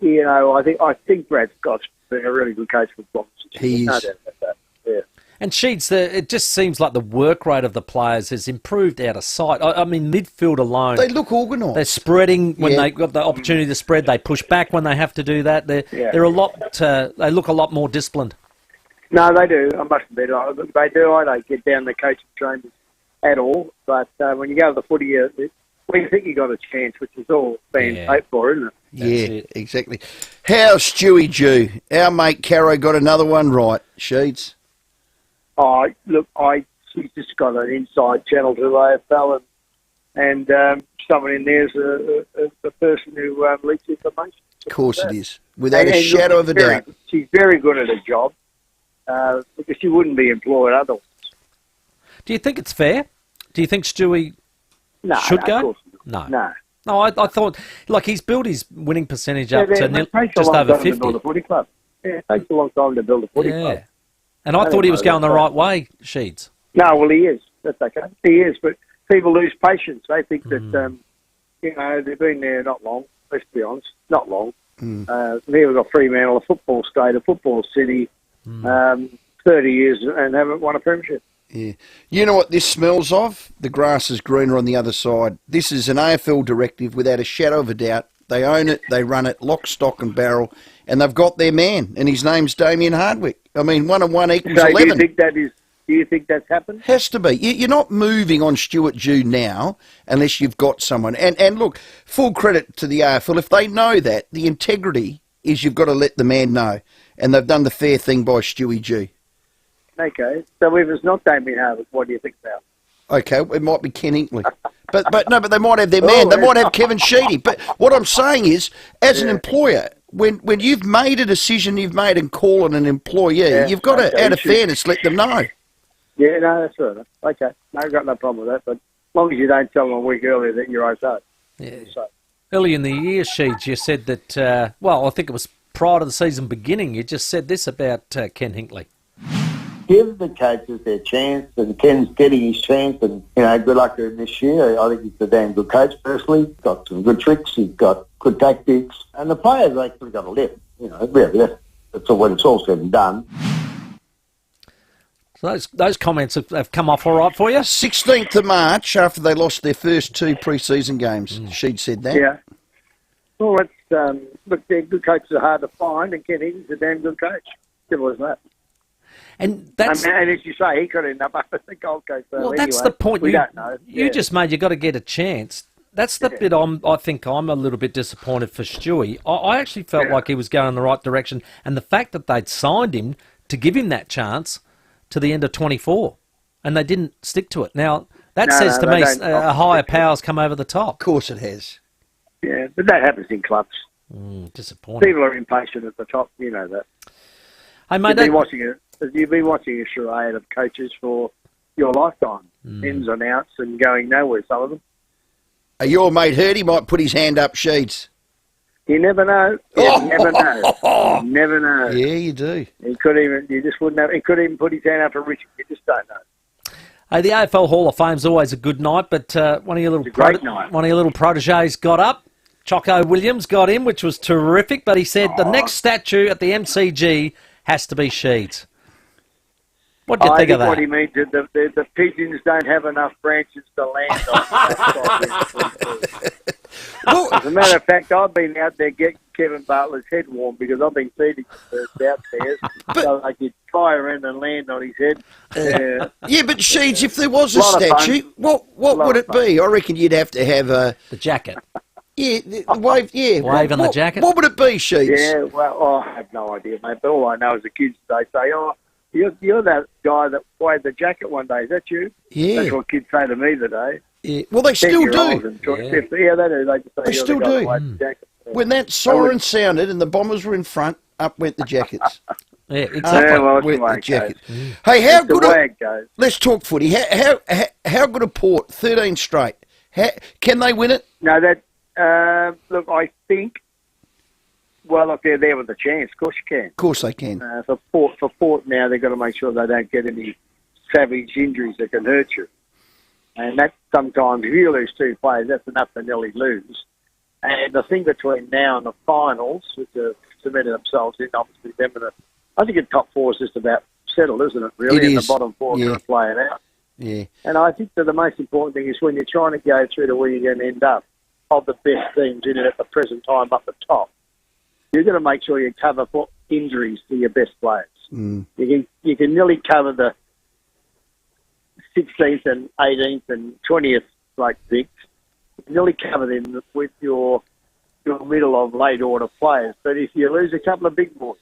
Speaker 6: I think Brad Scott's been a really good coach for the Bombers.
Speaker 13: He is.
Speaker 6: No doubt about that, yeah.
Speaker 15: And Sheeds, it just seems like the work rate of the players has improved out of sight. I mean, midfield alone.
Speaker 13: They look organised.
Speaker 15: They're spreading when they've got the opportunity to spread. They push back when they have to do that. They're a lot. They look a lot more disciplined.
Speaker 6: No, they do. I must admit, they do. I don't get down the coaching chambers at all. But when you go to the footy, we think you got a chance, which is all being paid for, isn't it?
Speaker 13: Exactly. How's Stewie Jew? Our mate Caro got another one right, Sheeds.
Speaker 6: Oh, look, she's just got an inside channel to AFL, and someone in there's a person who leaks information.
Speaker 13: Of course it is, without a shadow of a doubt.
Speaker 6: She's very good at her job, because she wouldn't be employed otherwise.
Speaker 15: Do you think it's fair? Do you think Stewie should go?
Speaker 6: Of course not. No.
Speaker 15: No, I thought, like, he's built his winning percentage up to just over 50.
Speaker 6: To build a footy club. Yeah, it takes a long time to build a footy club.
Speaker 15: And I thought he was going the right way, Sheeds.
Speaker 6: No, well, he is. That's okay. He is, but people lose patience. They think that, they've been there not long, let's be honest, not long. Here we've got Fremantle, a football state, a football city, 30 years and haven't won a premiership.
Speaker 13: Yeah. You know what this smells of? The grass is greener on the other side. This is an AFL directive without a shadow of a doubt. They own it, they run it, lock, stock and barrel, and they've got their man, and his name's Damien Hardwick. I mean, 1 and 1 equals 11.
Speaker 6: Do you think that's happened?
Speaker 13: Has to be. You're not moving on Stuart Jew now unless you've got someone. And look, full credit to the AFL. If they know that, the integrity is you've got to let the man know. And they've done the fair thing by Stewie Jew.
Speaker 6: Okay. So if it's not Damien Hardwick, what do you think about?
Speaker 13: Okay, it might be Ken Hinkley. But they might have their man. They might have Kevin Sheedy. But what I'm saying is, as an employer, when you've made a decision, you've made and call on an employee, you've got to, out of fairness, let them know.
Speaker 6: Yeah, no, that's fair enough. Okay. No, I've got no problem with that. But as long as you don't tell them a week earlier that you're okay.
Speaker 15: Yeah. Early in the year, Sheeds, you said that, I think it was prior to the season beginning, you just said this about Ken Hinkley.
Speaker 21: Give the coaches their chance, and Ken's getting his chance, and, good luck to him this year. I think he's a damn good coach, personally. He's got some good tricks, he's got good tactics, and the players actually got a lift. Really, that's when it's all said and done.
Speaker 15: So those comments have come off all right for you?
Speaker 13: 16th of March, after they lost their first 2 pre-season games, she'd said that.
Speaker 6: Yeah. Well, look, good coaches are hard to find, and Ken Higgins is a damn good coach. Simple as that.
Speaker 15: And that's...
Speaker 6: and as you say, he could end up at the Gold Coast.
Speaker 15: Well, that's the point.
Speaker 6: We don't know.
Speaker 15: You just made, you've got to get a chance. That's the bit I think I'm a little bit disappointed for Stewie. I actually felt like he was going in the right direction, and the fact that they'd signed him to give him that chance to the end of 24, and they didn't stick to it. Now, that says to me a higher power's come over the top.
Speaker 13: Of course it has.
Speaker 6: Yeah, but that happens in clubs.
Speaker 15: Disappointing.
Speaker 6: People are impatient at the top, you know that.
Speaker 15: Hey, mate,
Speaker 6: you've been watching a charade of coaches for your lifetime, ins and outs, and going nowhere, some of them.
Speaker 13: Your mate heard he might put his hand up, Sheets.
Speaker 6: You never know. You never know. You never know.
Speaker 13: Yeah, you do.
Speaker 6: He could even. You just wouldn't have. He could even put his hand up for Richard. You just don't know.
Speaker 15: Hey, the AFL Hall of Fame's always a good night, but one of your little proteges got up. Choco Williams got in, which was terrific, but he said the next statue at the MCG has to be Sheeds. What do you think of that?
Speaker 6: What he means is the pigeons don't have enough branches to land on. As a matter of fact, I've been out there getting Kevin Bartlett's head warm because I've been feeding him downstairs so I could fly around and land on his head.
Speaker 13: Yeah, but Sheeds, if there was a statue, what would it be? I reckon you'd have to have the
Speaker 15: jacket.
Speaker 13: Yeah, the wave. Yeah,
Speaker 15: wave on the jacket.
Speaker 13: What would it be, Sheeds?
Speaker 6: Yeah, well, I have no idea, mate. But all I know is the kids they say, "Oh, you're that guy that waved the jacket one day. Is that you?"
Speaker 13: Yeah,
Speaker 6: that's what kids say to me today.
Speaker 13: Yeah, well, they still do.
Speaker 6: Yeah, they do. They just say,
Speaker 13: they still do. When that siren sounded and the Bombers were in front, up went the jackets.
Speaker 15: Yeah, exactly.
Speaker 6: Well,
Speaker 13: went the jacket. Hey, how good? Let's talk footy. How good a Port? 13 straight. Can they win it?
Speaker 6: No, that. Look, I think. Well, if they're there with a chance, of course you can.
Speaker 13: Of course they can.
Speaker 6: For Port now, they've got to make sure they don't get any savage injuries that can hurt you. And that sometimes, if you lose 2 players, that's enough to nearly lose. And the thing between now and the finals, which have cemented themselves in, obviously, them and I think the top 4 is just about settled, isn't it, really?
Speaker 13: It is.
Speaker 6: And the bottom 4 are going to play it out.
Speaker 13: Yeah.
Speaker 6: And I think that the most important thing is when you're trying to go through to where you're going to end up, of the best teams in it at the present time up the top, you're going to make sure you cover for injuries to your best players. You can nearly cover the 16th and 18th and 20th like picks. You can nearly cover them with your middle of late order players. But if you lose a couple of big boys,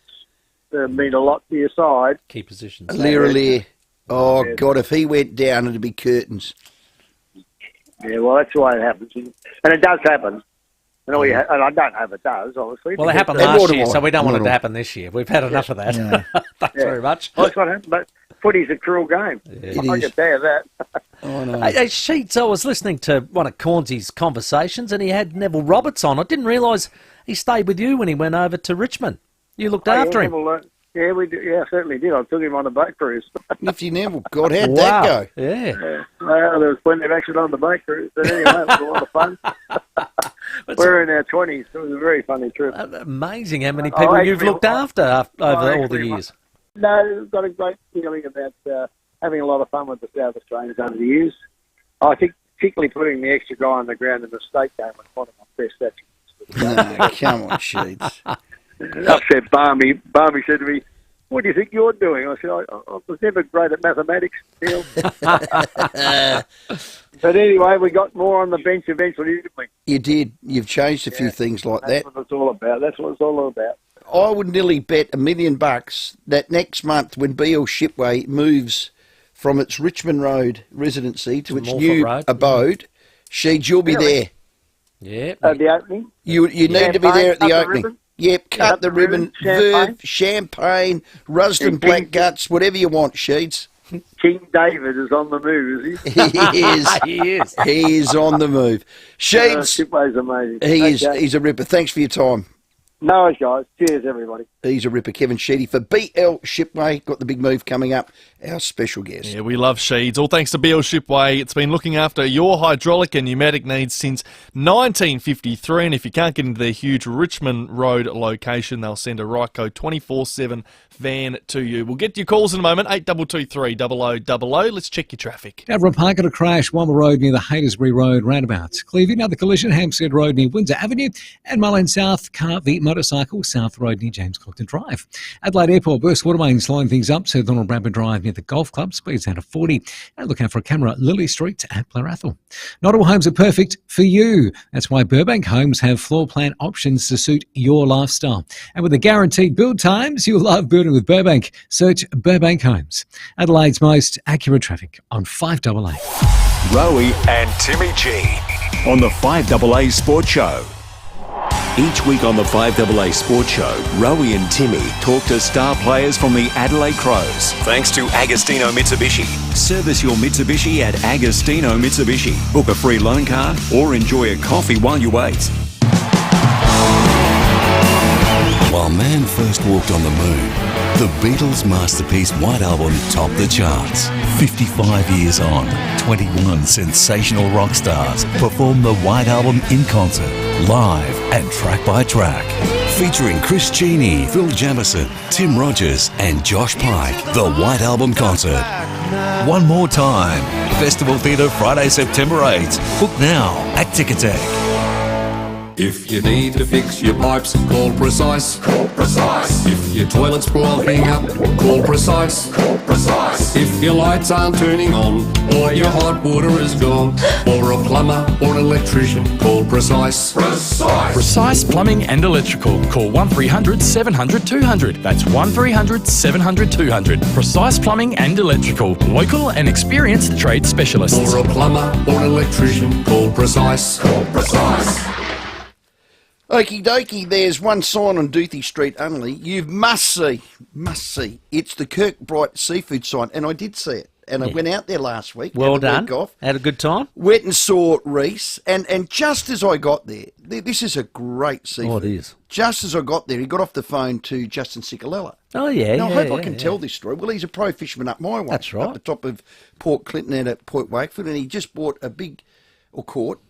Speaker 6: that mean a lot to your side.
Speaker 15: Key positions.
Speaker 13: Lear. Oh, yeah. God, if he went down, it'd be curtains.
Speaker 6: Yeah, well, that's the way it happens. And it does happen. And I don't know if it does, obviously.
Speaker 15: Well, it happened last year, so we don't want it to happen this year. We've had enough of that. Yeah. Thanks very much.
Speaker 6: Well, that's what happened. But footy's a cruel game.
Speaker 15: Yeah,
Speaker 6: I can tell you that.
Speaker 13: Oh, no.
Speaker 15: Hey, Sheets, I was listening to one of Cornsy's conversations, and he had Neville Roberts on. I didn't realise he stayed with you when he went over to Richmond. You looked after him.
Speaker 6: Yeah, we did. Yeah, I certainly did. I took him on a boat cruise.
Speaker 13: Nifty Neville. God, how'd that go?
Speaker 15: Yeah.
Speaker 6: Well, there was plenty of action on the boat cruise. But anyway, it was a lot of fun. We're in our 20s. It was a very funny trip.
Speaker 15: Amazing how many people you've looked after over all the years.
Speaker 6: No, I've got a great feeling about having a lot of fun with the South Australians over the years. I think particularly putting the extra guy on the ground in the state game was one of my best attributes.
Speaker 13: No, come on, Sheets.
Speaker 6: I said, Barmy said to me, "What do you think you're doing?" I said, I was never great at mathematics, Neil. But anyway, we got more on the bench eventually, didn't we?
Speaker 13: You did. You've changed a few things like that.
Speaker 6: That's what it's all about. That's what it's all about.
Speaker 13: I would nearly bet $1 million that next month when BL Shipway moves from its Richmond Road residency to its new abode, Sheeds, you'll be there.
Speaker 15: Yeah.
Speaker 6: At the opening?
Speaker 13: You need to be there at the opening. Yep, cut the ribbon, verve, champagne, Rusden black guts, whatever you want, Sheeds.
Speaker 6: King David is on the move, is he?
Speaker 13: He is. He is on the move. Sheeds.
Speaker 6: Shipway's amazing.
Speaker 13: He's a ripper. Thanks for your time.
Speaker 6: No worries, guys. Cheers, everybody.
Speaker 13: He's a ripper. Kevin Sheedy for BL Shipway. Got the big move coming up. Our special guest.
Speaker 12: Yeah, we love Sheeds. All thanks to BL Shipway. It's been looking after your hydraulic and pneumatic needs since 1953. And if you can't get into their huge Richmond Road location, they'll send a Ryco 24/7 van to you. We'll get your calls in a moment. 8223 0000. Let's check your traffic.
Speaker 10: Over a park at a crash, Womber Road near the Haighesbury Road roundabout. Clevie, another collision, Hampstead Road near Windsor Avenue. And Mullen South, Carvey Motorcycle, South Road near James Clopton Drive. Adelaide Airport, Burst Watermain slowing things up. So Donald Bradford Drive near the Golf Club, speeds out of 40. And look out for a camera at Lily Street at Blarathel. Not all homes are perfect for you. That's why Burbank Homes have floor plan options to suit your lifestyle. And with the guaranteed build times, you'll love building with Burbank. Search Burbank Homes. Adelaide's most accurate traffic on 5AA.
Speaker 3: Rowey and Timmy G on the 5AA Sports Show. Each week on the 5AA Sports Show, Rowey and Timmy talk to star players from the Adelaide Crows. Thanks to Agostino Mitsubishi. Service your Mitsubishi at Agostino Mitsubishi. Book a free loan car or enjoy a coffee while you wait.
Speaker 7: While man first walked on the moon, the Beatles' masterpiece White Album topped the charts. 55 years on, 21 sensational rock stars performed the White Album in concert, live and track by track. Featuring Chris Cheney, Phil Jamieson, Tim Rogers and Josh Pike. The White Album concert. One more time. Festival Theatre, Friday, September 8th. Book now at Ticketek.
Speaker 16: If you need to fix your pipes, call Precise. Call Precise. If your toilet's blocking up, call Precise. Call Precise. If your lights aren't turning on, or your hot water is gone, or a plumber or an electrician, call Precise. Precise.
Speaker 22: Precise Plumbing and Electrical. Call 1300 700 200. That's 1300 700 200. Precise Plumbing and Electrical. Local and experienced trade specialists.
Speaker 16: Or a plumber or an electrician, call Precise. Call Precise.
Speaker 13: Okie dokie, there's one sign on Doothie Street only. You must see. It's the Kirkbright seafood sign, and I did see it. And I went out there last week.
Speaker 15: Well done. Had a good time.
Speaker 13: Went and saw Reese, and just as I got there, this is a great seafood.
Speaker 15: Oh, it is.
Speaker 13: Just as I got there, he got off the phone to Justin Cicolella.
Speaker 15: Oh, yeah.
Speaker 13: Now, I hope I can tell this story. Well, he's a pro fisherman up my way.
Speaker 15: That's right.
Speaker 13: Up the top of Port Clinton and at Port Wakefield, and he just bought caught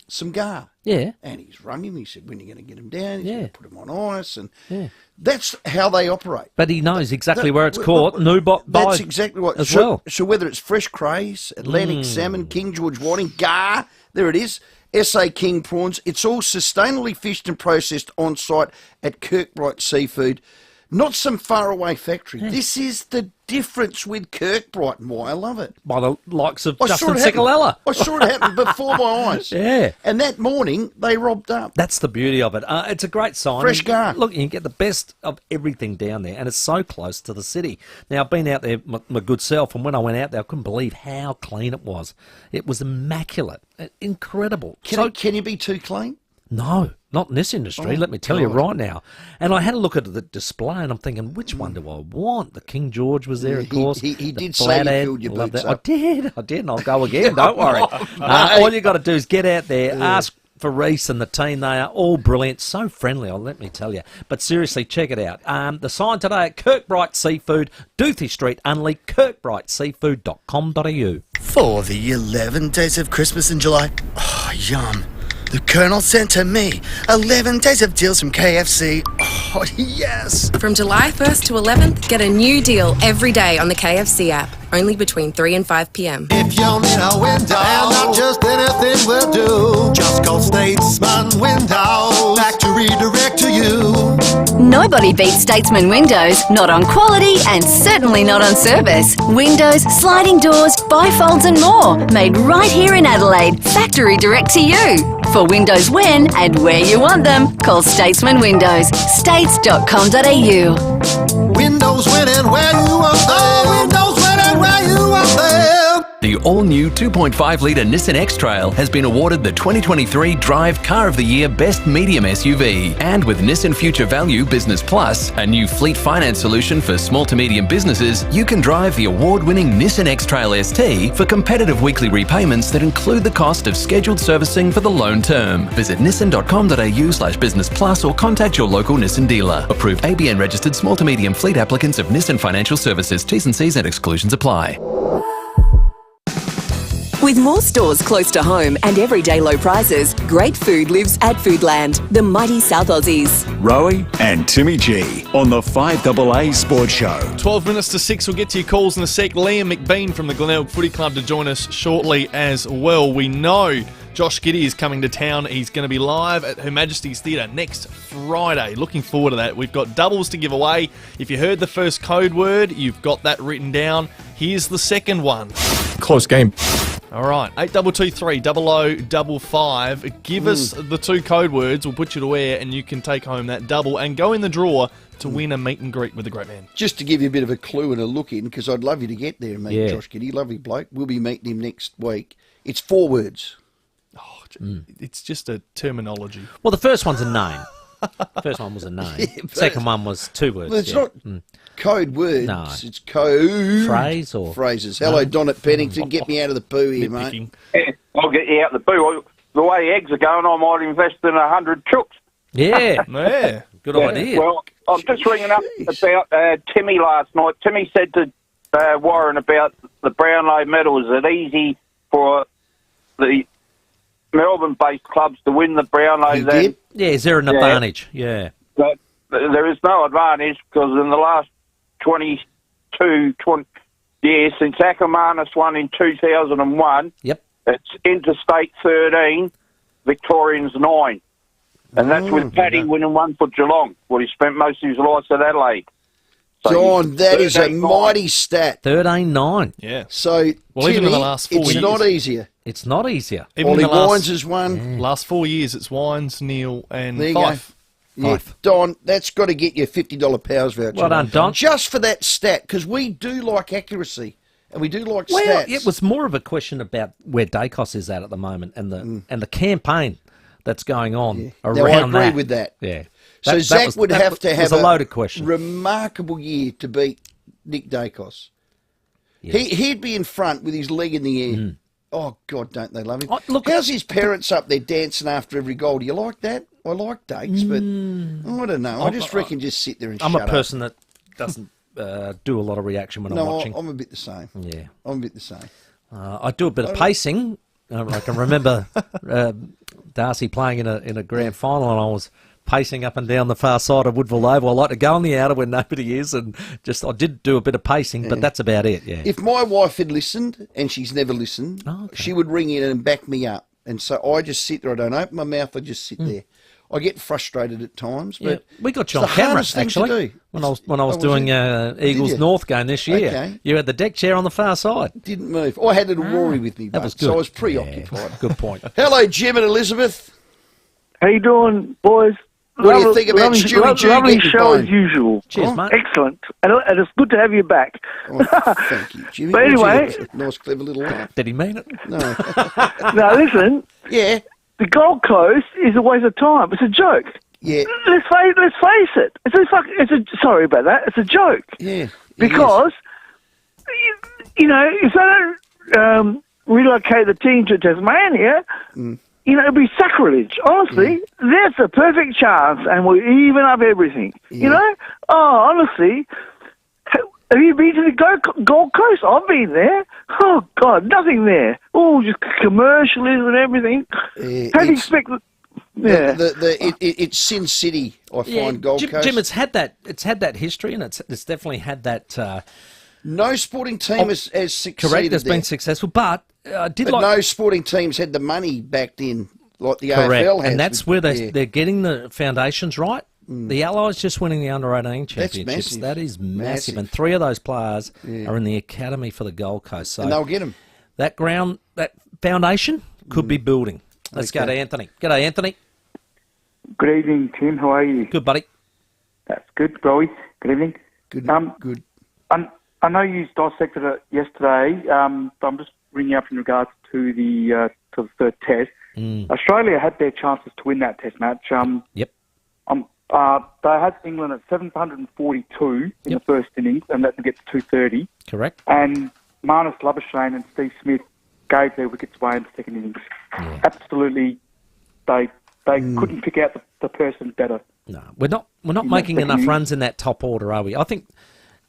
Speaker 13: some gar.
Speaker 15: Yeah.
Speaker 13: And he's rung him. He said, when are you going to get him down? He's going to put him on ice. And that's how they operate.
Speaker 15: But he knows exactly where it's caught.
Speaker 13: That's exactly what.
Speaker 15: As well.
Speaker 13: So whether it's fresh crays, Atlantic salmon, King George whiting, gar, there it is, SA King prawns, it's all sustainably fished and processed on site at Kirkbright Seafood. Not some faraway factory. Yeah. This is the difference with Kirkbright and why I love it.
Speaker 15: By the likes of Justin Cicolella.
Speaker 13: I saw it happen before my eyes.
Speaker 15: Yeah.
Speaker 13: And that morning, they robbed up.
Speaker 15: That's the beauty of it. It's a great sign.
Speaker 13: Fresh gar.
Speaker 15: Look, you can get the best of everything down there, and it's so close to the city. Now, I've been out there, my good self, and when I went out there, I couldn't believe how clean it was. It was immaculate. Incredible.
Speaker 13: Can you be too clean?
Speaker 15: No, not in this industry, let me tell you right now. And I had a look at the display, and I'm thinking, which one do I want? The King George was there, of course.
Speaker 13: He did say you filled your boots up.
Speaker 15: I did, and I'll go again, don't worry. All you got to do is get out there, ask for Reese and the team. They are all brilliant, so friendly, let me tell you. But seriously, check it out. The sign today at Kirkbright Seafood, Doothie Street only, kirkbrightseafood.com.au.
Speaker 23: For the 11 days of Christmas in July, oh, yum. The Colonel sent to me 11 days of deals from KFC. Oh, yes.
Speaker 24: From July 1st to 11th, get a new deal every day on the KFC app. Only between 3 and 5 p.m.
Speaker 25: If you need a window, and not just anything will do, just call Statesman Windows. Factory direct to you.
Speaker 2: Nobody beats Statesman Windows, not on quality and certainly not on service. Windows, sliding doors, bifolds and more, made right here in Adelaide. Factory direct to you. For windows when and where you want them, call Statesman Windows. States.com.au.
Speaker 25: Windows when and where you want them. Windows when and where you want them.
Speaker 26: The all-new 2.5-litre Nissan X-Trail has been awarded the 2023 Drive Car of the Year Best Medium SUV. And with Nissan Future Value Business Plus, a new fleet finance solution for small to medium businesses, you can drive the award-winning Nissan X-Trail ST for competitive weekly repayments that include the cost of scheduled servicing for the loan term. Visit nissan.com.au/business plus or contact your local Nissan dealer. Approved ABN registered small to medium fleet applicants of Nissan Financial Services. T's and C's and exclusions apply.
Speaker 8: With more stores close to home and everyday low prices, great food lives at Foodland, the mighty South Aussies.
Speaker 3: Rowey and Timmy G on the 5AA Sports Show.
Speaker 12: 12 minutes to 6. We'll get to your calls in a sec. Liam McBean from the Glenelg Footy Club to join us shortly as well. We know Josh Giddey is coming to town. He's going to be live at Her Majesty's Theatre next Friday. Looking forward to that. We've got doubles to give away. If you heard the first code word, you've got that written down. Here's the second one.
Speaker 27: Close game.
Speaker 12: All right, 8223 0055. Give us the two code words. We'll put you to air, and you can take home that double and go in the draw to win a meet and greet with the great man.
Speaker 13: Just to give you a bit of a clue and a look in, because I'd love you to get there and meet Josh Giddey. Lovely bloke. We'll be meeting him next week. It's 4 words.
Speaker 12: It's just a terminology.
Speaker 15: Well, the first one's a name. First one was a name. Second one was 2 words.
Speaker 13: Well, it's not code words.
Speaker 15: No.
Speaker 13: It's code
Speaker 15: Phrase or
Speaker 13: phrases. Hello, Don at Pennington. Get me out of the poo here, mate.
Speaker 1: I'll get you out the poo. The way eggs are going, I might invest in 100 chooks.
Speaker 15: Yeah.
Speaker 12: Yeah.
Speaker 15: Good idea.
Speaker 1: Well, I'm just ringing up about Timmy last night. Timmy said to Warren about the Brownlow medal. Is it easy for the Melbourne-based clubs to win the Brownlow then?
Speaker 15: Yeah, is there an advantage? Yeah.
Speaker 1: But there is no advantage because in the last 22 years, since Ackermanis won in 2001, it's interstate 13, Victorians 9. And that's with Paddy winning one for Geelong, where he spent most of his life at Adelaide. So
Speaker 13: John, that is a mighty stat.
Speaker 15: 13-9.
Speaker 12: Yeah.
Speaker 13: So,
Speaker 12: Well,
Speaker 13: Timmy,
Speaker 12: even in the last 4
Speaker 13: it's
Speaker 12: years.
Speaker 13: not easier.
Speaker 15: It's not easier.
Speaker 12: Even
Speaker 13: Ollie
Speaker 12: in the last,
Speaker 13: Wines has won.
Speaker 12: Last 4 years, it's Wines, Neil, and
Speaker 13: There you
Speaker 12: Fife.
Speaker 13: go. Yeah, Don, that's got to get you a $50 powers voucher.
Speaker 15: Well done, Don.
Speaker 13: Just for that stat, because we do like accuracy, and we do like
Speaker 15: Well,
Speaker 13: stats.
Speaker 15: it was more of a question about where Dacos is at the moment and the campaign that's going on around
Speaker 13: Now, I agree
Speaker 15: that.
Speaker 13: with that.
Speaker 15: Yeah.
Speaker 13: So
Speaker 15: That
Speaker 13: Zach
Speaker 15: was-
Speaker 13: would
Speaker 15: that
Speaker 13: have to have
Speaker 15: was a loaded question.
Speaker 13: remarkable year to beat Nick Dacos. He'd be in front with his leg in the air. Oh, God, don't they love him? How's his parents up there dancing after every goal? Do you like that? I like Dakes, but I don't know. I just reckon just sit there and
Speaker 15: I'm
Speaker 13: shut
Speaker 15: a
Speaker 13: up.
Speaker 15: person that doesn't do a lot of reaction when I'm watching.
Speaker 13: I'm a bit the same.
Speaker 15: Yeah.
Speaker 13: I'm a bit the same.
Speaker 15: I do a bit of pacing. I can remember Darcy playing in a grand final, and I was pacing up and down the far side of Woodville Oval. I like to go on the outer when nobody is, and I did do a bit of pacing, but that's about it. Yeah.
Speaker 13: If my wife had listened, and she's never listened, she would ring in and back me up. And so I just sit there. I don't open my mouth. I just sit there. I get frustrated at times, but
Speaker 15: we got you
Speaker 13: it's
Speaker 15: on
Speaker 13: the
Speaker 15: camera
Speaker 13: hardest thing to
Speaker 15: actually
Speaker 13: do.
Speaker 15: when I was doing Eagles
Speaker 13: you?
Speaker 15: North game this year.
Speaker 13: Okay.
Speaker 15: You had the deck chair on the far side.
Speaker 13: Didn't move. I had little Rory with me,
Speaker 15: That
Speaker 13: but,
Speaker 15: was good.
Speaker 13: so I was preoccupied.
Speaker 15: Good point.
Speaker 13: Hello, Jim and Elizabeth.
Speaker 4: How you doing, boys?
Speaker 13: What do you think about Stewie G
Speaker 4: Lovely
Speaker 13: getting
Speaker 4: show
Speaker 13: fined?
Speaker 4: as usual.
Speaker 15: Cheers, mate.
Speaker 4: Excellent. And it's good to have you back.
Speaker 13: Thank you, Jimmy.
Speaker 4: But anyway...
Speaker 13: Nice, clever little laugh.
Speaker 15: Did he mean it?
Speaker 13: No.
Speaker 4: Now, listen.
Speaker 13: Yeah.
Speaker 4: The Gold Coast is a waste of time. It's a joke.
Speaker 13: Yeah.
Speaker 4: Let's face it. Sorry about that. It's a joke.
Speaker 13: Yeah.
Speaker 4: Because, you know, if they don't relocate the team to Tasmania, you know, it'd be sacrilege. Honestly, there's a perfect chance, and we'll even up everything. You know? Oh, honestly, have you been to the Gold Coast? I've been there. Oh, God, nothing there. Oh, just commercialism and everything. How do you expect...
Speaker 13: It's Sin City, I find, Gold Coast.
Speaker 15: Jim, it's had that history, and it's definitely had that.
Speaker 13: No sporting team has succeeded.
Speaker 15: Correct, has
Speaker 13: there.
Speaker 15: been successful, but
Speaker 13: But no sporting teams had the money backed in like the
Speaker 15: correct,
Speaker 13: AFL has.
Speaker 15: and that's where they're getting the foundations right. The Allies just winning the under-18 championships.
Speaker 13: massive.
Speaker 15: That is massive. And 3 of those players are in the academy for the Gold Coast. So
Speaker 13: and they'll get them.
Speaker 15: That ground, that foundation could be building. Let's go to Anthony. G'day, Anthony.
Speaker 11: Good evening, Tim. How are you?
Speaker 15: Good, buddy.
Speaker 11: That's good, Rowey. Good evening.
Speaker 13: Good. Good.
Speaker 11: I know you dissected it yesterday, but I'm just ringing up in regards to the third test. Australia had their chances to win that test match.
Speaker 15: Yep.
Speaker 11: They had England at 742 in the first innings, and that to get to 230.
Speaker 15: Correct.
Speaker 11: And Marnus Labuschagne and Steve Smith gave their wickets away in the second innings.
Speaker 15: Yeah.
Speaker 11: Absolutely, they couldn't pick out the person better.
Speaker 15: No, we're not making enough runs in that top order, are we? I think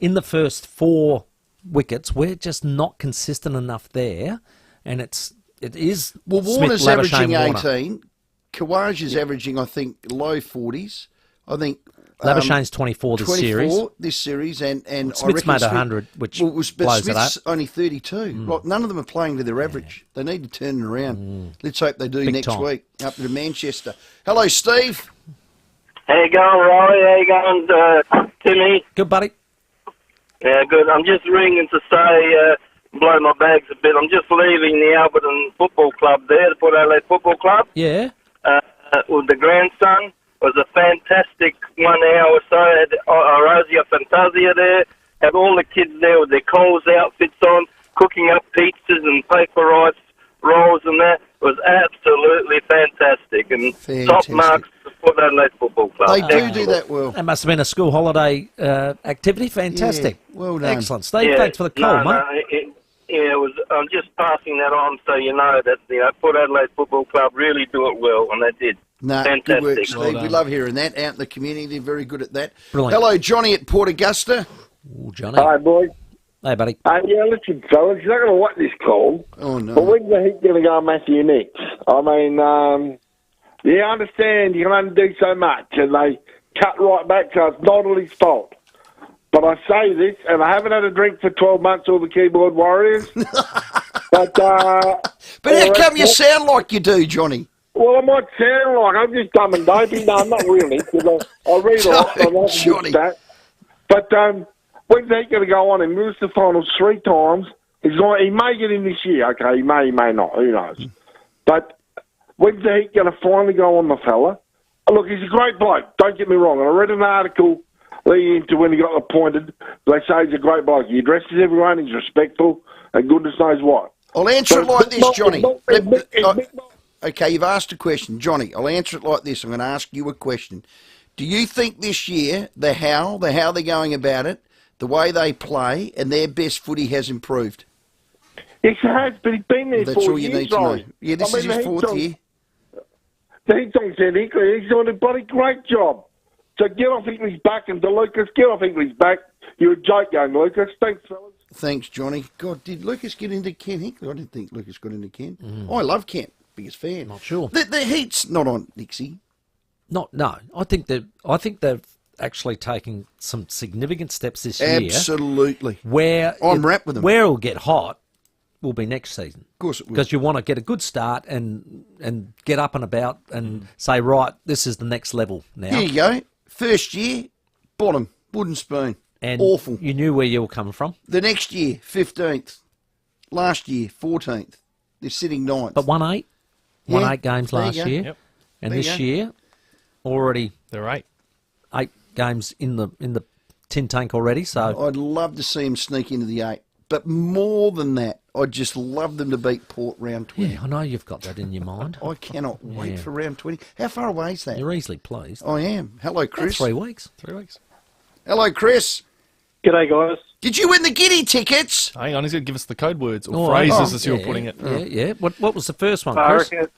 Speaker 15: in the first 4 wickets, we're just not consistent enough there, and it is.
Speaker 13: Well,
Speaker 15: Smith,
Speaker 13: Warner's
Speaker 15: Labuschagne,
Speaker 13: averaging
Speaker 15: Warner.
Speaker 13: 18. Kawaj is averaging, I think, low 40s. I think
Speaker 15: Labuschagne's 24 this series.
Speaker 13: 24 this series, and
Speaker 15: Smith's
Speaker 13: I reckon
Speaker 15: made 100, which
Speaker 13: but
Speaker 15: blows
Speaker 13: Smith's
Speaker 15: it up.
Speaker 13: only 32. Like, none of them are playing to their average. They need to turn it around. Let's hope they do
Speaker 15: Big
Speaker 13: next
Speaker 15: time.
Speaker 13: week up to Manchester. Hello, Steve.
Speaker 14: How you going, Rowey? How you going, Timmy?
Speaker 15: Good, buddy.
Speaker 14: Yeah, good. I'm just ringing to say, blow my bags a bit. I'm just leaving the Alberton Football Club there, the Port Adelaide Football Club.
Speaker 15: Yeah.
Speaker 14: With the grandson. It was a fantastic 1 hour or so. Had Rosia Fantasia there. Had all the kids there with their Coles outfits on, cooking up pizzas and paper rice rolls and that. It was they're fantastic. And top marks for the Adelaide Football Club.
Speaker 13: They do that well.
Speaker 15: That must have been a school holiday activity. Fantastic.
Speaker 13: Yeah, well done.
Speaker 15: Excellent. Steve, thanks for the call, mate.
Speaker 14: It was. I'm just passing that on so you know that Port Adelaide Football Club really do it well, and they did.
Speaker 13: No,
Speaker 14: fantastic.
Speaker 13: Good work, Steve. Well, we love hearing that. Out in the community, they're very good at that.
Speaker 15: Brilliant.
Speaker 13: Hello, Johnny at Port Augusta.
Speaker 15: Ooh, Johnny.
Speaker 5: Hi, boys.
Speaker 15: Hey, buddy.
Speaker 5: Yeah, listen, fellas, you're not going to want this call.
Speaker 13: Oh, no.
Speaker 5: But when's the Heat going to go on Matthew Nicks? I mean, I understand you can only do so much, and they cut right back, so it's not all his fault. But I say this, and I haven't had a drink for 12 months, all the keyboard warriors. But
Speaker 13: how come you sound like you do, Johnny?
Speaker 5: Well, I might sound like I'm just dumb and dopey. No, I'm not really, because I read a lot, and I like to do that. But when's he going to go on and miss the finals 3 times? He may get in this year, okay? He may not. Who knows? But when's the Heat going to finally go on the fella? Look, he's a great bloke. Don't get me wrong. And I read an article leading into when he got appointed. They say he's a great bloke. He addresses everyone. He's respectful, and goodness knows what.
Speaker 13: I'll answer it like this, Johnny. Okay, you've asked a question. Johnny, I'll answer it like this. I'm going to ask you a question. Do you think this year, how they're going about it, the way they play, and their best footy has improved?
Speaker 5: Yes, it has, but he's been there 4 years.
Speaker 13: That's all you need to know. Yeah, this is his 4th year.
Speaker 5: The Heat's on St. Hickley. He's doing a bloody great job. So get off Hickley's back, and to Lucas, get off Hickley's back. You're a joke game, Lucas. Thanks, fellas.
Speaker 13: Thanks, Johnny. God, did Lucas get into Ken Hickley? I didn't think Lucas got into Ken. Oh, I love Ken. Biggest fan.
Speaker 15: Not sure.
Speaker 13: The Heat's not on Nixie.
Speaker 15: No. I think they've actually taken some significant steps this year.
Speaker 13: Absolutely.
Speaker 15: Where
Speaker 13: I'm wrapped with them.
Speaker 15: Where it'll get hot will be next season.
Speaker 13: Of course it will.
Speaker 15: Because you want to get a good start and get up and about and say, right, this is the next level now.
Speaker 13: There you go. First year, bottom, wooden spoon.
Speaker 15: And
Speaker 13: awful.
Speaker 15: You knew where you were coming from.
Speaker 13: The next year, 15th. Last year, 14th. They're sitting 9th.
Speaker 15: But won 8 games last year.
Speaker 12: Yep.
Speaker 15: And this year, already
Speaker 12: they're
Speaker 15: 8 games in the tin tank already. So
Speaker 13: I'd love to see them sneak into the 8. But more than that, I'd just love them to beat Port round 20.
Speaker 15: Yeah, I know you've got that in your mind.
Speaker 13: I cannot wait for round 20. How far away is that?
Speaker 15: You're easily pleased.
Speaker 13: I am. Hello, Chris.
Speaker 15: 3 weeks.
Speaker 12: 3 weeks.
Speaker 13: Hello, Chris.
Speaker 6: G'day, guys.
Speaker 13: Did you win the Giddy tickets?
Speaker 12: Hang on, he's going to give us the code words or phrases as you're putting it.
Speaker 15: Yeah. What was the first one, Chris?
Speaker 6: I reckon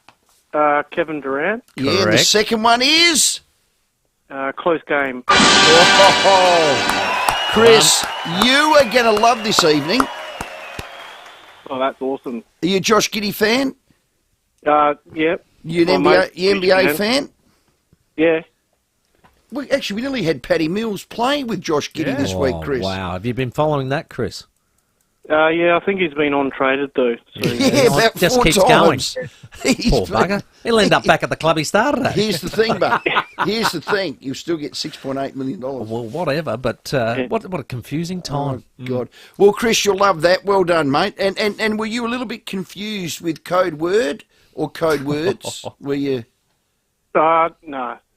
Speaker 6: Kevin Durant.
Speaker 13: Yeah, the second one is?
Speaker 6: Close game.
Speaker 13: Chris, you are going to love this evening.
Speaker 6: Oh, that's awesome.
Speaker 13: Are you a Josh Giddey fan?
Speaker 6: Yep.
Speaker 13: You an NBA fan?
Speaker 6: Yeah.
Speaker 13: Well, actually, we nearly had Paddy Mills playing with Josh Giddey this week, Chris.
Speaker 15: Wow. Have you been following that, Chris?
Speaker 6: Yeah, I think he's been on-traded, though. So,
Speaker 13: about
Speaker 15: just
Speaker 13: 4
Speaker 15: keeps
Speaker 13: times.
Speaker 15: going. Poor bugger. He'll end up back at the club he started at.
Speaker 13: Here's the thing, but here's the thing. You'll still get $6.8 million.
Speaker 15: Well, whatever, but what a confusing time.
Speaker 13: Oh, God. Well, Chris, you'll love that. Well done, mate. And were you a little bit confused with code word or code words? Were you?
Speaker 6: No.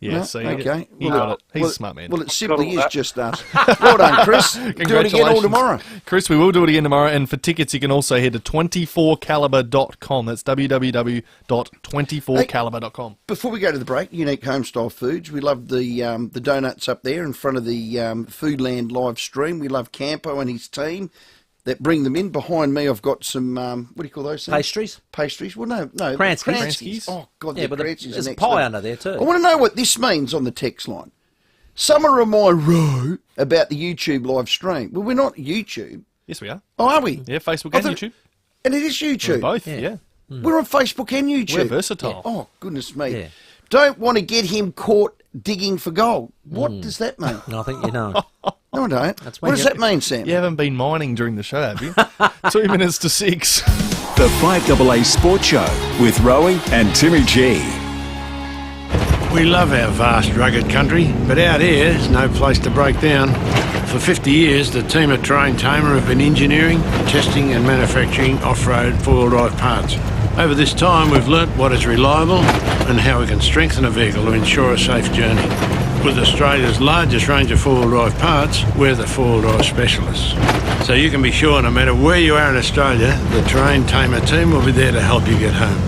Speaker 12: Yeah,
Speaker 13: No?
Speaker 12: see,
Speaker 13: okay.
Speaker 12: he got it. He's a smart man.
Speaker 13: Well, it simply is just us. Well done, Chris. Do it again all tomorrow.
Speaker 12: Chris, we will do it again tomorrow. And for tickets, you can also head to 24caliber.com. That's www.24caliber.com.
Speaker 13: Before we go to the break, Unique Homestyle Foods. We love the donuts up there in front of the Foodland live stream. We love Campo and his team that bring them in. Behind me, I've got some, what do you call those things?
Speaker 15: Pastries?
Speaker 13: Pastries. Well, no.
Speaker 15: Kranskis.
Speaker 13: Oh, God,
Speaker 15: yeah,
Speaker 13: the Kranskis
Speaker 15: there's
Speaker 13: are
Speaker 15: a
Speaker 13: next
Speaker 15: pie
Speaker 13: level.
Speaker 15: under there too.
Speaker 13: I want to know what this means on the text line. Someone remind Row about the YouTube live stream. Well, we're not YouTube.
Speaker 12: Yes, we are.
Speaker 13: Oh, are we?
Speaker 12: Yeah, Facebook and YouTube.
Speaker 13: And it is YouTube.
Speaker 12: We're both, yeah.
Speaker 13: We're on Facebook and YouTube.
Speaker 12: We're versatile.
Speaker 13: Yeah. Oh, goodness me.
Speaker 15: Yeah.
Speaker 13: Don't want to get him caught digging for gold. What does that mean?
Speaker 15: I think you know.
Speaker 13: No, I don't. What does that mean, Sam?
Speaker 12: You haven't been mining during the show, have you? 2 minutes to 6.
Speaker 3: The 5AA Sports Show with Rowey and Timmy G.
Speaker 9: We love our vast, rugged country, but out here is no place to break down. For 50 years, the team at Terrain Tamer have been engineering, testing and manufacturing off-road four-wheel drive parts. Over this time, we've learnt what is reliable and how we can strengthen a vehicle to ensure a safe journey. With Australia's largest range of four-wheel drive parts, we're the four-wheel drive specialists. So you can be sure no matter where you are in Australia, the Terrain Tamer team will be there to help you get home.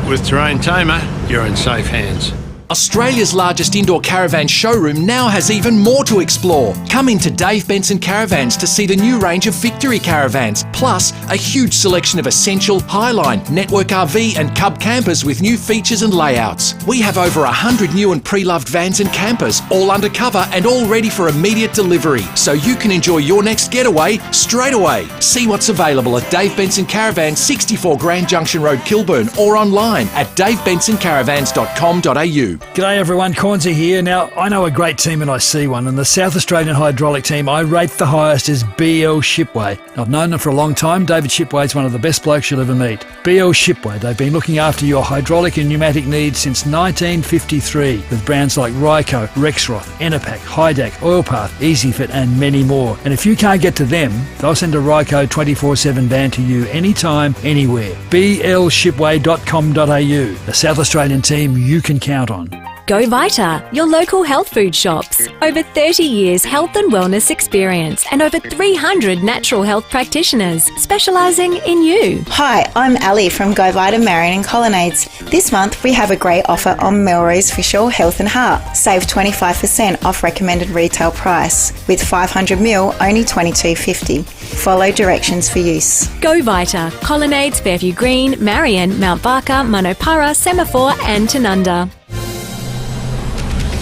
Speaker 9: With Terrain Tamer, you're in safe hands.
Speaker 10: Australia's largest indoor caravan showroom now has even more to explore. Come into Dave Benson Caravans to see the new range of Victory caravans, plus a huge selection of Essential, Highline, Network RV and Cub campers with new features and layouts. We have over 100 new and pre-loved vans and campers, all undercover and all ready for immediate delivery, so you can enjoy your next getaway straight away. See what's available at Dave Benson Caravans, 64 Grand Junction Road, Kilburn, or online at davebensoncaravans.com.au.
Speaker 17: G'day everyone, Cornsey here. Now, I know a great team and I see one, and the South Australian hydraulic team I rate the highest is BL Shipway. I've known them for a long time. David Shipway is one of the best blokes you'll ever meet. BL Shipway, they've been looking after your hydraulic and pneumatic needs since 1953 with brands like Ryco, Rexroth, Enerpac, Hydac, Oilpath, EasyFit and many more. And if you can't get to them, they'll send a Ryco 24/7 van to you anytime, anywhere. blshipway.com.au, the South Australian team you can count on.
Speaker 18: Go Vita, your local health food shops. Over 30 years health and wellness experience and over 300 natural health practitioners specialising in you.
Speaker 19: Hi, I'm Ali from Go Vita Marion and Colonnades. This month we have a great offer on Melrose Fish Oil Health and Heart. Save 25% off recommended retail price. With 500ml, only $22.50. Follow directions for use.
Speaker 18: Go Vita, Colonnades, Fairview Green, Marion, Mount Barker, Manopara, Semaphore and Tanunda.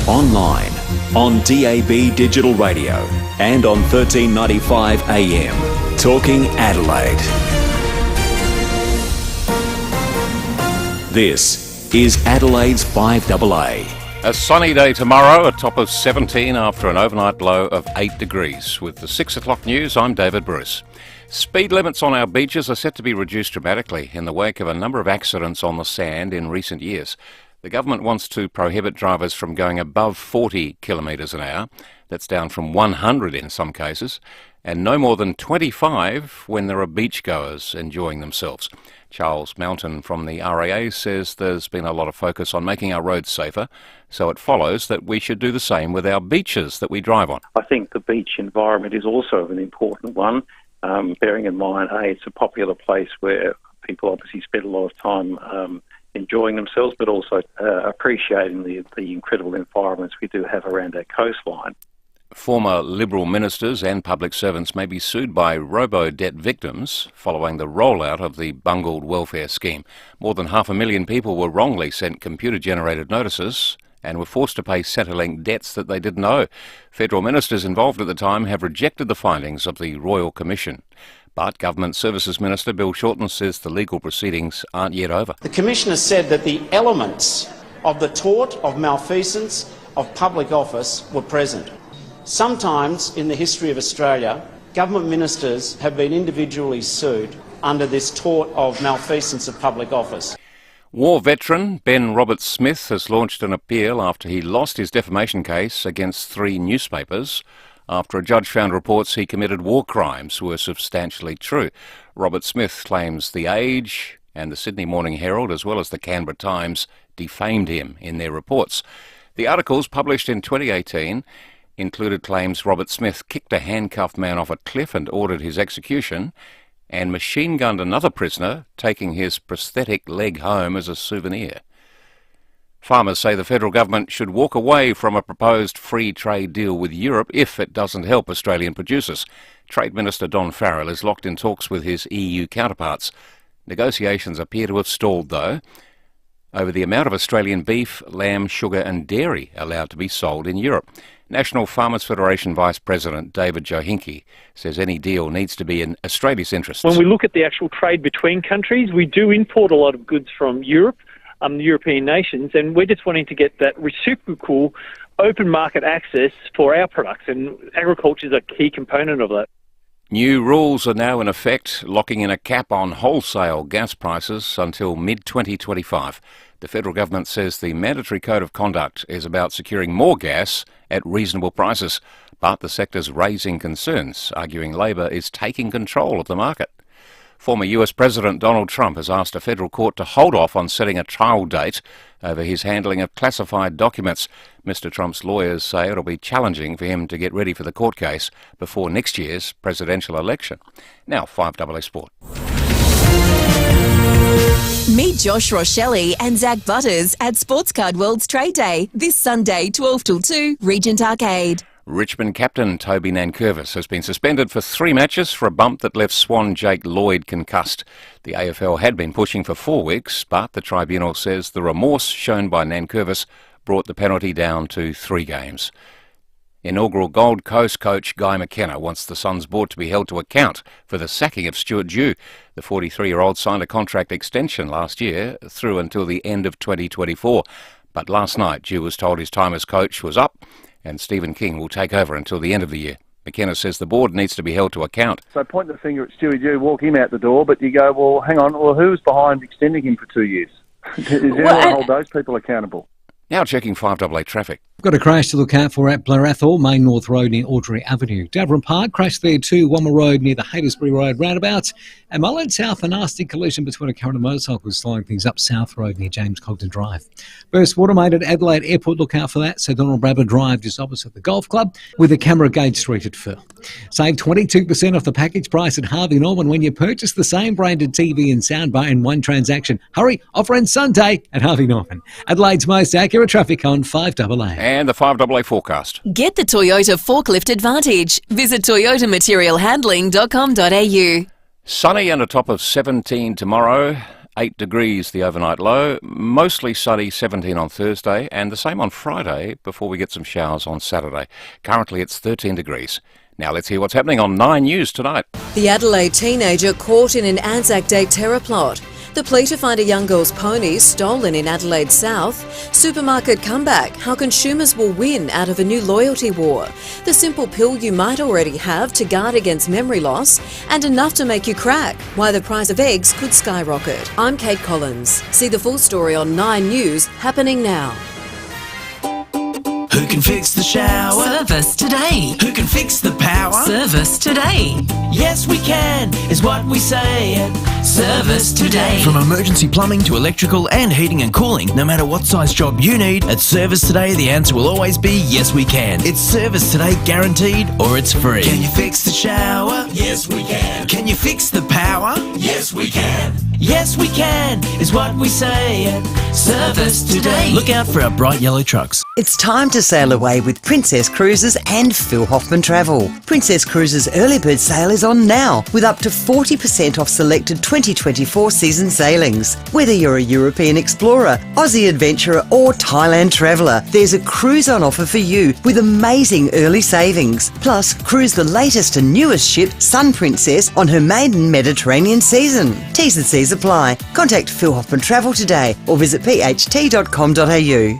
Speaker 3: Online, on DAB Digital Radio and on 1395 AM. Talking Adelaide. This is Adelaide's 5AA.
Speaker 20: A sunny day tomorrow, a top of 17 after an overnight low of 8 degrees. With the 6 o'clock news, I'm David Bruce. Speed limits on our beaches are set to be reduced dramatically in the wake of a number of accidents on the sand in recent years. The government wants to prohibit drivers from going above 40 kilometres an hour. That's down from 100 in some cases, and no more than 25 when there are beachgoers enjoying themselves. Charles Mountain from the RAA says there's been a lot of focus on making our roads safer, so it follows that we should do the same with our beaches that we drive on.
Speaker 21: I think the beach environment is also an important one, bearing in mind, it's a popular place where people obviously spend a lot of time enjoying themselves, but also appreciating the incredible environments we do have around our coastline.
Speaker 20: Former Liberal ministers and public servants may be sued by robo-debt victims following the rollout of the bungled welfare scheme. More than 500,000 people were wrongly sent computer-generated notices and were forced to pay Centrelink debts that they didn't owe. Federal ministers involved at the time have rejected the findings of the Royal Commission. But Government Services Minister Bill Shorten says the legal proceedings aren't yet over.
Speaker 27: The Commissioner said that the elements of the tort of malfeasance of public office were present. Sometimes in the history of Australia, government ministers have been individually sued under this tort of malfeasance of public office.
Speaker 20: War veteran Ben Roberts-Smith has launched an appeal after he lost his defamation case against 3 newspapers after a judge found reports he committed war crimes were substantially true. Roberts-Smith claims The Age and the Sydney Morning Herald, as well as the Canberra Times, defamed him in their reports. The articles, published in 2018, included claims Roberts-Smith kicked a handcuffed man off a cliff and ordered his execution, and machine-gunned another prisoner, taking his prosthetic leg home as a souvenir. Farmers say the federal government should walk away from a proposed free trade deal with Europe if it doesn't help Australian producers. Trade Minister Don Farrell is locked in talks with his EU counterparts. Negotiations appear to have stalled, though, over the amount of Australian beef, lamb, sugar and dairy allowed to be sold in Europe. National Farmers Federation Vice President David Johinke says any deal needs to be in Australia's interests.
Speaker 28: When we look at the actual trade between countries, we do import a lot of goods from Europe, the European nations, and we're just wanting to get that reciprocal open market access for our products, and agriculture is a key component of that.
Speaker 20: New rules are now in effect, locking in a cap on wholesale gas prices until mid-2025. The federal government says the mandatory code of conduct is about securing more gas at reasonable prices, but the sector's raising concerns, arguing Labor is taking control of the market. Former US President Donald Trump has asked a federal court to hold off on setting a trial date over his handling of classified documents. Mr. Trump's lawyers say it'll be challenging for him to get ready for the court case before next year's presidential election. Now, 5AA Sport.
Speaker 8: Meet Josh Rochelle and Zach Butters at Sports Card World's Trade Day this Sunday, 12 till 2, Regent Arcade.
Speaker 20: Richmond captain Toby Nankervis has been suspended for 3 matches for a bump that left Swan Jake Lloyd concussed. The AFL had been pushing for 4 weeks, but the tribunal says the remorse shown by Nankervis brought the penalty down to 3 games. Inaugural Gold Coast coach Guy McKenna wants the Suns board to be held to account for the sacking of Stuart Dew. The 43-year-old signed a contract extension last year through until the end of 2024. But last night, Dew was told his time as coach was up and Stephen King will take over until the end of the year. McKenna says the board needs to be held to account.
Speaker 2: So point the finger at Stewie Dew, walk him out the door, but you go, well, hang on, well, who's behind extending him for 2 years? Is anyone hold those people accountable?
Speaker 20: Now checking 5AA traffic.
Speaker 7: Got a crash to look out for at Blarathal, Main North Road near Audrey Avenue. Davern Park, crash there too, Wommer Road near the Haighesbury Road roundabout. And Mullen South, a nasty collision between a car and a motorcycle slowing things up South Road near James Cogden Drive. Burst water main at Adelaide Airport, look out for that. So Donald Brabber Drive just opposite the golf club with a camera gauge street at Firth. Save 22% off the package price at Harvey Norman when you purchase the same branded TV and soundbar in one transaction. Hurry, offer ends Sunday at Harvey Norman. Adelaide's most accurate traffic on 5AA.
Speaker 20: And the 5AA forecast.
Speaker 8: Get the Toyota Forklift Advantage. Visit toyotamaterialhandling.com.au.
Speaker 20: Sunny and a top of 17 tomorrow, 8 degrees the overnight low, mostly sunny 17 on Thursday and the same on Friday before we get some showers on Saturday. Currently it's 13 degrees. Now let's hear what's happening on 9 News tonight.
Speaker 16: The Adelaide teenager caught in an Anzac Day terror plot. The plea to find a young girl's pony stolen in Adelaide South. Supermarket comeback, how consumers will win out of a new loyalty war. The simple pill you might already have to guard against memory loss. And enough to make you crack, why the price of eggs could skyrocket. I'm Kate Collins. See the full story on 9 News, happening now.
Speaker 22: Who can fix the shower?
Speaker 8: Service today.
Speaker 22: Who can fix the power?
Speaker 8: Service today.
Speaker 22: Yes, we can, is what we say at Service Today.
Speaker 23: From emergency plumbing to electrical and heating and cooling, no matter what size job you need, at Service Today the answer will always be yes, we can. It's Service Today guaranteed or it's free.
Speaker 22: Can you fix the shower?
Speaker 23: Yes, we can.
Speaker 22: Can you fix the power?
Speaker 23: Yes, we can.
Speaker 22: Yes, we can, is what we say at Service Today.
Speaker 23: Look out for our bright yellow trucks.
Speaker 24: It's time to sail away with Princess Cruises and Phil Hoffman Travel. Princess Cruises early bird sale is on now with up to 40% off selected 2024 season sailings. Whether you're a European explorer, Aussie adventurer or Thailand traveller, there's a cruise on offer for you with amazing early savings. Plus, cruise the latest and newest ship, Sun Princess, on her maiden Mediterranean season. T's and C's apply. Contact Phil Hoffman Travel today or visit pht.com.au.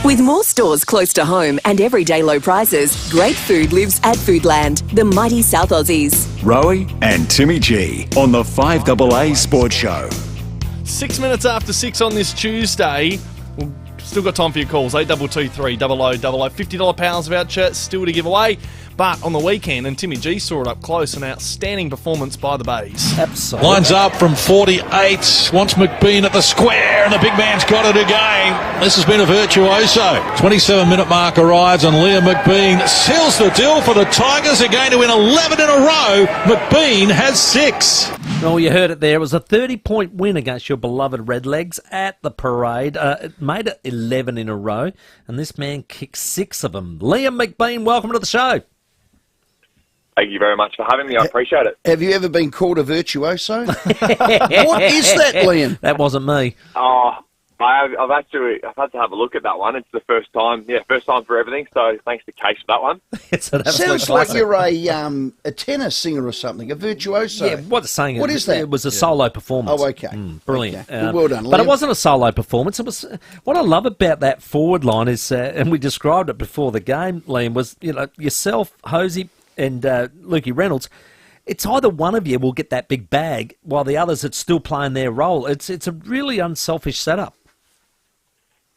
Speaker 8: With more stores close to home and everyday low prices, great food lives at Foodland, the mighty South Aussies.
Speaker 3: Rowey and Timmy G on the 5AA Sports Show.
Speaker 12: 6 minutes after 6 on this Tuesday. We've still got time for your calls. 8223 0000. $50 pounds voucher still to give away. But on the weekend, and Timmy G saw it up close, an outstanding performance by the Bays.
Speaker 15: Absolutely.
Speaker 25: Lines up from 48, wants McBean at the square, and the big man's got it again. This has been a virtuoso. 27-minute mark arrives, and Liam McBean seals the deal for the Tigers. They're going to win 11 in a row. McBean has 6.
Speaker 15: Well, you heard it there. It was a 30-point win against your beloved Redlegs at the parade. It made it 11 in a row, and this man kicked 6 of them. Liam McBean, welcome to the show.
Speaker 26: Thank you very much for having me. I appreciate it.
Speaker 13: Have you ever been called a virtuoso? What is that, Liam?
Speaker 15: That wasn't me.
Speaker 26: Oh, I've had to have a look at that one. It's the first time for everything. So thanks to Case for that one.
Speaker 15: It's an
Speaker 13: Sounds like you're a tenor singer or something, a virtuoso.
Speaker 15: Yeah, what
Speaker 13: is that?
Speaker 15: It was a solo performance.
Speaker 13: Oh, okay.
Speaker 15: Brilliant.
Speaker 13: Okay. Well done, Liam.
Speaker 15: But it wasn't a solo performance. It was what I love about that forward line is, and we described it before the game, Liam, was yourself, Hosey, and Lukey Reynolds. It's either one of you will get that big bag while the others are still playing their role. It's a really unselfish setup.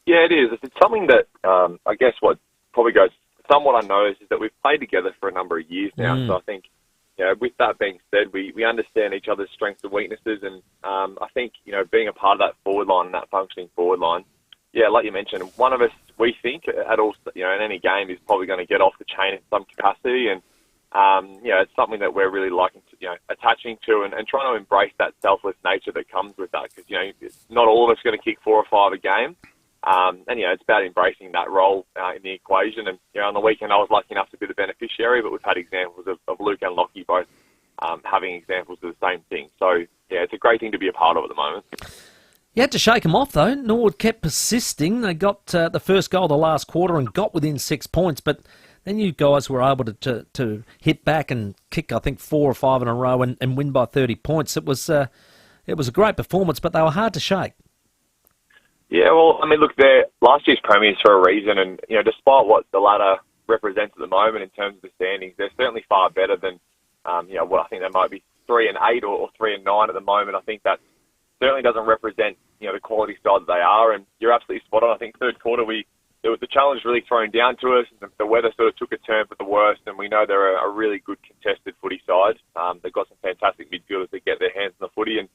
Speaker 26: Yeah, it is. It's something that I guess what probably goes somewhat unnoticed is that we've played together for a number of years now. So I think, with that being said, we understand each other's strengths and weaknesses, and I think being a part of that forward line and that functioning forward line, like you mentioned, one of us we think at all in any game is probably going to get off the chain in some capacity, and It's something that we're really liking to, attaching to and trying to embrace that selfless nature that comes with that. Because, not all of us are going to kick 4 or 5 a game. It's about embracing that role in the equation. And, on the weekend I was lucky enough to be the beneficiary, but we've had examples of Luke and Lockie both having examples of the same thing. So, it's a great thing to be a part of at the moment.
Speaker 15: You had to shake them off, though. Norwood kept persisting. They got the first goal of the last quarter and got within 6 points, but then you guys were able to hit back and kick, I think, 4 or 5 in a row and win by 30 points. It was a great performance, but they were hard to shake.
Speaker 26: Yeah, well, look, they're last year's premiers for a reason, and, despite what the ladder represents at the moment in terms of the standings, they're certainly far better than, what I think they might be 3 and 8 or 3 and 9 at the moment. I think that certainly doesn't represent, the quality side that they are, and you're absolutely spot on. I think third quarter there was the challenge really thrown down to us. The weather sort of took a turn for the worst, and we know they're a really good contested footy side. They've got some fantastic midfielders that get their hands on the footy, and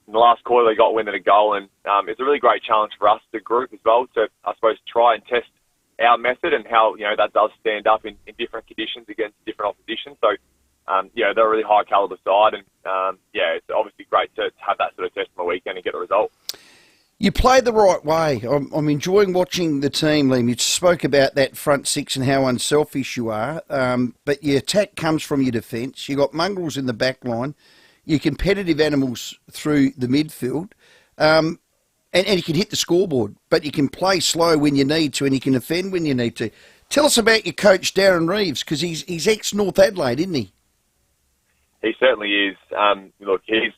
Speaker 26: in the last quarter they got a win and a goal, and it's a really great challenge for us, the group as well, to, I suppose, try and test our method and how, that does stand up in different conditions against different opposition. So, they're a really high calibre side, and, it's obviously great to have that sort of test on the weekend and get a result.
Speaker 13: You played the right way. I'm enjoying watching the team, Liam. You spoke about that front six and how unselfish you are, but your attack comes from your defence. You've got mongrels in the back line. You're competitive animals through the midfield, and you can hit the scoreboard, but you can play slow when you need to and you can defend when you need to. Tell us about your coach, Darren Reeves, because he's ex-North Adelaide, isn't he?
Speaker 26: He certainly is. Look, he's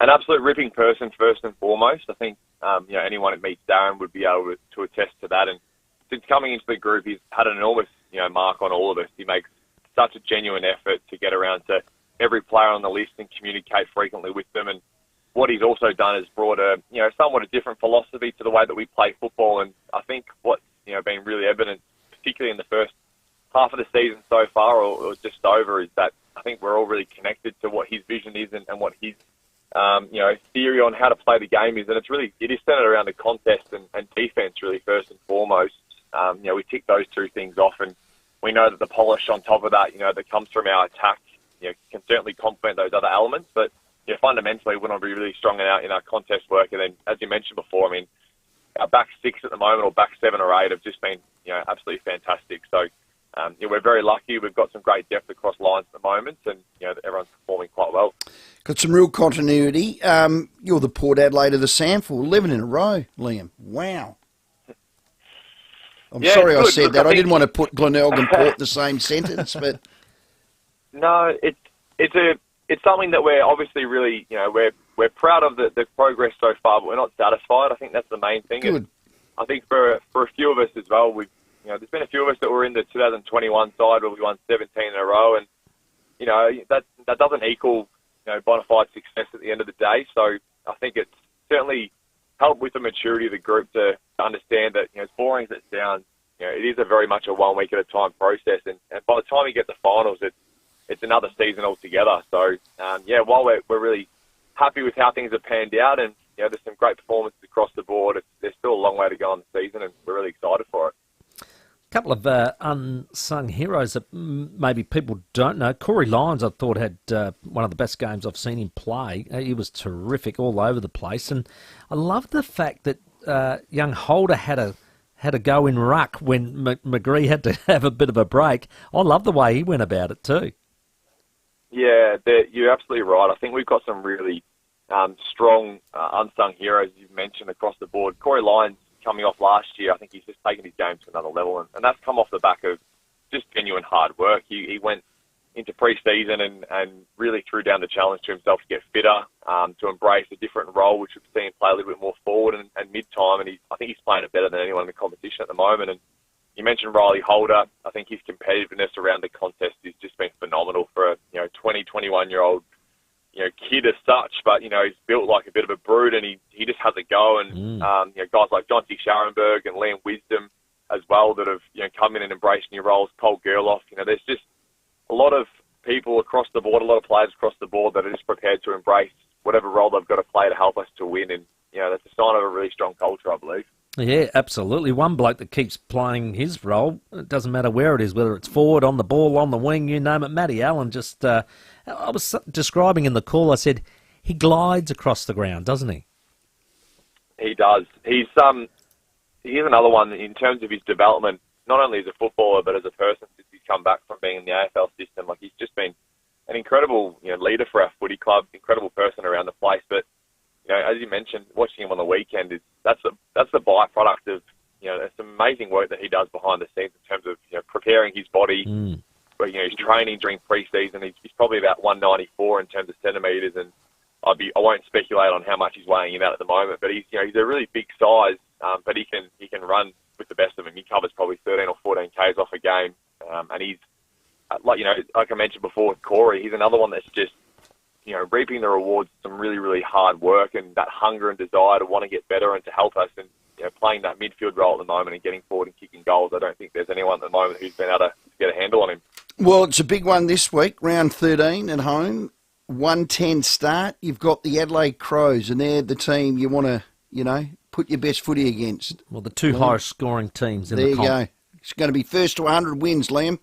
Speaker 26: an absolute ripping person first and foremost. I think anyone that meets Darren would be able to attest to that. And since coming into the group, he's had an enormous mark on all of us. He makes such a genuine effort to get around to every player on the list and communicate frequently with them. And what he's also done is brought a somewhat a different philosophy to the way that we play football. And I think what's been really evident, particularly in the first half of the season so far, or just over, is that I think we're all really connected to what his vision is and what his theory on how to play the game is. And it is centered around the contest and defense, really, first and foremost. We tick those two things off, and we know that the polish on top of that, that comes from our attack, can certainly complement those other elements. But fundamentally, we want to be really strong in our contest work. And then, as you mentioned before, our back 6 at the moment, or back 7 or 8, have just been absolutely fantastic. So we're very lucky. We've got some great depth across lines at the moment, and everyone's performing quite well.
Speaker 13: Got some real continuity. You're the Port Adelaide of the SANFL, 11 in a row, Liam. Wow. I'm sorry I said that. I didn't want to put Glenelg and Port in the same sentence, but
Speaker 26: no, it's something that we're obviously really we're proud of the progress so far, but we're not satisfied. I think that's the main thing.
Speaker 13: Good.
Speaker 26: And I think for a few of us as well, there's been a few of us that were in the 2021 side where we won 17 in a row, and that doesn't equal bona fide success at the end of the day. So I think it's certainly helped with the maturity of the group to understand that, as boring as it sounds, it is a very much a 1 week at a time process, and by the time you get to finals, it's another season altogether. So while we're really happy with how things have panned out, and there's some great performances across the board, there's still a long way to go in the season, and we're really excited for it.
Speaker 15: A couple of unsung heroes that maybe people don't know. Corey Lyons, I thought, had one of the best games I've seen him play. He was terrific all over the place, and I love the fact that young Holder had a go in ruck when McGree had to have a bit of a break. I love the way he went about it too. Yeah,
Speaker 26: you're absolutely right. I think we've got some really strong unsung heroes, you've mentioned, across the board. Corey Lyons, coming off last year, I think he's just taken his game to another level, and that's come off the back of just genuine hard work. He went into pre-season and really threw down the challenge to himself to get fitter, to embrace a different role, which we've seen him play a little bit more forward and mid-time, and I think he's playing it better than anyone in the competition at the moment. And you mentioned Riley Holder. I think his competitiveness around the contest has just been phenomenal for a 20, 21-year-old kid as such, but he's built like a bit of a brood, and he just has a go. And guys like John T. Scharenberg and Liam Wisdom as well that have come in and embraced new roles. Cole Gerloff. There's just a lot of people across the board, a lot of players across the board that are just prepared to embrace whatever role they've got to play to help us to win. And that's a sign of a really strong culture, I believe.
Speaker 15: Yeah, absolutely. One bloke that keeps playing his role, it doesn't matter where it is, whether it's forward, on the ball, on the wing, you name it. Matty Allen just, I was describing in the call, I said, he glides across the ground, doesn't he?
Speaker 26: He does. He's another one in terms of his development, not only as a footballer, but as a person since he's come back from being in the AFL system. Like, he's just been an incredible, leader for our footy club, incredible person around the place. But, as you mentioned, watching him on the weekend, that's the byproduct of, there's some amazing work that he does behind the scenes in terms of, preparing his body. But, he's training during pre-season. He's probably about 194 in terms of centimetres, and I won't speculate on how much he's weighing in at the moment. But he's a really big size, but he can run with the best of them. He covers probably 13 or 14 Ks off a game, and he's like I mentioned before with Corey, he's another one that's just reaping the rewards of some really, really hard work and that hunger and desire to want to get better and to help us, and playing that midfield role at the moment and getting forward and kicking goals. I don't think there's anyone at the moment who's been able to get a handle on him.
Speaker 13: Well, it's a big one this week, round 13 at home, 1:10 start. You've got the Adelaide Crows, and they're the team you want to, put your best footy against.
Speaker 15: Well, the two highest scoring teams in
Speaker 13: there
Speaker 15: the comp.
Speaker 13: There you go. It's going to be first to 100 wins, Liam.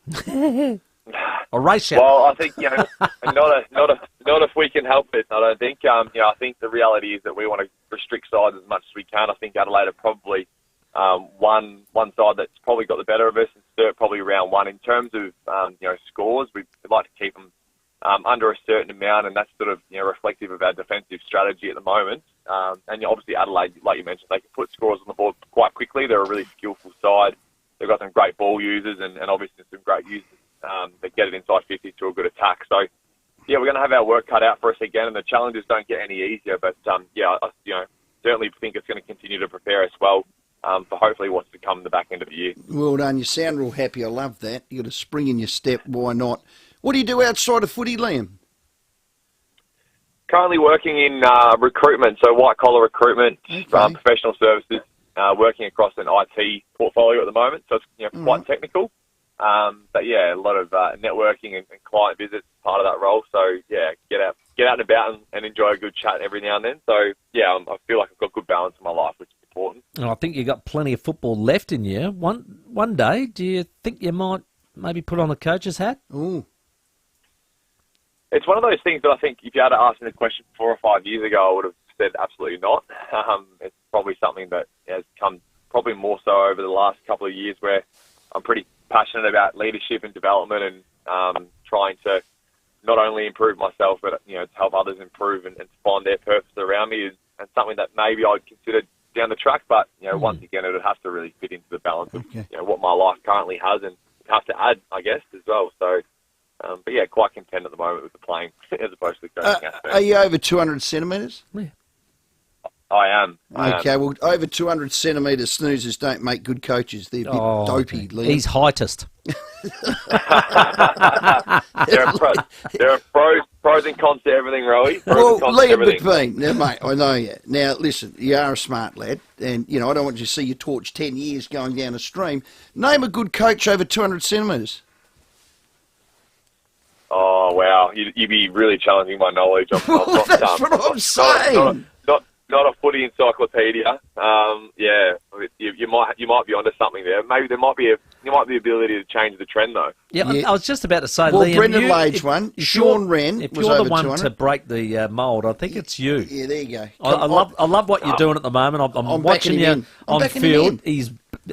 Speaker 15: A race.
Speaker 26: Well, I think not if we can help it. I don't think. I think the reality is that we want to restrict sides as much as we can. I think Adelaide are probably one side that's probably got the better of us, and Sturt probably round one in terms of scores. We'd like to keep them under a certain amount, and that's sort of reflective of our defensive strategy at the moment. And obviously Adelaide, like you mentioned, they can put scores on the board quite quickly. They're a really skillful side. They've got some great ball users and obviously some great users that get it inside 50 to a good attack. So, yeah, we're going to have our work cut out for us again, and the challenges don't get any easier. But, I certainly think it's going to continue to prepare us well for hopefully what's to come in the back end of the year.
Speaker 13: Well done. You sound real happy. I love that. You got a spring in your step. Why not? What do you do outside of footy, Liam?
Speaker 26: Currently working in recruitment, so white-collar recruitment, professional services, working across an IT portfolio at the moment. So it's quite technical. But, yeah, a lot of networking and client visits part of that role. So, yeah, get out and about and enjoy a good chat every now and then. So, yeah, I feel like I've got good balance in my life, which is important.
Speaker 15: And I think you've got plenty of football left in you. One day, do you think you might maybe put on the coach's hat?
Speaker 13: Ooh.
Speaker 26: It's one of those things that I think if you had asked me the question 4 or 5 years ago, I would have said absolutely not. It's probably something that has come probably more so over the last couple of years, where I'm pretty passionate about leadership and development and trying to not only improve myself, but to help others improve and find their purpose around me, and something that maybe I'd consider down the track. But once again, it would have to really fit into the balance of what my life currently has, and have to add, I guess, as well. So. But yeah, quite content at the moment with the playing as opposed to the coaching aspect.
Speaker 13: Are you over 200 centimetres?
Speaker 15: Yeah.
Speaker 26: I am.
Speaker 13: Well, over 200 centimetre snoozers don't make good coaches. They're a bit dopey, Liam.
Speaker 15: He's heightest.
Speaker 26: there are pros and cons to everything, Rowey.
Speaker 13: Well, Liam McBean, now, mate, I know you. Now, listen, you are a smart lad, and, I don't want you to see your torch 10 years going down a stream. Name a good coach over 200 centimetres.
Speaker 26: Oh, wow. You'd be really challenging my knowledge.
Speaker 13: That's what I'm saying.
Speaker 26: Not a footy encyclopedia. Yeah, you might be onto something there. Maybe there might be the ability to change the trend, though.
Speaker 15: Yeah, I was just about to say,
Speaker 13: well,
Speaker 15: Liam,
Speaker 13: Brendan Lade's one. Sean Wren
Speaker 15: if
Speaker 13: was
Speaker 15: you're
Speaker 13: over
Speaker 15: the one
Speaker 13: 200.
Speaker 15: to break the mould, I think it's you.
Speaker 13: Yeah, there you go.
Speaker 15: I love what you're doing at the moment. I'm watching you on field.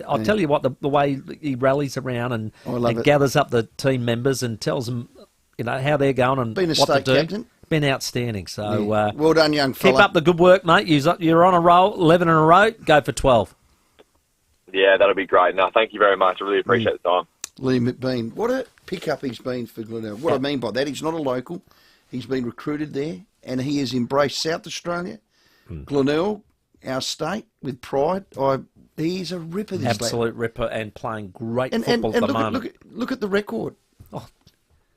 Speaker 15: I'll tell you what, the way he rallies around and gathers up the team members and tells them, how they're going and
Speaker 13: been a
Speaker 15: what
Speaker 13: state
Speaker 15: to do.
Speaker 13: captain.
Speaker 15: Been outstanding. So
Speaker 13: well done, young fella.
Speaker 15: Keep up the good work, mate. You're on a roll, 11 in a row. Go for 12.
Speaker 26: Yeah, that'll be great. No, thank you very much. I really appreciate the time.
Speaker 13: Liam McBean, what a pickup he's been for Glenelg. What I mean by that, he's not a local. He's been recruited there, and he has embraced South Australia, Glenelg, our state, with pride. He's a ripper, this
Speaker 15: absolute
Speaker 13: lad.
Speaker 15: ripper, and playing great football at the moment.
Speaker 13: Look at the record.
Speaker 15: Oh,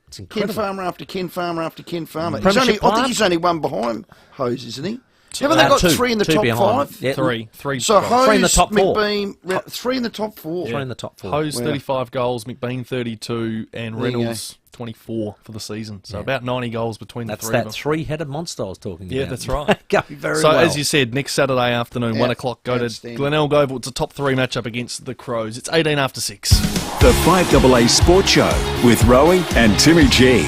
Speaker 15: it's incredible.
Speaker 13: Ken Farmer after Ken Farmer after Ken Farmer.
Speaker 15: I
Speaker 13: think he's only one behind Hose, isn't he? Haven't they got three in the top
Speaker 15: behind.
Speaker 13: 5?
Speaker 15: Yeah,
Speaker 12: three.
Speaker 13: So Hose,
Speaker 15: three in the top 4.
Speaker 13: McBean, 3 in the top 4.
Speaker 15: Three in the top 4.
Speaker 12: Hose 35 goals, McBean 32, and Reynolds 24 for the season. So about 90 goals between the three of them.
Speaker 15: That's that three-headed monster I was talking about.
Speaker 12: Yeah, that's right.
Speaker 15: Going very
Speaker 12: so,
Speaker 15: well.
Speaker 12: as you said, next Saturday afternoon, 1 o'clock, go to Glenelg Oval. It's a top 3 matchup against the Crows. It's 18 after 6.
Speaker 3: The 5AA Sports Show with Rowey and Timmy G.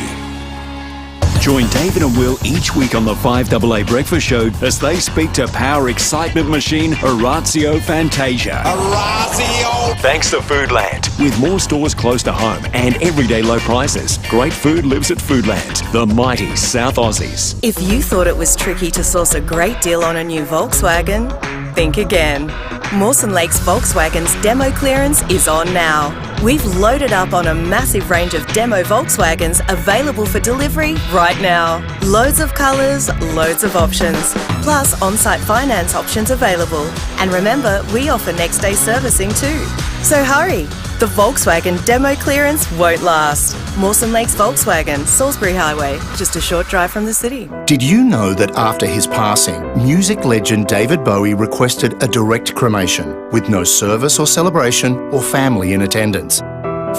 Speaker 3: Join David and Will each week on the 5AA Breakfast Show as they speak to power excitement machine Orazio Fantasia. Orazio! Thanks to Foodland. With more stores close to home and everyday low prices, great food lives at Foodland, the mighty South Aussies.
Speaker 1: If you thought it was tricky to source a great deal on a new Volkswagen, think again. Mawson Lakes Volkswagen's demo clearance is on now. We've loaded up on a massive range of demo Volkswagens available for delivery right now. Loads of colours, loads of options, plus on-site finance options available. And remember, we offer next day servicing too. So hurry, the Volkswagen demo clearance won't last. Mawson Lakes Volkswagen, Salisbury Highway, just a short drive from the city.
Speaker 4: Did you know that after his passing, music legend David Bowie requested a direct cremation with no service or celebration or family in attendance?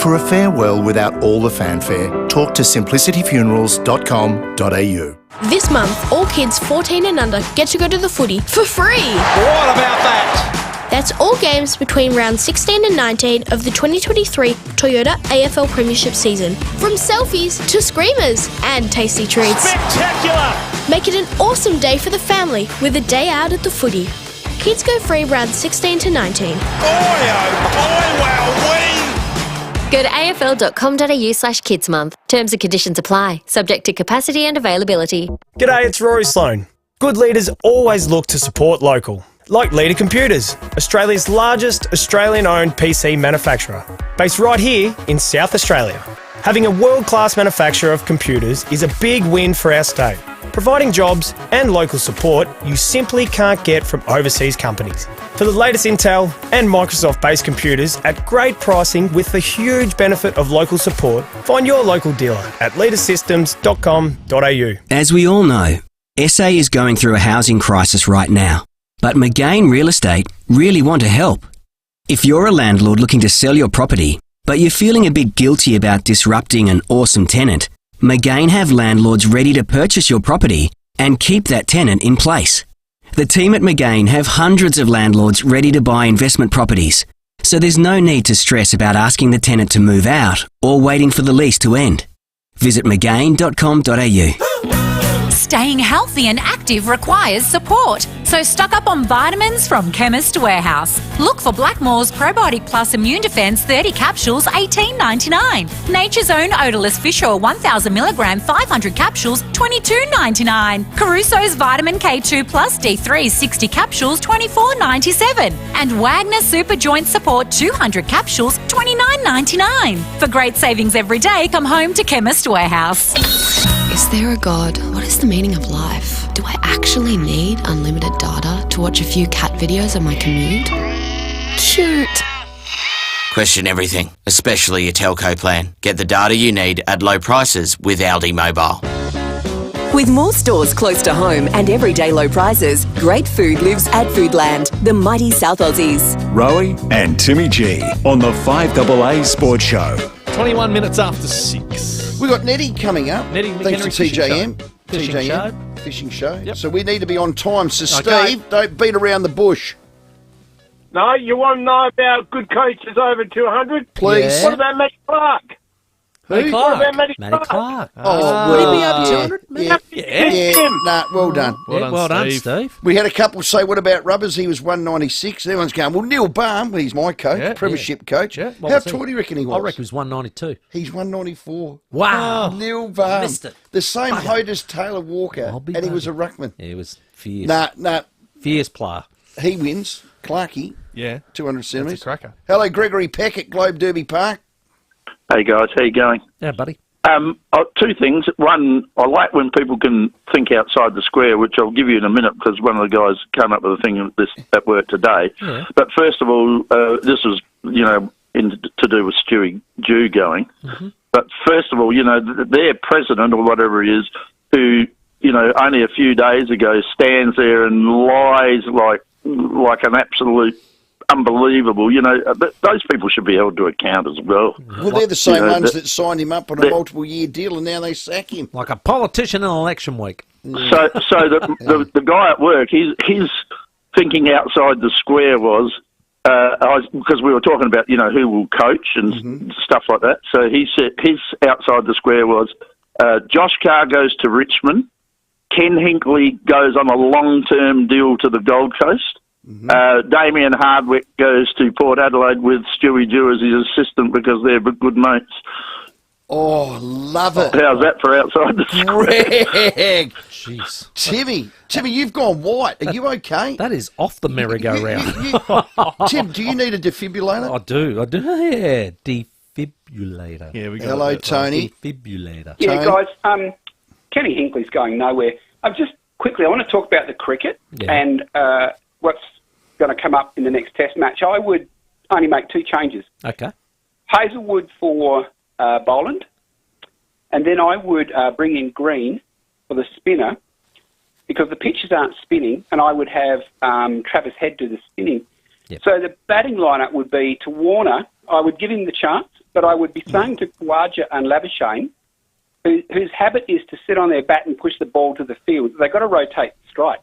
Speaker 4: For a farewell without all the fanfare, talk to simplicityfunerals.com.au.
Speaker 5: This month, all kids 14 and under get to go to the footy for free.
Speaker 6: What about that?
Speaker 5: That's all games between rounds 16 and 19 of the 2023 Toyota AFL Premiership season. From selfies to screamers and tasty treats.
Speaker 6: Spectacular!
Speaker 5: Make it an awesome day for the family with a day out at the footy. Kids go free rounds 16 to 19.
Speaker 9: Go to afl.com.au/kidsmonth. Terms and conditions apply, subject to capacity and availability.
Speaker 10: G'day, it's Rory Sloane. Good leaders always look to support local. Like Leader Computers, Australia's largest Australian-owned PC manufacturer, based right here in South Australia. Having a world-class manufacturer of computers is a big win for our state, providing jobs and local support you simply can't get from overseas companies. For the latest Intel and Microsoft-based computers at great pricing with the huge benefit of local support, find your local dealer at leadersystems.com.au.
Speaker 11: As we all know, SA is going through a housing crisis right now. But McGain Real Estate really want to help. If you're a landlord looking to sell your property, but you're feeling a bit guilty about disrupting an awesome tenant, McGain have landlords ready to purchase your property and keep that tenant in place. The team at McGain have hundreds of landlords ready to buy investment properties, so there's no need to stress about asking the tenant to move out or waiting for the lease to end. Visit mcgain.com.au.
Speaker 14: Staying healthy and active requires support, so stock up on vitamins from Chemist Warehouse. Look for Blackmore's Probiotic Plus Immune Defence 30 capsules, $18.99. Nature's Own Odorless Fish Oil 1000mg 500 capsules, $22.99. Caruso's Vitamin K2 Plus D3 60 capsules, $24.97. And Wagner Super Joint Support 200 capsules, $29.99. For great savings every day, come home to Chemist Warehouse.
Speaker 29: Is there a God? What is the meaning of life? Do I actually need unlimited data to watch a few cat videos on my commute? Cute.
Speaker 30: Question everything, especially your telco plan. Get the data you need at low prices with Aldi Mobile.
Speaker 8: With more stores close to home and everyday low prices, great food lives at Foodland, the mighty South Aussies.
Speaker 3: Rowey and Timmy G on the 5AA Sports Show.
Speaker 12: 21 minutes after 6.
Speaker 13: We've got Nettie coming up.
Speaker 12: Nettie
Speaker 13: thanks to TJM. Fishing show. Yep. So we need to be on time. So Steve, don't beat around the bush.
Speaker 31: No, you want to know about good coaches over 200?
Speaker 13: Please. Yeah.
Speaker 31: What about Matty Clark?
Speaker 13: Who?
Speaker 31: What about Matty
Speaker 15: Clark?
Speaker 13: Oh,
Speaker 15: would he be up 200?
Speaker 13: Yeah. Nah, well done.
Speaker 15: Well done, Steve.
Speaker 13: We had a couple say, what about Rubbers? He was 196. Everyone's going, well, Neil Baum, he's my coach, premiership coach.
Speaker 15: Yeah.
Speaker 13: How tall do you reckon he was?
Speaker 15: I reckon he was 192.
Speaker 13: He's 194.
Speaker 15: Wow.
Speaker 13: Neil Baum.
Speaker 15: Missed it.
Speaker 13: The same height as Taylor Walker, and he was a ruckman.
Speaker 15: Yeah, he was fierce.
Speaker 13: Nah.
Speaker 15: Fierce player.
Speaker 13: He wins. Clarkie.
Speaker 12: Yeah.
Speaker 13: 200 centimetres.
Speaker 12: That's a cracker.
Speaker 13: Hello, Gregory Peck at Globe Derby Park.
Speaker 21: Hey guys, how you going?
Speaker 15: Yeah, buddy.
Speaker 21: Two things. One, I like when people can think outside the square, which I'll give you in a minute because one of the guys came up with a thing at work today. Yeah. But first of all, this was, to do with Stewie Jew going. Mm-hmm. But first of all, their president or whatever he is, who, only a few days ago stands there and lies like an absolute
Speaker 2: unbelievable. You know, those people should be held to account as well.
Speaker 13: Well, they're the same ones that signed him up on a multiple-year deal, and now they sack him.
Speaker 15: Like a politician in election week.
Speaker 2: So the guy at work, his thinking outside the square was, because we were talking about, you know, who will coach and stuff like that. So he said his outside the square was, Josh Carr goes to Richmond, Ken Hinkley goes on a long-term deal to the Gold Coast, Damien Hardwick goes to Port Adelaide with Stewie Dew as his assistant because they're good mates.
Speaker 13: Oh, love it.
Speaker 2: How's that for outside the square?
Speaker 13: Greg.
Speaker 15: Jeez.
Speaker 13: Timmy, you've gone white. Are you okay?
Speaker 15: That is off the merry-go-round.
Speaker 13: Tim, do you need a defibrillator?
Speaker 15: I do. Yeah, defibrillator.
Speaker 12: Yeah, we got
Speaker 13: Hello, Tony.
Speaker 15: Defibrillator.
Speaker 7: Yeah, guys, Kenny Hinkley's going nowhere. I want to talk about the cricket and what's going to come up in the next test match. I would only make 2 changes.
Speaker 15: Okay.
Speaker 7: Hazelwood for Boland, and then I would bring in Green for the spinner because the pitches aren't spinning, and I would have Travis Head do the spinning.
Speaker 15: Yep.
Speaker 7: So the batting lineup would be to Warner. I would give him the chance, but I would be saying to Khawaja and Labuschagne, whose habit is to sit on their bat and push the ball to the field, they've got to rotate the strike.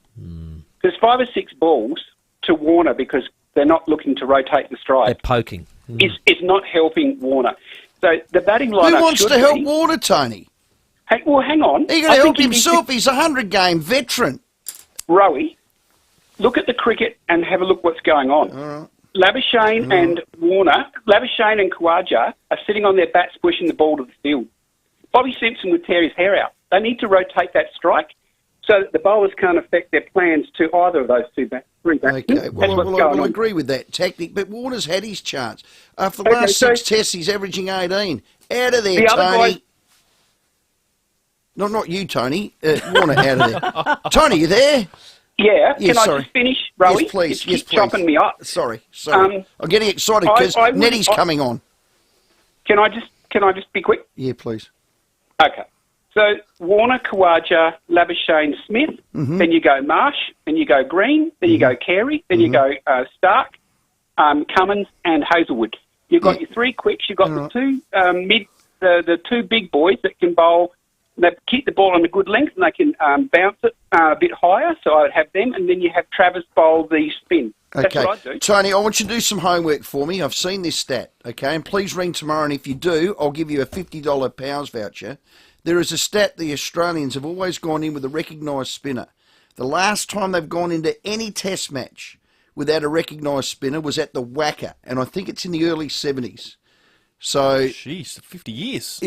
Speaker 7: There's 5 or 6 balls to Warner because they're not looking to rotate the strike.
Speaker 15: They're poking.
Speaker 7: It's not helping Warner. So the batting lineup.
Speaker 13: Who wants to help Warner, Tony?
Speaker 7: Hey, well, hang on.
Speaker 13: He's going to help himself. He's a 100-game veteran.
Speaker 7: Rowey, look at the cricket and have a look what's going on.
Speaker 13: All right.
Speaker 7: Labuschagne and Warner, Labuschagne and Khawaja are sitting on their bats pushing the ball to the field. Bobby Simpson would tear his hair out. They need to rotate that strike so that the bowlers can't affect their plans to either of those 3 batsmen.
Speaker 13: Okay, well, I agree with that tactic, but Warner's had his chance. For the last 6 tests, he's averaging 18. Out of there, Tony. Not you, Tony. Warner, out of there. Tony, you there?
Speaker 7: Yeah, can I just finish, Rowey?
Speaker 13: Yes, please.
Speaker 7: It's chopping me up.
Speaker 13: Sorry. I'm getting excited because Nettie's coming on.
Speaker 7: Can I just be quick?
Speaker 13: Yeah, please.
Speaker 7: Okay. So Warner, Khawaja, Labuschagne, Smith, then you go Marsh, then you go Green, then you go Carey, then you go Stark, Cummins and Hazelwood. You've got your 3 quicks, you've got the 2 the 2 big boys that can bowl. They keep the ball on a good length and they can bounce it a bit higher, so I would have them, and then you have Travis bowl the spin. That's
Speaker 13: Okay,
Speaker 7: what I do.
Speaker 13: Tony, I want you to do some homework for me. I've seen this stat, okay? And please ring tomorrow, and if you do, I'll give you a $50 Powers voucher. There is a stat the Australians have always gone in with a recognised spinner. The last time they've gone into any test match without a recognised spinner was at the Wacker, and I think it's in the early 70s. So,
Speaker 12: jeez, 50 years.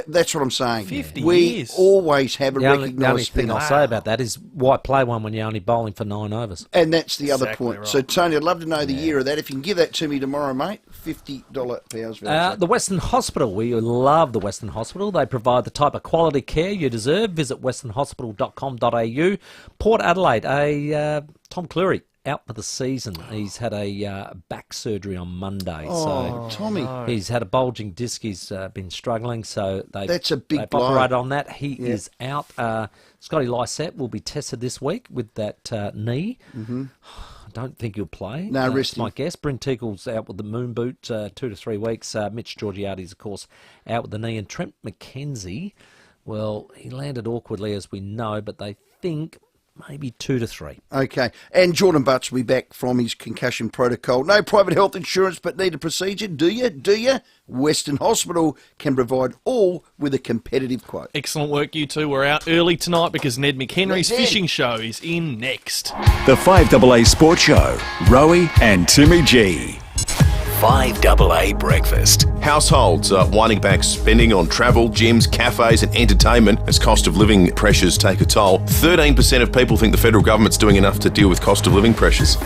Speaker 13: That's what I'm saying.
Speaker 12: 50
Speaker 13: we
Speaker 12: years.
Speaker 13: always have a recognised
Speaker 15: The only
Speaker 13: spinner.
Speaker 15: thing I'll say about that is why play one when you're only bowling for 9 overs?
Speaker 13: And that's the other
Speaker 15: Exactly
Speaker 13: point.
Speaker 15: right.
Speaker 13: So, Tony, I'd love to know the year of that. If you can give that to me tomorrow, mate, $50 Powers voucher.
Speaker 15: The Western Hospital. We love the Western Hospital. They provide the type of quality care you deserve. Visit westernhospital.com.au. Port Adelaide, Tom Cleary out for the season. He's had a back surgery on Monday.
Speaker 13: Oh,
Speaker 15: so
Speaker 13: Tommy.
Speaker 15: He's had a bulging disc. He's been struggling, so
Speaker 13: That's a big
Speaker 15: they've
Speaker 13: blow.
Speaker 15: operated on that. He is out. Scotty Lysette will be tested this week with that knee. I don't think he'll play.
Speaker 13: No,
Speaker 15: that's my guess. Bryn Teagle's out with the moon boot 2 to 3 weeks. Mitch Georgiades, of course, out with the knee. And Trent McKenzie, well, he landed awkwardly, as we know, but they think maybe 2 to 3.
Speaker 13: Okay. And Jordan Butts will be back from his concussion protocol. No private health insurance, but need a procedure. Do you? Western Hospital can provide all with a competitive quote.
Speaker 12: Excellent work, you two. We're out early tonight because Ned McHenry's fishing show is in next.
Speaker 3: The 5AA Sports Show, Rowey and Timmy G. 5AA Breakfast.
Speaker 16: Households are winding back spending on travel, gyms, cafes and entertainment as cost of living pressures take a toll. 13% of people think the federal government's doing enough to deal with cost of living pressures.